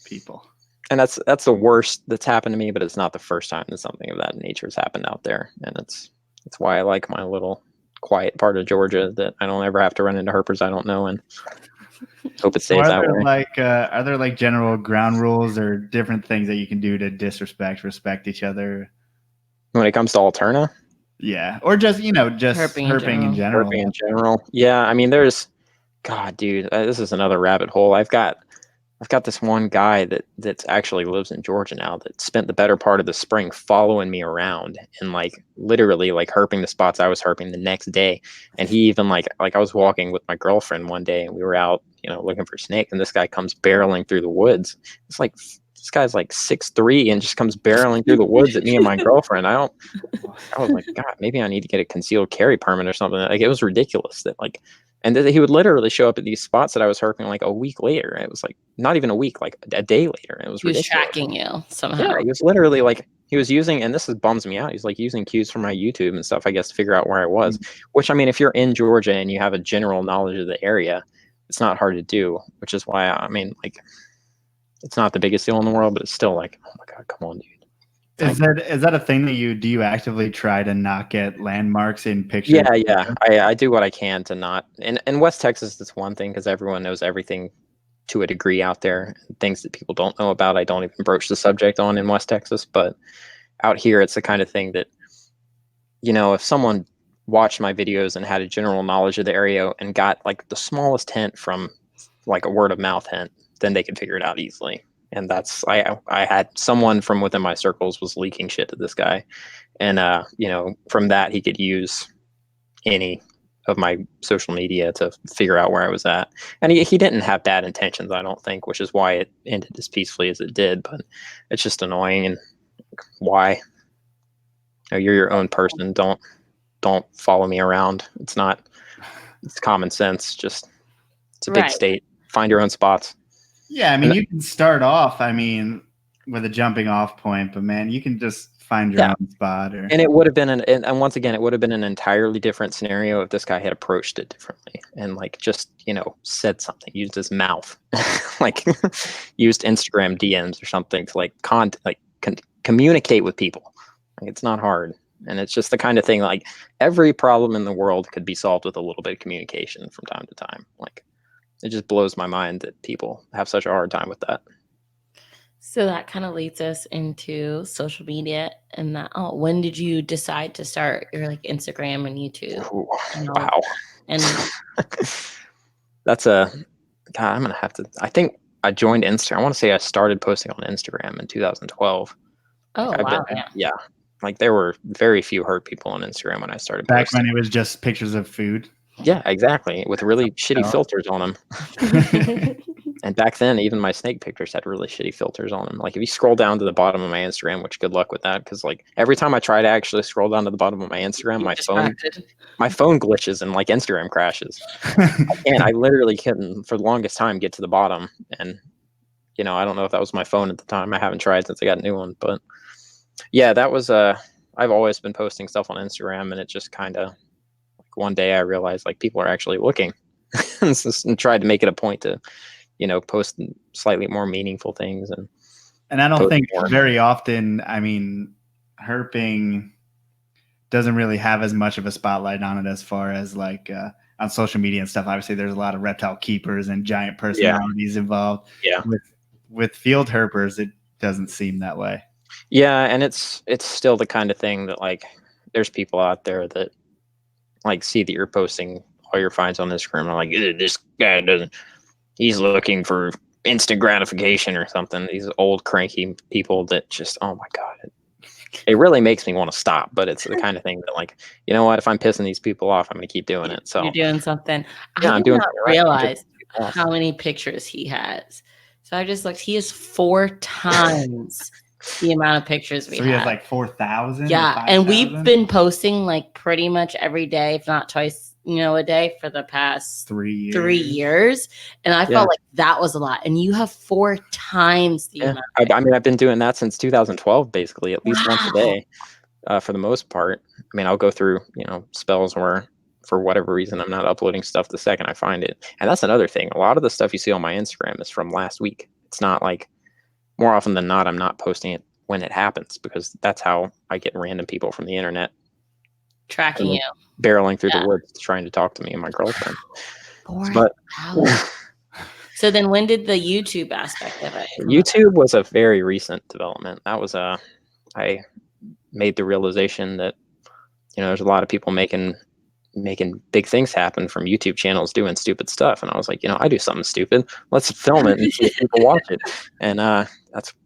people. And that's the worst that's happened to me, but it's not the first time that something of that nature has happened out there. And it's why I like my little quiet part of Georgia, that I don't ever have to run into herpers I don't know, and hope it stays that way. Are there like general ground rules or different things that you can do to respect each other when it comes to alterna? Yeah, or just herping in general. Herping in general. Yeah, I mean, God, dude, this is another rabbit hole. I've got this one guy that actually lives in Georgia now that spent the better part of the spring following me around and literally herping the spots I was herping the next day. And he even I was walking with my girlfriend one day and we were out, looking for snakes, and this guy comes barreling through the woods. It's this guy's like 6'3" and just comes barreling through the woods at me and my girlfriend. I was like, God, maybe I need to get a concealed carry permit or something. Like, it was ridiculous that like, and then he would literally show up at these spots that I was herping like a week later. It was like not even a week, like a day later. It was He was ridiculous. tracking you somehow. Yeah, he was literally like, he was using, and this bums me out. He's like using cues from my YouTube and stuff, I guess, to figure out where I was. Which, I mean, if you're in Georgia and you have a general knowledge of the area, it's not hard to do. Which is why, I mean, like, it's not the biggest deal in the world, but it's still like, oh my God, come on, dude. Is that a thing that do you actively try to not get landmarks in pictures? Yeah. I do what I can to not. In West Texas, it's one thing because everyone knows everything to a degree out there. Things that people don't know about, I don't even broach the subject on in West Texas. But out here, it's the kind of thing that, you know, if someone watched my videos and had a general knowledge of the area and got like the smallest hint from like a word of mouth hint, then they could figure it out easily. And that's, I had someone from within my circles was leaking shit to this guy. And, you know, from that, he could use any of my social media to figure out where I was at. And he didn't have bad intentions, I don't think, which is why it ended as peacefully as it did. But it's just annoying. And why? You know, you're your own person. Don't follow me around. It's common sense. Just, it's a big state. Find your own spots. Yeah, I mean, you can start off, I mean, with a jumping off point, but man, you can just find your own spot. And it would have been and once again, it would have been an entirely different scenario if this guy had approached it differently and like just, you know, said something, used his mouth, like used Instagram DMs or something to like communicate with people. Like, it's not hard. And it's just the kind of thing, like, every problem in the world could be solved with a little bit of communication from time to time. Like, it just blows my mind that people have such a hard time with that. So that kind of leads us into social media and that. Oh, when did you decide to start your like Instagram and YouTube? Ooh, wow. And that's God, I'm going to have to, I think I joined Instagram. I want to say I started posting on Instagram in 2012. Oh, like, wow. Yeah. Like, there were very few hurt people on Instagram when I started back posting. when it was just pictures of food. Yeah, exactly. With really shitty filters on them. And back then, even my snake pictures had really shitty filters on them. Like, if you scroll down to the bottom of my Instagram, which good luck with that, because like every time I try to actually scroll down to the bottom of my Instagram, my phone glitches and like Instagram crashes. I literally couldn't for the longest time get to the bottom. And you know, I don't know if that was my phone at the time. I haven't tried since I got a new one, but yeah, that was I've always been posting stuff on Instagram, and it just kind of like one day I realized like people are actually looking, and tried to make it a point to, you know, post slightly more meaningful things. And I don't think very often, I mean, herping doesn't really have as much of a spotlight on it as far as like on social media and stuff. Obviously, there's a lot of reptile keepers and giant personalities involved. Yeah. With field herpers, it doesn't seem that way. Yeah, and it's still the kind of thing that like there's people out there that like see that you're posting all your finds on Instagram and are like, this guy doesn't. He's looking for instant gratification or something. These old cranky people that just, oh my God, it really makes me want to stop. But it's the kind of thing that like, you know what, if I'm pissing these people off, I'm going to keep doing it. So you're doing something. Yeah, I did not realize how many pictures he has. So I just looked, he has 4 times the amount of pictures we have. So he has like 4,000? Yeah. 5, and we've been posting like pretty much every day, if not twice, you know, a day for the past 3 years. And I felt like that was a lot. And you have 4 times the amount. I mean, I've been doing that since 2012, basically, at least once a day, for the most part. I mean, I'll go through, you know, spells where for whatever reason I'm not uploading stuff the second I find it. And that's another thing. A lot of the stuff you see on my Instagram is from last week. It's not like, more often than not, I'm not posting it when it happens, because that's how I get random people from the internet tracking you, barreling through the woods trying to talk to me and my girlfriend. So then when did the YouTube aspect of it come YouTube up? Was a very recent development. That was I made the realization that, you know, there's a lot of people making big things happen from YouTube channels doing stupid stuff. And I was like, you know, I do something stupid. Let's film it and see if people watch it. And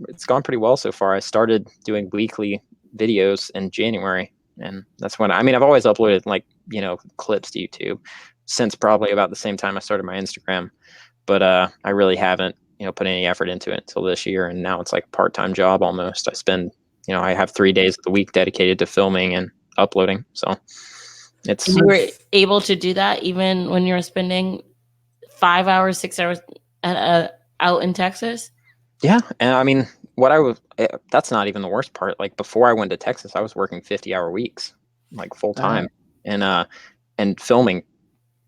it's gone pretty well so far. I started doing weekly videos in January. And that's when, I mean, I've always uploaded like, you know, clips to YouTube since probably about the same time I started my Instagram. But I really haven't put any effort into it until this year, and now it's like a part-time job almost. I spend, I have 3 days of the week dedicated to filming and uploading. So it's You were able to do that even when you were spending 5 hours, 6 hours out in Texas? Yeah, and I mean, that's not even the worst part. Like before I went to Texas, I was working 50-hour weeks, like full time, and filming,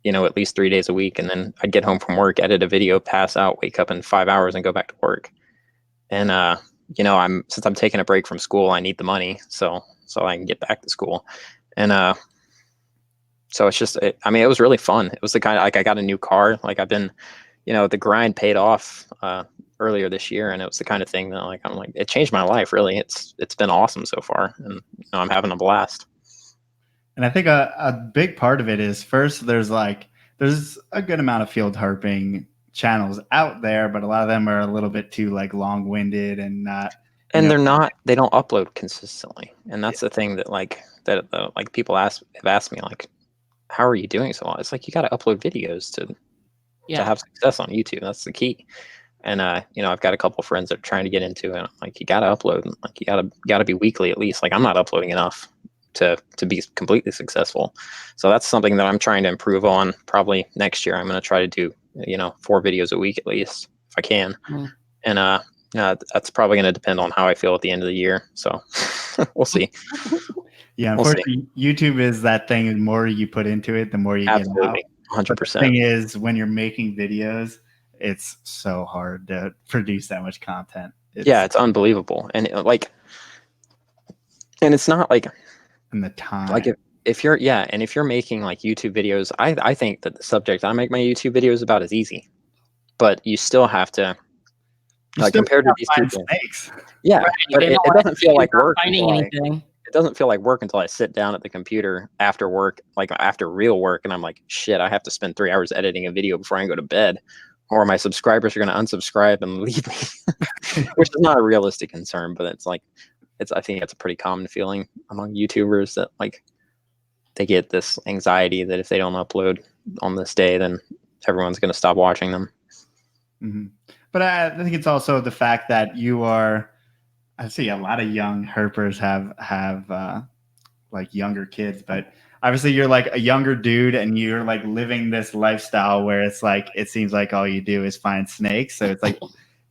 at least 3 days a week. And then I'd get home from work, edit a video, pass out, wake up in 5 hours, and go back to work. And since I'm taking a break from school, I need the money so I can get back to school. And so it's just, it was really fun. It was the kind of, like, I got a new car. Like I've been, the grind paid off earlier this year, and it was the kind of thing that I'm like, it changed my life. Really, it's been awesome so far, and I'm having a blast. And I think a big part of it is, first, there's a good amount of field herping channels out there, but a lot of them are a little bit too long-winded and not. And they don't upload consistently, and that's the thing that people have asked me, like, how are you doing so well? It's like, you got to upload videos to have success on YouTube. That's the key. And I've got a couple of friends that are trying to get into it. I'm like, you got to upload. Like, you got to be weekly at least. Like, I'm not uploading enough to be completely successful. So that's something that I'm trying to improve on. Probably next year, I'm going to try to do 4 videos a week at least, if I can. Mm. And that's probably going to depend on how I feel at the end of the year. So we'll see. Yeah, unfortunately, YouTube is that thing. The more you put into it, the more you get out. 100%. The thing is, when you're making videos, it's so hard to produce that much content. It's unbelievable. And and it's not like, and the time, like if you're making like YouTube videos, I think that the subject I make my YouTube videos about is easy, but you still have to, compared to these people, snakes. Yeah, right. But it doesn't feel like work. It doesn't feel like work until I sit down at the computer after work, like after real work, and I'm like, shit, I have to spend 3 hours editing a video before I go to bed, or my subscribers are going to unsubscribe and leave me, which is not a realistic concern, but I think it's a pretty common feeling among YouTubers that like they get this anxiety that if they don't upload on this day, then everyone's going to stop watching them. Mm-hmm. But I think it's also the fact that you are, I see a lot of young herpers have like younger kids, but obviously you're like a younger dude and you're like living this lifestyle where it's like, it seems like all you do is find snakes. So it's like,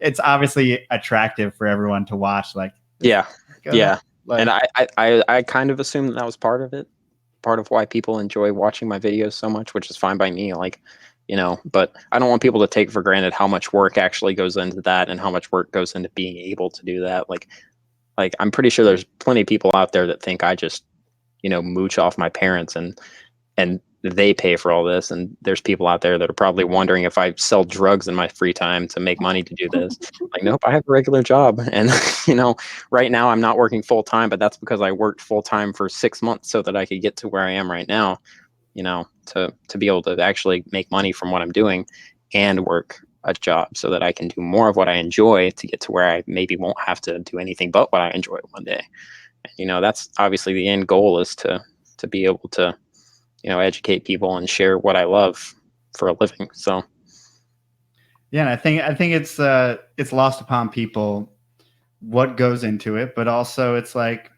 it's obviously attractive for everyone to watch. Like, yeah. And I kind of assumed that was part of it, part of why people enjoy watching my videos so much, which is fine by me. Like, but I don't want people to take for granted how much work actually goes into that and how much work goes into being able to do that. Like I'm pretty sure there's plenty of people out there that think I just, mooch off my parents and they pay for all this. And there's people out there that are probably wondering if I sell drugs in my free time to make money to do this. Like, nope, I have a regular job. And, right now I'm not working full time, but that's because I worked full time for 6 months so that I could get to where I am right now. To be able to actually make money from what I'm doing and work a job so that I can do more of what I enjoy to get to where I maybe won't have to do anything but what I enjoy one day. That's obviously the end goal, is to be able to, educate people and share what I love for a living. So. Yeah. And I think it's lost upon people what goes into it, but also it's like,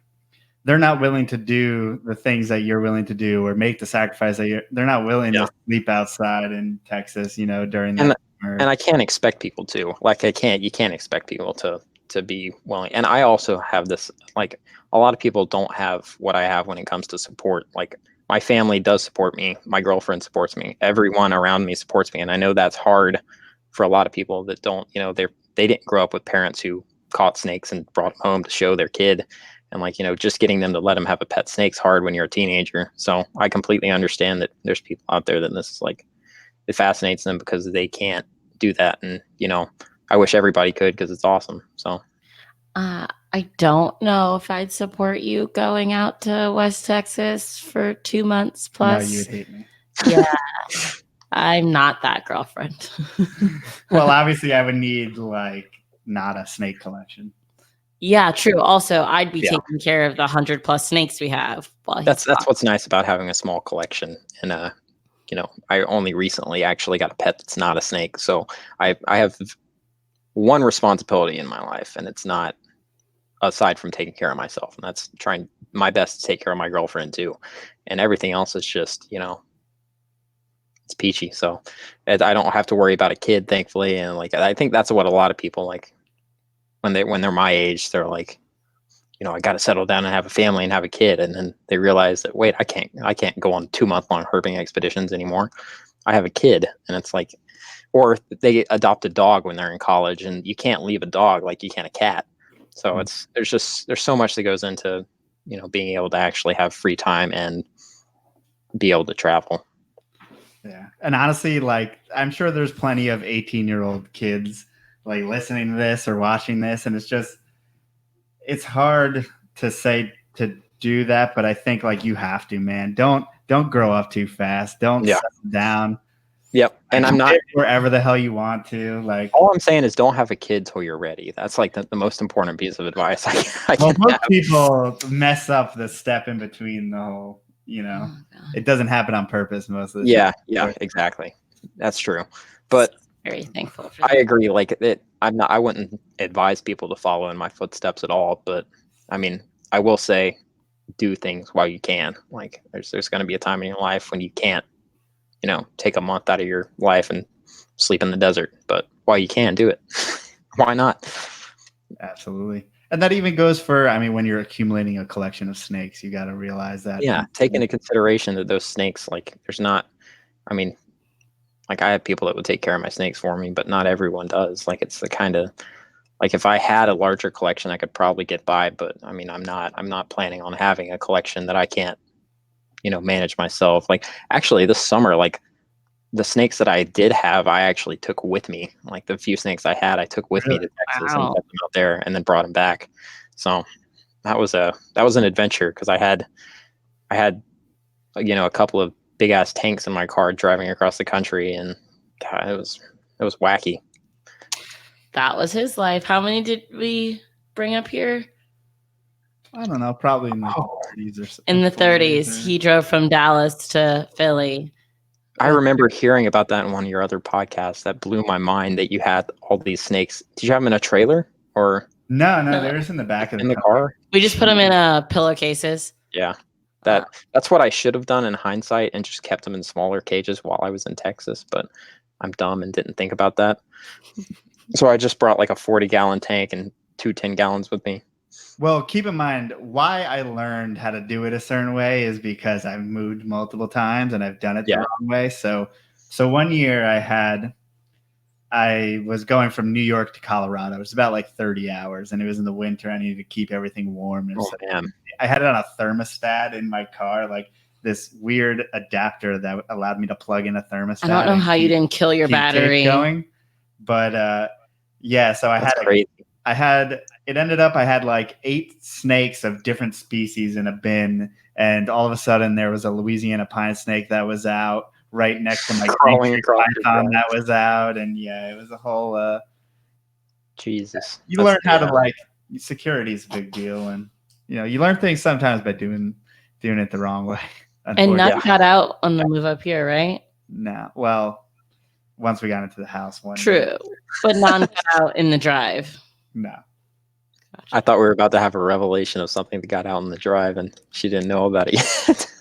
they're not willing to do the things that you're willing to do or make the sacrifice that they're not willing to sleep outside in Texas, during that. And I can't expect people to, like, you can't expect people to be willing. And I also have this, like, a lot of people don't have what I have when it comes to support. Like, my family does support me. My girlfriend supports me. Everyone around me supports me. And I know that's hard for a lot of people that don't, they didn't grow up with parents who caught snakes and brought them home to show their kid. And like, just getting them to let them have a pet snake's hard when you're a teenager. So I completely understand that there's people out there that this is like, it fascinates them because they can't do that. And, I wish everybody could, because it's awesome. So. I don't know if I'd support you going out to West Texas for 2 months plus. No, you would hate me. Yeah. I'm not that girlfriend. Well, obviously I would need like not a snake collection. Yeah, true. Also, I'd be taking care of the 100+ snakes we have. That's what's nice about having a small collection. And I only recently actually got a pet that's not a snake. So I have one responsibility in my life, and it's not aside from taking care of myself, and that's trying my best to take care of my girlfriend too, and everything else is just, you know, it's peachy. So I don't have to worry about a kid, thankfully. And like, I think that's what a lot of people like when they're my age, they're like, you know, I got to settle down and have a family and have a kid. And then they realize that, wait, I can't go on 2-month-long herping expeditions anymore. I have a kid. And it's like, or they adopt a dog when they're in college, and you can't leave a dog like you can a cat. So there's so much that goes into, you know, being able to actually have free time and be able to travel. Yeah. And honestly, like, I'm sure there's plenty of 18-year-old kids like listening to this or watching this, and it's hard to say to do that, but I think like you have to, man. Don't grow up too fast. Don't settle down. Yep. And I'm not wherever the hell you want to. Like, all I'm saying is don't have a kid till you're ready. That's like the most important piece of advice I can most have. people mess up the step in between the whole, you know, it doesn't happen on purpose most of the time. Yeah, exactly. That's true. But Very thankful for that. I agree. Like I wouldn't advise people to follow in my footsteps at all. But I mean, I will say, do things while you can. Like there's going to be a time in your life when you can't, you know, take a month out of your life and sleep in the desert. But while you can, do it. Why not? Absolutely. And that even goes for, I mean, when you're accumulating a collection of snakes, you got to realize that. Yeah, take into consideration that those snakes, like, there's not, I mean, like, I have people that would take care of my snakes for me, but not everyone does. Like, it's the kind of, like, if I had a larger collection, I could probably get by, but I mean, I'm not planning on having a collection that I can't, you know, manage myself. Like, actually, this summer, like, the snakes that I did have, I actually took with me. Like, the few snakes I had, I took with me to Texas and kept them out there and then brought them back. So that was an adventure, because I had, you know, a couple of big ass tanks in my car driving across the country, and God, it was wacky. That was his life. How many did we bring up here? I don't know, probably in the 30s or so. In the 30s, he drove from Dallas to Philly. I remember hearing about that in one of your other podcasts. That blew my mind that you had all these snakes. Did you have them in a trailer or? No, they're just in the back of the car. We just put them in pillowcases. Yeah, that's what I should have done in hindsight, and just kept them in smaller cages while I was in Texas. But I'm dumb and didn't think about that. So I just brought like a 40-gallon tank and 2 10-gallons with me. Well, keep in mind, why I learned how to do it a certain way is because I've moved multiple times and I've done it the wrong way. So one year I was going from New York to Colorado. It was about like 30 hours, and it was in the winter. I needed to keep everything warm. And I had it on a thermostat in my car, like this weird adapter that allowed me to plug in a thermostat. I don't know how you didn't kill your battery going, but so it ended up I had like 8 snakes of different species in a bin, and all of a sudden there was a Louisiana pine snake that was out right next to my python that was out, and it was a whole Jesus. You learn how to, like, security is a big deal, and you learn things sometimes by doing it the wrong way. And none got out on the move up here, right? No. Well, once we got into the house, True, but none got out in the drive. No. Gotcha. I thought we were about to have a revelation of something that got out on the drive, and she didn't know about it yet.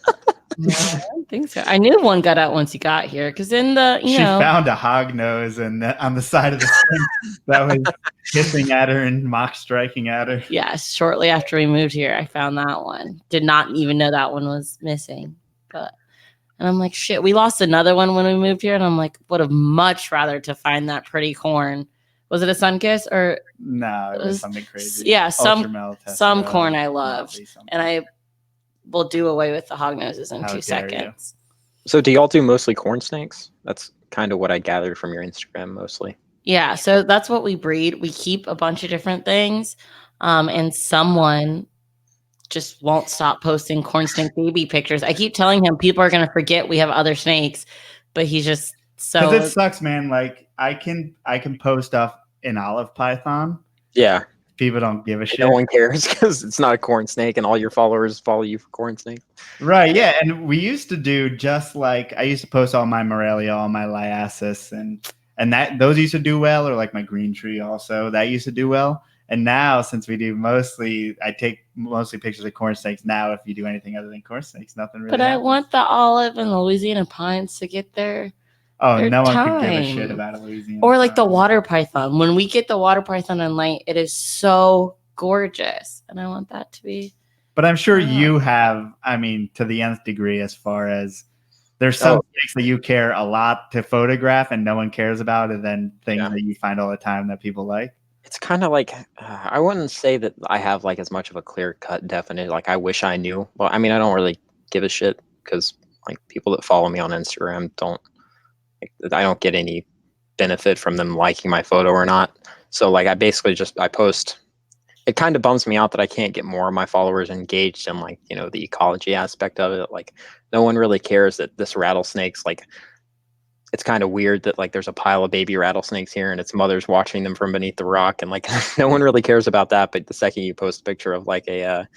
No, I don't think so. I knew one got out once you got here, because in the she found a hog nose and on the side of the thing that was hissing at her and mock striking at her. Yes, shortly after we moved here, I found that one. Did not even know that one was missing, and I'm like, shit, we lost another one when we moved here, and I'm like, would have much rather to find that pretty corn. Was it a Sunkiss or no? It was something crazy. Yeah, some corn I loved, and I will do away with the hog noses in 2 seconds. So, do y'all do mostly corn snakes? That's kind of what I gathered from your Instagram, mostly. Yeah, so that's what we breed. We keep a bunch of different things, and someone just won't stop posting corn snake baby pictures. I keep telling him people are going to forget we have other snakes, but he's just so. Because it sucks, man. Like I can post stuff in olive python. Yeah. People don't give a shit. No one cares because it's not a corn snake, and all your followers follow you for corn snake. Right. Yeah. And we used to do just like I used to post all my Morelia, all my Liasis, and And those used to do well, or like my green tree also, that used to do well. And now, since we do I take mostly pictures of corn snakes. Now, if you do anything other than corn snakes, nothing really But I happens. want the olive and the Louisiana pines to get their no one could give a time. shit about a Louisiana or like the pine. water python. When we get the water python in light, it is so gorgeous, and I want that to be. But I'm sure Yeah. you have, I mean, to the nth degree, as far as there's some things that you care a lot to photograph and no one cares about, and then things that you find all the time that people like. It's kind of like, I wouldn't say that I have like as much of a clear cut definite, like I wish I knew. Well, I mean, I don't really give a shit because like people that follow me on Instagram I don't get any benefit from them liking my photo or not. So like I basically I post. It kind of bums me out that I can't get more of my followers engaged in like, you know, the ecology aspect of it. Like no one really cares that this rattlesnake's like, it's kind of weird that like there's a pile of baby rattlesnakes here and its mother's watching them from beneath the rock, and like no one really cares about that. But the second you post a picture of like a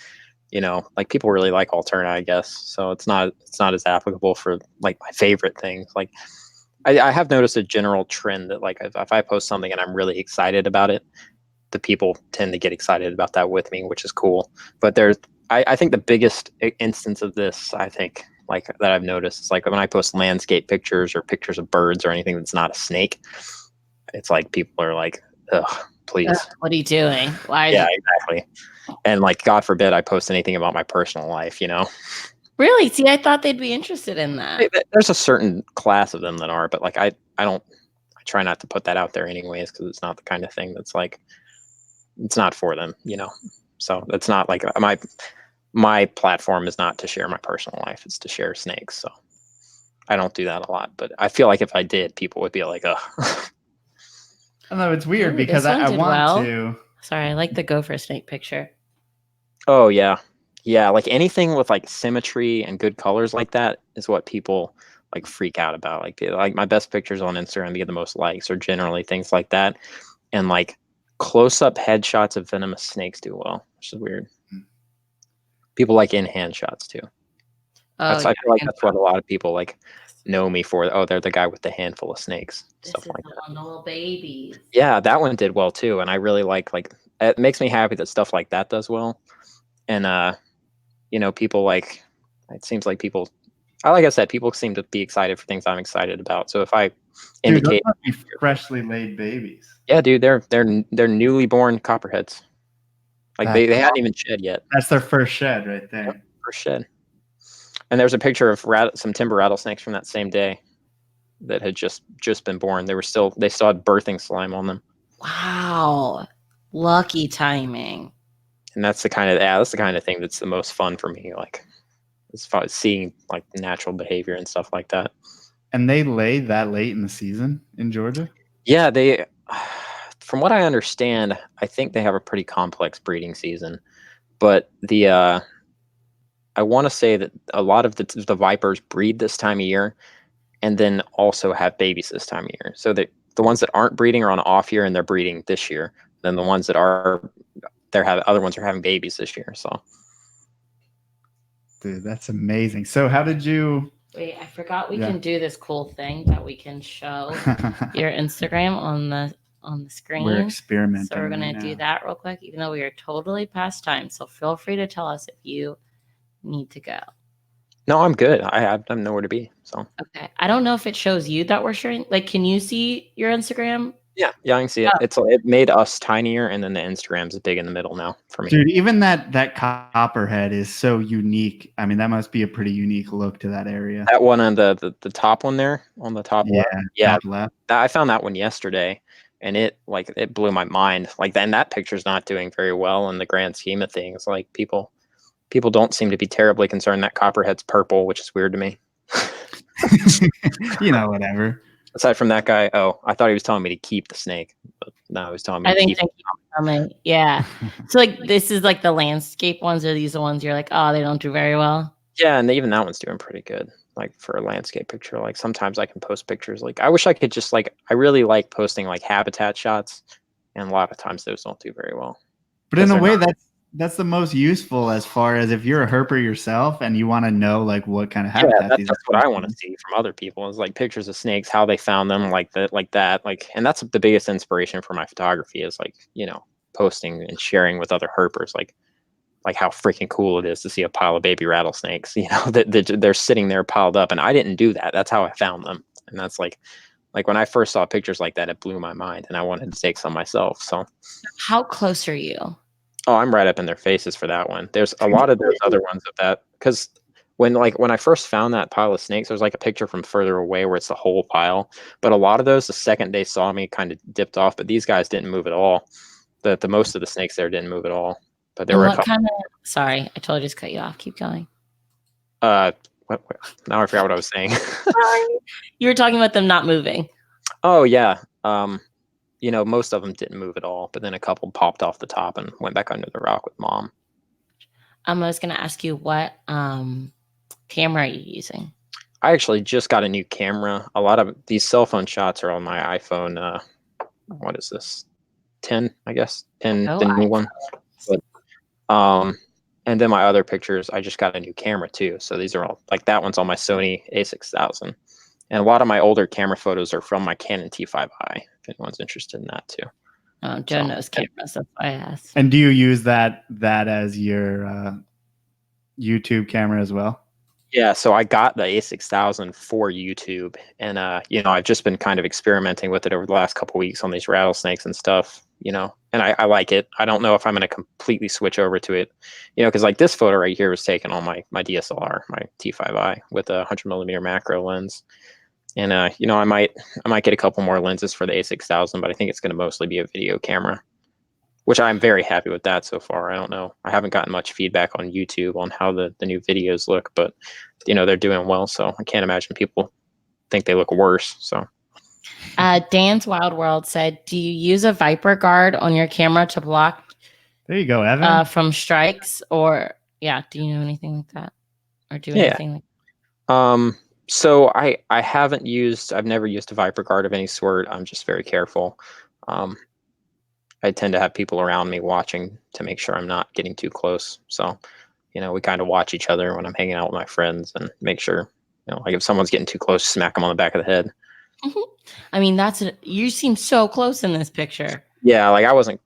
you know, like people really like alterna, I guess, so it's not as applicable for like my favorite things. Like I have noticed a general trend that like if I post something and I'm really excited about it, the people tend to get excited about that with me, which is cool. But I think the biggest instance of this, I think, like that I've noticed is like when I post landscape pictures or pictures of birds or anything that's not a snake, it's like people are like, ugh, please. What are you doing? Why? Yeah, exactly. And like, God forbid I post anything about my personal life, you know? Really? See, I thought they'd be interested in that. There's a certain class of them that are, but like I try not to put that out there anyways, because it's not the kind of thing that's like, it's not for them, you know? So it's not like my platform is not to share my personal life, it's to share snakes. So I don't do that a lot, but I feel like if I did, people would be like, ugh. I know it's weird because I want to. Sorry, I like the gopher snake picture. Oh yeah. Yeah, like anything with like symmetry and good colors like that is what people like freak out about. Like my best pictures on Instagram get the most likes, or generally things like that. And like close-up headshots of venomous snakes do well, which is weird. People like in-hand shots too. I feel like that's what a lot of people like know me for. Oh, they're the guy with the handful of snakes. Stuff like that. The little babies. Yeah, that one did well too, and I really like it makes me happy that stuff like that does well. And you know, people like, it seems like people, like I said, people seem to be excited for things I'm excited about. So if I indicate, those must be freshly laid babies. Yeah, dude, they're newly born copperheads. Like they hadn't even shed yet. That's their first shed right there. Yep, first shed. And there's a picture of some timber rattlesnakes from that same day that had just been born. They still had birthing slime on them. Wow, lucky timing. And that's the kind of thing that's the most fun for me. Like as far as seeing like natural behavior and stuff like that. And they lay that late in the season in Georgia? Yeah, from what I understand, I think they have a pretty complex breeding season. But I want to say that a lot of the vipers breed this time of year, and then also have babies this time of year. So the ones that aren't breeding are on off year and they're breeding this year. Then the ones that are, other ones are having babies this year. So, dude, that's amazing. So how did you? Wait, I forgot we can do this cool thing that we can show your Instagram on the screen. We're experimenting. So we're gonna do that real quick, even though we are totally past time. So feel free to tell us if you need to go. No, I'm good. I have nowhere to be. So okay. I don't know if it shows you that we're sharing. Like, can you see your Instagram? Yeah, I can see it. It made us tinier, and then the Instagram's big in the middle now for me. Dude, even that copperhead is so unique. I mean, that must be a pretty unique look to that area. That one on the top one there on the top left. Yeah, left. I found that one yesterday, and it blew my mind. Like, then that picture's not doing very well in the grand scheme of things. Like people don't seem to be terribly concerned that copperhead's purple, which is weird to me. You know, whatever. Aside from that guy, I thought he was telling me to keep the snake, but no, he was telling me to keep it. Yeah. So like this is like the landscape ones, or these the ones you're like, oh, they don't do very well? Yeah, and even that one's doing pretty good. Like for a landscape picture, like sometimes I can post pictures. Like I wish I could just I really like posting like habitat shots, and a lot of times those don't do very well. But in a way, That's the most useful as far as if you're a herper yourself and you want to know like what kind of habitat that's these what I are want to see from other people is like pictures of snakes, how they found them, like that. Like, and that's the biggest inspiration for my photography is like, posting and sharing with other herpers, like how freaking cool it is to see a pile of baby rattlesnakes, that they're sitting there piled up. And I didn't do that. That's how I found them. And that's like when I first saw pictures like that, it blew my mind and I wanted to take some myself. So How close are you? oh, I'm right up in their faces for that one. There's a lot of those other ones of that because when I first found that pile of snakes, there's like a picture from further away where it's the whole pile. But a lot of those, the second they saw me, kind of dipped off. But these guys didn't move at all. The most of the snakes there didn't move at all. But there And were a what couple. kind of? Sorry, I totally just cut you off. Keep going. What, now I forgot what I was saying. Sorry. You were talking about them not moving. Oh yeah. Most of them didn't move at all, but then a couple popped off the top and went back under the rock with mom. I was going to ask you what camera are you using? I actually just got a new camera. A lot of these cell phone shots are on my iPhone. What is this? 10, I guess. 10, the new one. But, and then my other pictures, I just got a new camera too. So these are all like that one's on my Sony A6000. And a lot of my older camera photos are from my Canon T5i, if anyone's interested in that too. Oh, Joe knows cameras. That's why I asked. And do you use that as your YouTube camera as well? Yeah, so I got the A6000 for YouTube, and I've just been kind of experimenting with it over the last couple of weeks on these rattlesnakes and stuff, and I like it. I don't know if I'm going to completely switch over to it, because like this photo right here was taken on my DSLR, my T5i with a 100mm macro lens, and I might get a couple more lenses for the A6000, but I think it's going to mostly be a video camera, which I'm very happy with that so far. I don't know. I haven't gotten much feedback on YouTube on how the new videos look, but they're doing well. So I can't imagine people think they look worse. So Dan's Wild World said, do you use a Viper guard on your camera to block There you go, Evan. from strikes? Or do you know anything like that? Or do anything like that? So I've never used a Viper guard of any sort. I'm just very careful. I tend to have people around me watching to make sure I'm not getting too close. So, we kind of watch each other when I'm hanging out with my friends and make sure, like if someone's getting too close, smack them on the back of the head. I mean, you seem so close in this picture. Yeah, like I wasn't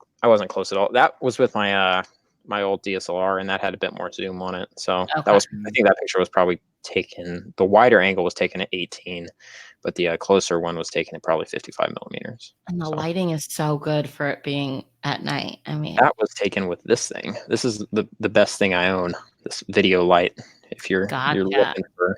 close at all. That was with my my old DSLR, and that had a bit more zoom on it. So I think that picture was probably taken. The wider angle was taken at 18. But the closer one was taken at probably 55mm. And the lighting is so good for it being at night. I mean, that was taken with this thing. This is the best thing I own. This video light. If you're looking for.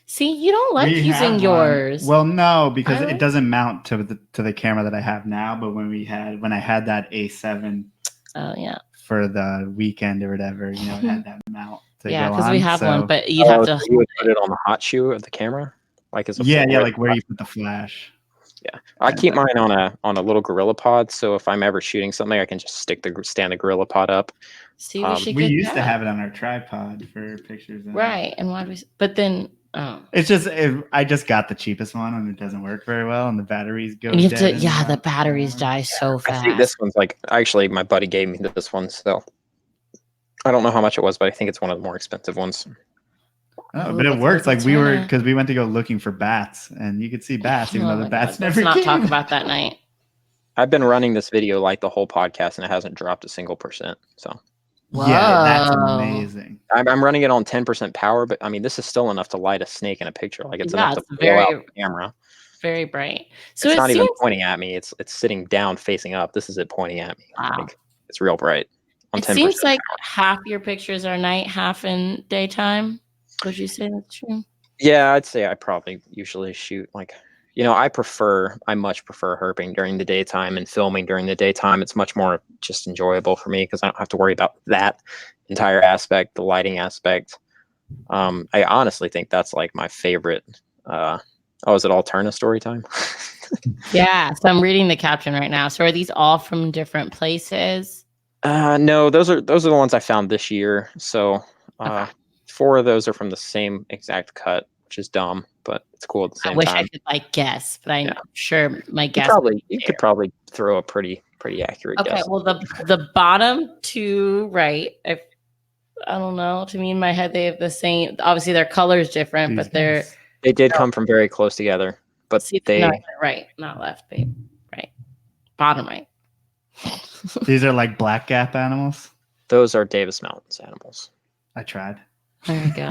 See, you don't like using yours. Well, no, because it doesn't mount to the camera that I have now. But when I had that A7. Oh yeah. For the weekend or whatever, it had that mount. Because we have one, but you'd have to. You would put it on the hot shoe of the camera. Like as a like where you put the flash. Yeah, I keep mine on a little Gorilla Pod, so if I'm ever shooting something, I can just stand the Gorilla Pod up. See, we used to have it on our tripod for pictures. Right, and why do we? But then, it's just I just got the cheapest one, and it doesn't work very well, and the batteries go. And you have to, the batteries die so fast. I think this one's actually my buddy gave me this one, so I don't know how much it was, but I think it's one of the more expensive ones. Oh, but it works. Like we went to go looking for bats, and you could see bats, even though the bats never came. Let's not talk about that night. I've been running this video light the whole podcast, and it hasn't dropped a single %. So, yeah, that's amazing. I'm running it on 10% power, but I mean, this is still enough to light a snake in a picture. Like it's enough to blow out the camera. Very bright. So it's not even pointing at me. It's sitting down, facing up. This is it pointing at me. Wow. Like, it's real bright. It seems like half your pictures are night, half in daytime. Would you say that's true? Yeah, I'd say I probably usually shoot I much prefer herping during the daytime and filming during the daytime. It's much more just enjoyable for me because I don't have to worry about that entire aspect, the lighting aspect. I honestly think that's like my favorite. Is it alterna story time? Yeah, so I'm reading the caption right now. So are these all from different places? No, those are the ones I found this year. So 4 of those are from the same exact cut, which is dumb. but it's cool at the I same wish time. I could like guess, but I'm Yeah. sure my You guess. could probably throw a pretty accurate Okay, guess. well the bottom two, right? If I don't know, to me in my head they have the same. Obviously, their color is different, These but they're guys. They did come from very close together, but see, they no, right, not left, babe. Right, bottom right. These are like black gap animals. those are Davis Mountains animals. I tried. There you go.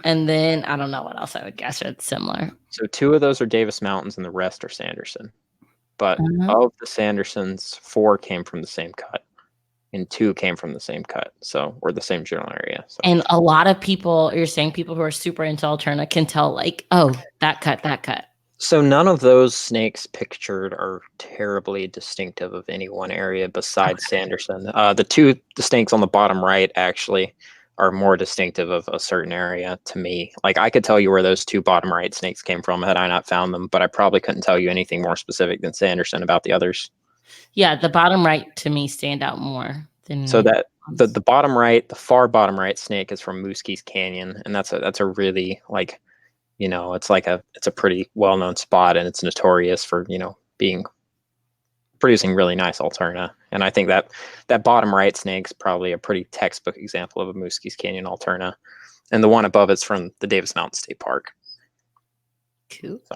And then I don't know what else I would guess. It's similar. So 2 of those are Davis Mountains, and the rest are Sanderson. But of the Sandersons, 4 came from the same cut, and 2 came from the same cut, or the same general area. So. And a lot of people, you're saying people who are super into alterna can tell, like, oh, that cut. So none of those snakes pictured are terribly distinctive of any one area besides Sanderson. The snakes on the bottom right actually are more distinctive of a certain area to me. Like I could tell you where those 2 bottom right snakes came from had I not found them, but I probably couldn't tell you anything more specific than Sanderson about the others. Yeah, the bottom right to me stand out more than. So that the bottom right, the far bottom right snake is from Mooskie's Canyon, and that's a really like, it's a pretty well known spot, and it's notorious for producing really nice alterna. And I think that bottom right snake's probably a pretty textbook example of a Mooskie's Canyon alterna, and the one above it's from the Davis Mountain State Park. Cool. So,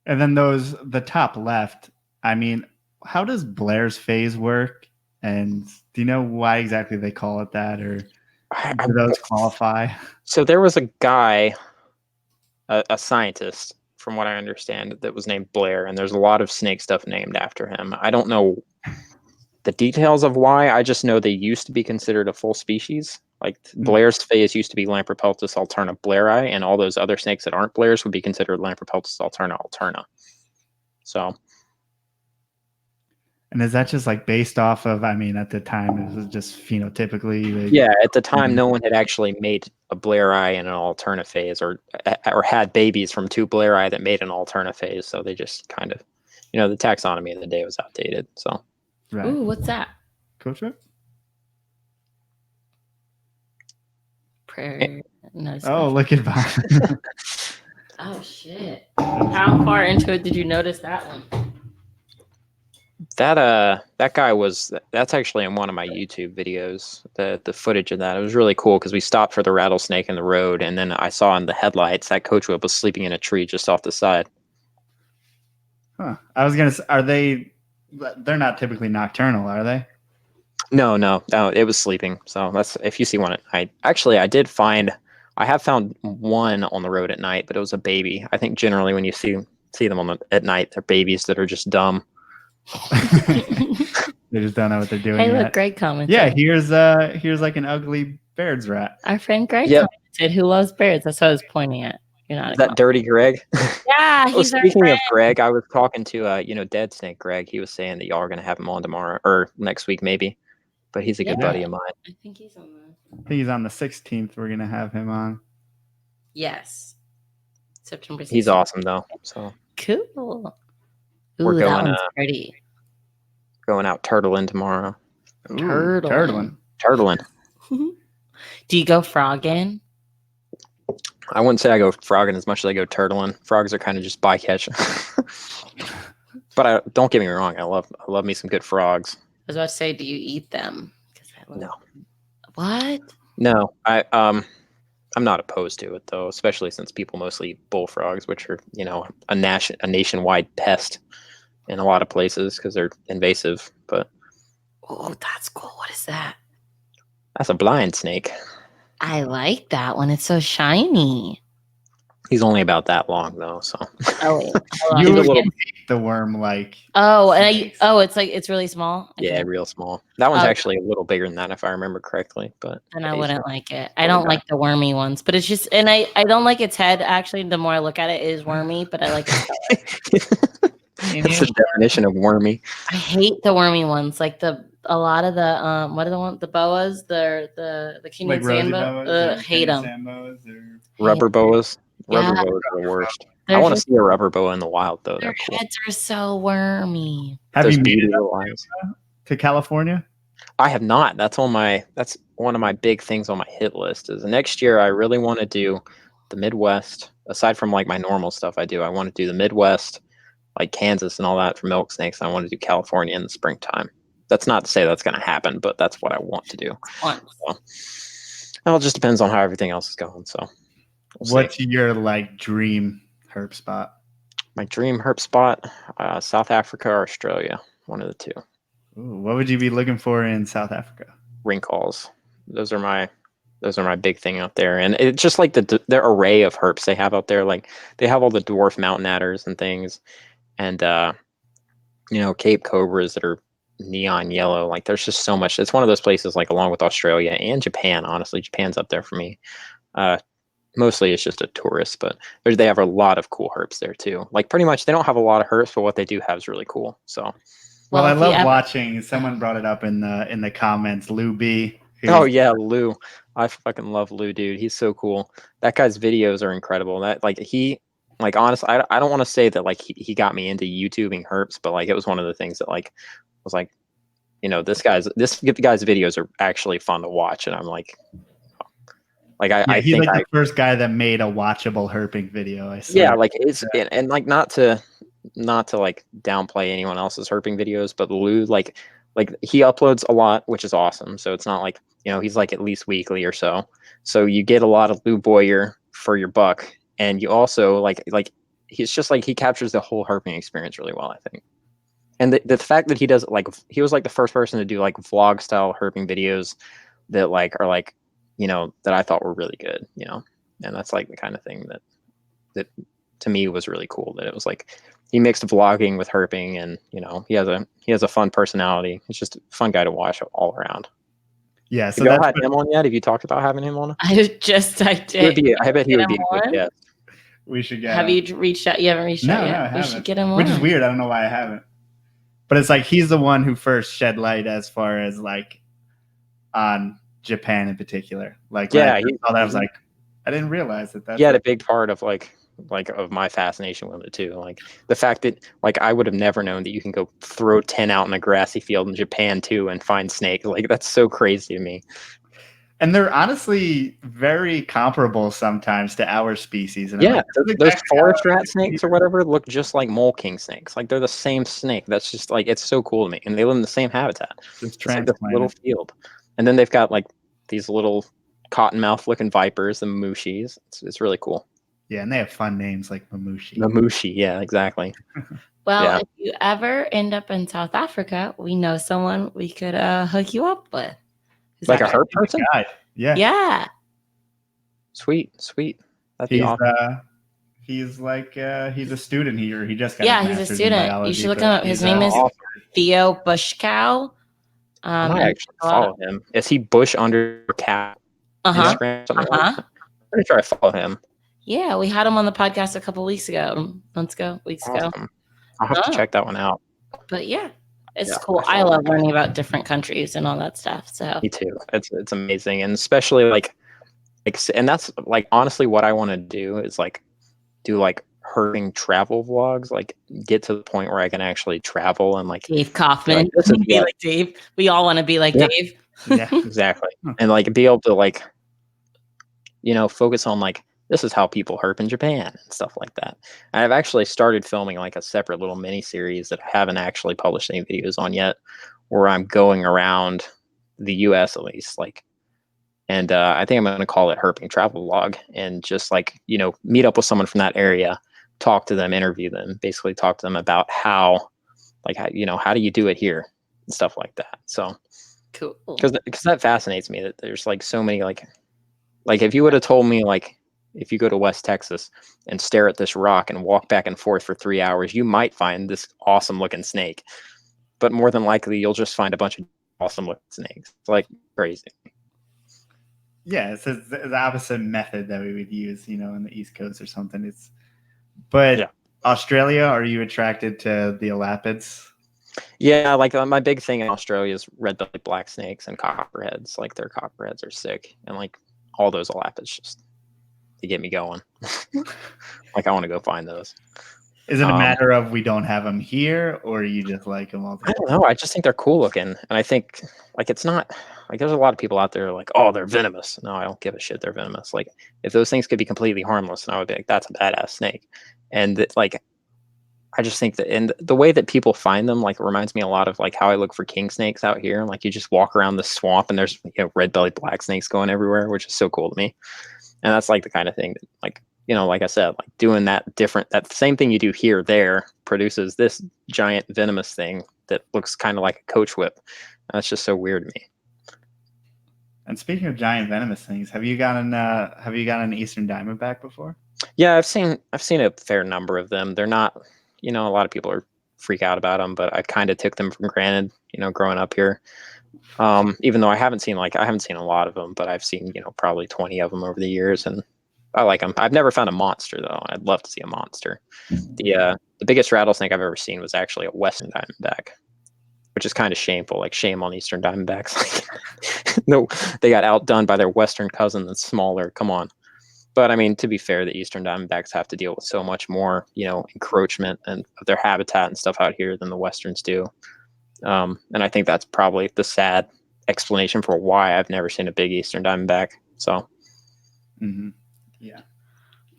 and then the top left. I mean, how does Blair's phase work? And do you know why exactly they call it that, or do those qualify? So there was a guy, a scientist, from what I understand, that was named Blair, and there's a lot of snake stuff named after him. I don't know the details of why. I just know they used to be considered a full species. Like Blair's phase used to be Lamprepeltis alterna blairii, and all those other snakes that aren't Blair's would be considered Lamprepeltis alterna. So. And is that just like based off of, I mean, at the time it was just phenotypically? Yeah, at the time no one had actually made a blairii in an alterna phase or had babies from 2 blairii that made an alterna phase. So they just kind of, the taxonomy of the day was outdated. So. Right. Ooh, what's that? Coach Rip? Prayer. No, oh, look at that. Oh, shit. How far into it did you notice that one? That guy that's actually in one of my YouTube videos, the footage of that. It was really cool because we stopped for the rattlesnake in the road, and then I saw in the headlights that coach whip was sleeping in a tree just off the side. Huh. I was gonna say, they're not typically nocturnal, are they? No, it was sleeping. So that's, if you see one at night. Actually, I have found one on the road at night, but it was a baby. I think generally when you see them at night, they're babies that are just dumb. They just don't know what they're doing. Hey, look, Greg commented. Yeah, here's like an ugly Baird's rat. Our friend Greg commented, who loves Bairds. That's what I was pointing at. You're not. Is that dirty Greg? Yeah, he's speaking of Greg, I was talking to Dead Snake Greg. He was saying that y'all are gonna have him on tomorrow or next week maybe. But he's a good buddy of mine. I think he's on the 16th. We're gonna have him on. Yes. September 16th. He's awesome though. So cool. Ooh, we're going that one's pretty. Going out turtling tomorrow. Turtling. Do you go frogging? I wouldn't say I go frogging as much as I go turtling. Frogs are kind of just bycatch. But don't get me wrong, I love me some good frogs. I was about to say, do you eat them? No. What? No, I'm not opposed to it though, especially since people mostly eat bullfrogs, which are a nationwide pest in a lot of places because they're invasive. But oh, that's cool. What is that? That's a blind snake. I like that one. It's so shiny. He's only about that long though, so. Oh, wait. You would eat the worm like. Oh, and it's really small. Yeah, real small. That one's actually a little bigger than that, if I remember correctly. But then I wouldn't like it. I don't like the wormy ones, but it's just, and I don't like its head. Actually, the more I look at it, it is wormy, but I like its color. That's the definition of wormy. I hate the wormy ones, like a lot of the what are the ones, the boas, the Kenyan sand boas. Hate them. Rubber boas. Rubber boas are the worst. I want to see a rubber boa in the wild though. Their heads are so wormy. Have Those you made it eyes. To California? I have not. That's one of my big things on my hit list. Is next year I really want to do the Midwest. Aside from like my normal stuff I do, I want to do the Midwest, like Kansas and all that for milk snakes. I want to do California in the springtime. That's not to say that's going to happen, but that's what I want to do. So, well, it just depends on how everything else is going. So, what's your like dream herp spot? My dream herp spot, South Africa or Australia, one of the two. Ooh, what would you be looking for in South Africa? Ring calls. Those are my big thing out there, and it's just like the array of herps they have out there. Like they have all the dwarf mountain adders and things, and Cape cobras that are neon yellow. Like there's just so much. It's one of those places, like along with Australia and Japan. Honestly, Japan's up there for me. Mostly it's just a tourist, but they have a lot of cool herps there too. Like pretty much they don't have a lot of herps, but what they do have is really cool. So, well I love watching. Someone brought it up in the comments. Lou B. Oh yeah, Lou. I fucking love Lou, dude. He's so cool. That guy's videos are incredible. That honestly, I don't want to say that like he got me into YouTubing herps, but like it was one of the things that like was like, this guy's videos are actually fun to watch, and I'm like I he's think like the first guy that made a watchable herping video. I swear. Yeah, like it's and like not to like downplay anyone else's herping videos, but Lou like he uploads a lot, which is awesome. So it's not like he's like at least weekly or so. So you get a lot of Lou Boyer for your buck, and you also like he's just like he captures the whole herping experience really well, I think. And the fact that he does like he was like the first person to do like vlog style herping videos that like are like that I thought were really good, and that's like the kind of thing that to me was really cool, that it was like he mixed vlogging with herping, and he has a fun personality. He's just a fun guy to watch all around. Yeah. So have you had him on yet? Have you talked about having him on? I did. I bet he would be a good guest. We should get Have you reached out? You haven't reached out yet? No, I haven't. We should get him on. Which is weird. I don't know why I haven't. But it's like he's the one who first shed light as far as like on Japan in particular. Like I was like, I didn't realize that. He had a big part of like of my fascination with it too. Like the fact that like I would have never known that you can go throw 10 out in a grassy field in Japan too and find snake. Like that's so crazy to me. And they're honestly very comparable sometimes to our species. And yeah, those forest rat snakes or whatever look just like mole king snakes. Like they're the same snake. That's just like, it's so cool to me. And they live in the same habitat. It's like this little field. And then they've got like these little cottonmouth looking vipers, the mamushis. It's really cool. Yeah, and they have fun names like Mamushi. Mamushi, yeah, exactly. Well, if you ever end up in South Africa, we know someone we could hook you up with. Like a herp person? Yeah. Yeah. Sweet. That'd be awesome. He's like he's a student here. He just got he's a student. biology, you should look him up. His name is Theo Bushcow. I actually follow him. Is he Bush under cap? Instagram? Pretty sure I follow him. Yeah, we had him on the podcast a couple weeks ago. Weeks ago. I'll have to check that one out. But yeah, it's cool. I love learning about different countries and all that stuff. So me too. It's amazing, and especially like, and that's like honestly what I want to do is like do like herping travel vlogs. Like get to the point where I can actually travel and like Dave Kaufman. Be like Dave. We all want to be like Dave. Yeah, exactly. And like be able to like, focus on like, this is how people herp in Japan and stuff like that. And I've actually started filming like a separate little mini series that I haven't actually published any videos on yet, where I'm going around the US at least, like, and I think I'm going to call it Herping Travel Vlog, and just like, meet up with someone from that area, talk to them, interview them, basically talk to them about how do you do it here and stuff like that. So cool. Because that fascinates me, that there's like so many like if you would have told me like, if you go to West Texas and stare at this rock and walk back and forth for 3 hours, you might find this awesome looking snake, but more than likely you'll just find a bunch of awesome looking snakes. It's like crazy. Yeah, it's the opposite method that we would use, in the East Coast or something. Australia, are you attracted to the elapids? Yeah, like my big thing in Australia is red-bellied black snakes and copperheads. Like their copperheads are sick, and like all those elapids just to get me going. Like I want to go find those. Is it a matter of we don't have them here, or you just like them all? I don't know. I just think they're cool looking, and I think like it's not like there's a lot of people out there like, oh, they're venomous. No, I don't give a shit. They're venomous. Like if those things could be completely harmless, then I would be like, that's a badass snake. And like, I just think that, and the way that people find them, like, it reminds me a lot of like how I look for king snakes out here. Like you just walk around the swamp and there's red-bellied black snakes going everywhere, which is so cool to me. And that's like the kind of thing that, like, like I said, like doing that same thing you do here, there produces this giant venomous thing that looks kind of like a coach whip. And that's just so weird to me. And speaking of giant venomous things, have you gotten an Eastern Diamondback before? Yeah, I've seen a fair number of them. They're not, a lot of people freak out about them, but I kind of took them for granted, growing up here. Even though I haven't seen a lot of them, but I've seen, probably 20 of them over the years, and I like them. I've never found a monster though. I'd love to see a monster. The biggest rattlesnake I've ever seen was actually a Western Diamondback, which is kind of shameful. Like, shame on Eastern Diamondbacks. No, they got outdone by their Western cousin that's smaller. Come on. But I mean, to be fair, the Eastern Diamondbacks have to deal with so much more, encroachment and of their habitat and stuff out here than the Westerns do. And I think that's probably the sad explanation for why I've never seen a big Eastern Diamondback. So, yeah.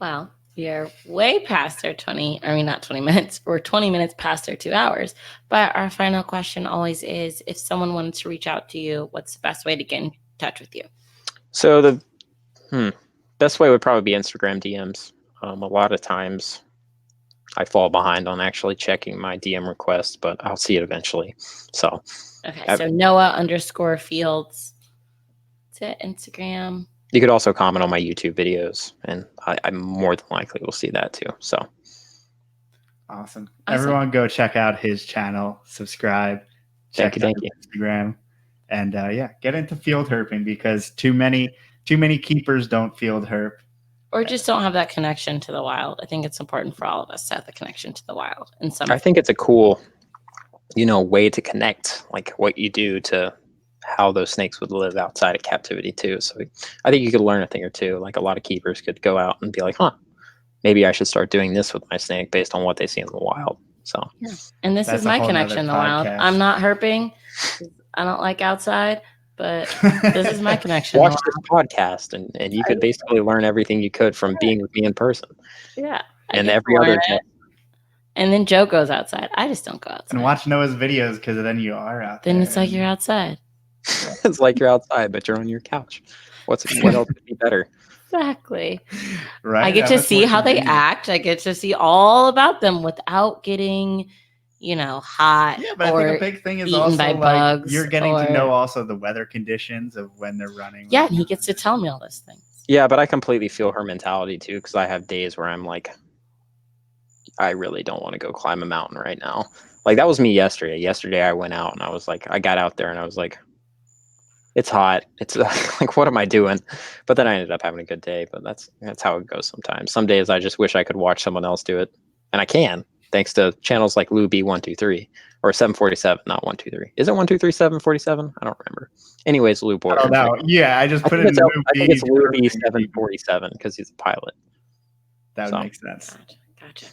Wow, we are way past our 20 minutes. We're 20 minutes past our 2 hours. But our final question always is, if someone wanted to reach out to you, what's the best way to get in touch with you? So the best way would probably be Instagram DMs. A lot of times I fall behind on actually checking my DM requests, but I'll see it eventually. So, okay. So Noah_Fields. That's it. Instagram. You could also comment on my YouTube videos, and I more than likely will see that too. So awesome. Everyone go check out his channel, subscribe, thank you. Instagram, and get into field herping, because too many keepers don't field herp. Or just don't have that connection to the wild. I think it's important for all of us to have the connection to the wild. I think it's a cool, way to connect, like what you do to how those snakes would live outside of captivity too. So I think you could learn a thing or two. Like, a lot of keepers could go out and be like, maybe I should start doing this with my snake based on what they see in the wild. So, yeah. And this is my connection to the wild. I'm not herping. I don't like outside, but this is my connection. Watch this podcast, and you could basically learn everything you could from being with me in person. Yeah. And every other day. And then Joe goes outside. I just don't go outside. And watch Noah's videos, because then you are out there. Then it's like you're outside. It's like you're outside, but you're on your couch. What else could be better? Exactly. Right. I get to see how they act. I get to see all about them without getting, hot. Yeah, but or I think a big thing is eaten also by like bugs, you're getting to know also the weather conditions of when they're running. Yeah, and he gets to tell me all those things. Yeah, but I completely feel her mentality too, because I have days where I'm like, I really don't want to go climb a mountain right now. Like, that was me yesterday. Yesterday I went out and I was like, I got out there and I was like, it's hot. It's like, what am I doing? But then I ended up having a good day. But that's how it goes sometimes. Some days I just wish I could watch someone else do it, and I can, thanks to channels like Lou B123 or 747, not 123. Is it 123 747? I don't remember. Anyways, Lou Boyer. Oh no, yeah, I just put I it in. I think it's Lou B 747 because he's a pilot. That would make sense. Gotcha.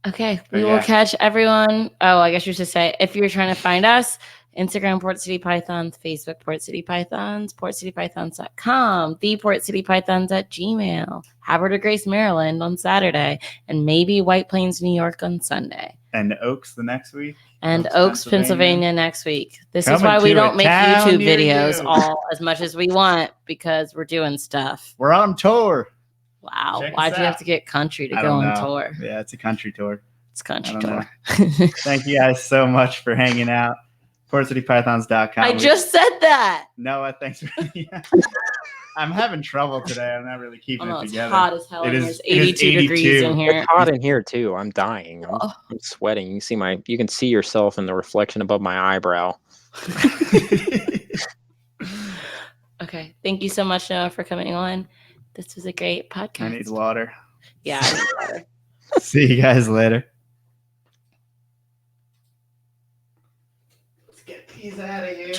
Okay, we will catch everyone. Oh, I guess you should say, if you're trying to find us, Instagram, Port City Pythons, Facebook, Port City Pythons, portcitypythons.com, theportcitypythons@gmail, Havre de Grace, Maryland on Saturday, and maybe White Plains, New York on Sunday. And Oaks the next week. And Oaks, Pennsylvania next week. This is why we don't make YouTube videos all as much as we want, because we're doing stuff. We're on tour. Wow. Why'd you have to get country to go on tour? Yeah, it's a country tour. It's country tour. Thank you guys so much for hanging out. PortCityPythons.com. I just said that. Noah, thanks for I'm having trouble today. I'm not really keeping it together. It's hot as hell. It's 82 degrees in here. It's hot in here too. I'm dying. I'm sweating. You can see yourself in the reflection above my eyebrow. Okay. Thank you so much, Noah, for coming on. This was a great podcast. I need water. Yeah, I need water. See you guys later. Let's get these out of here.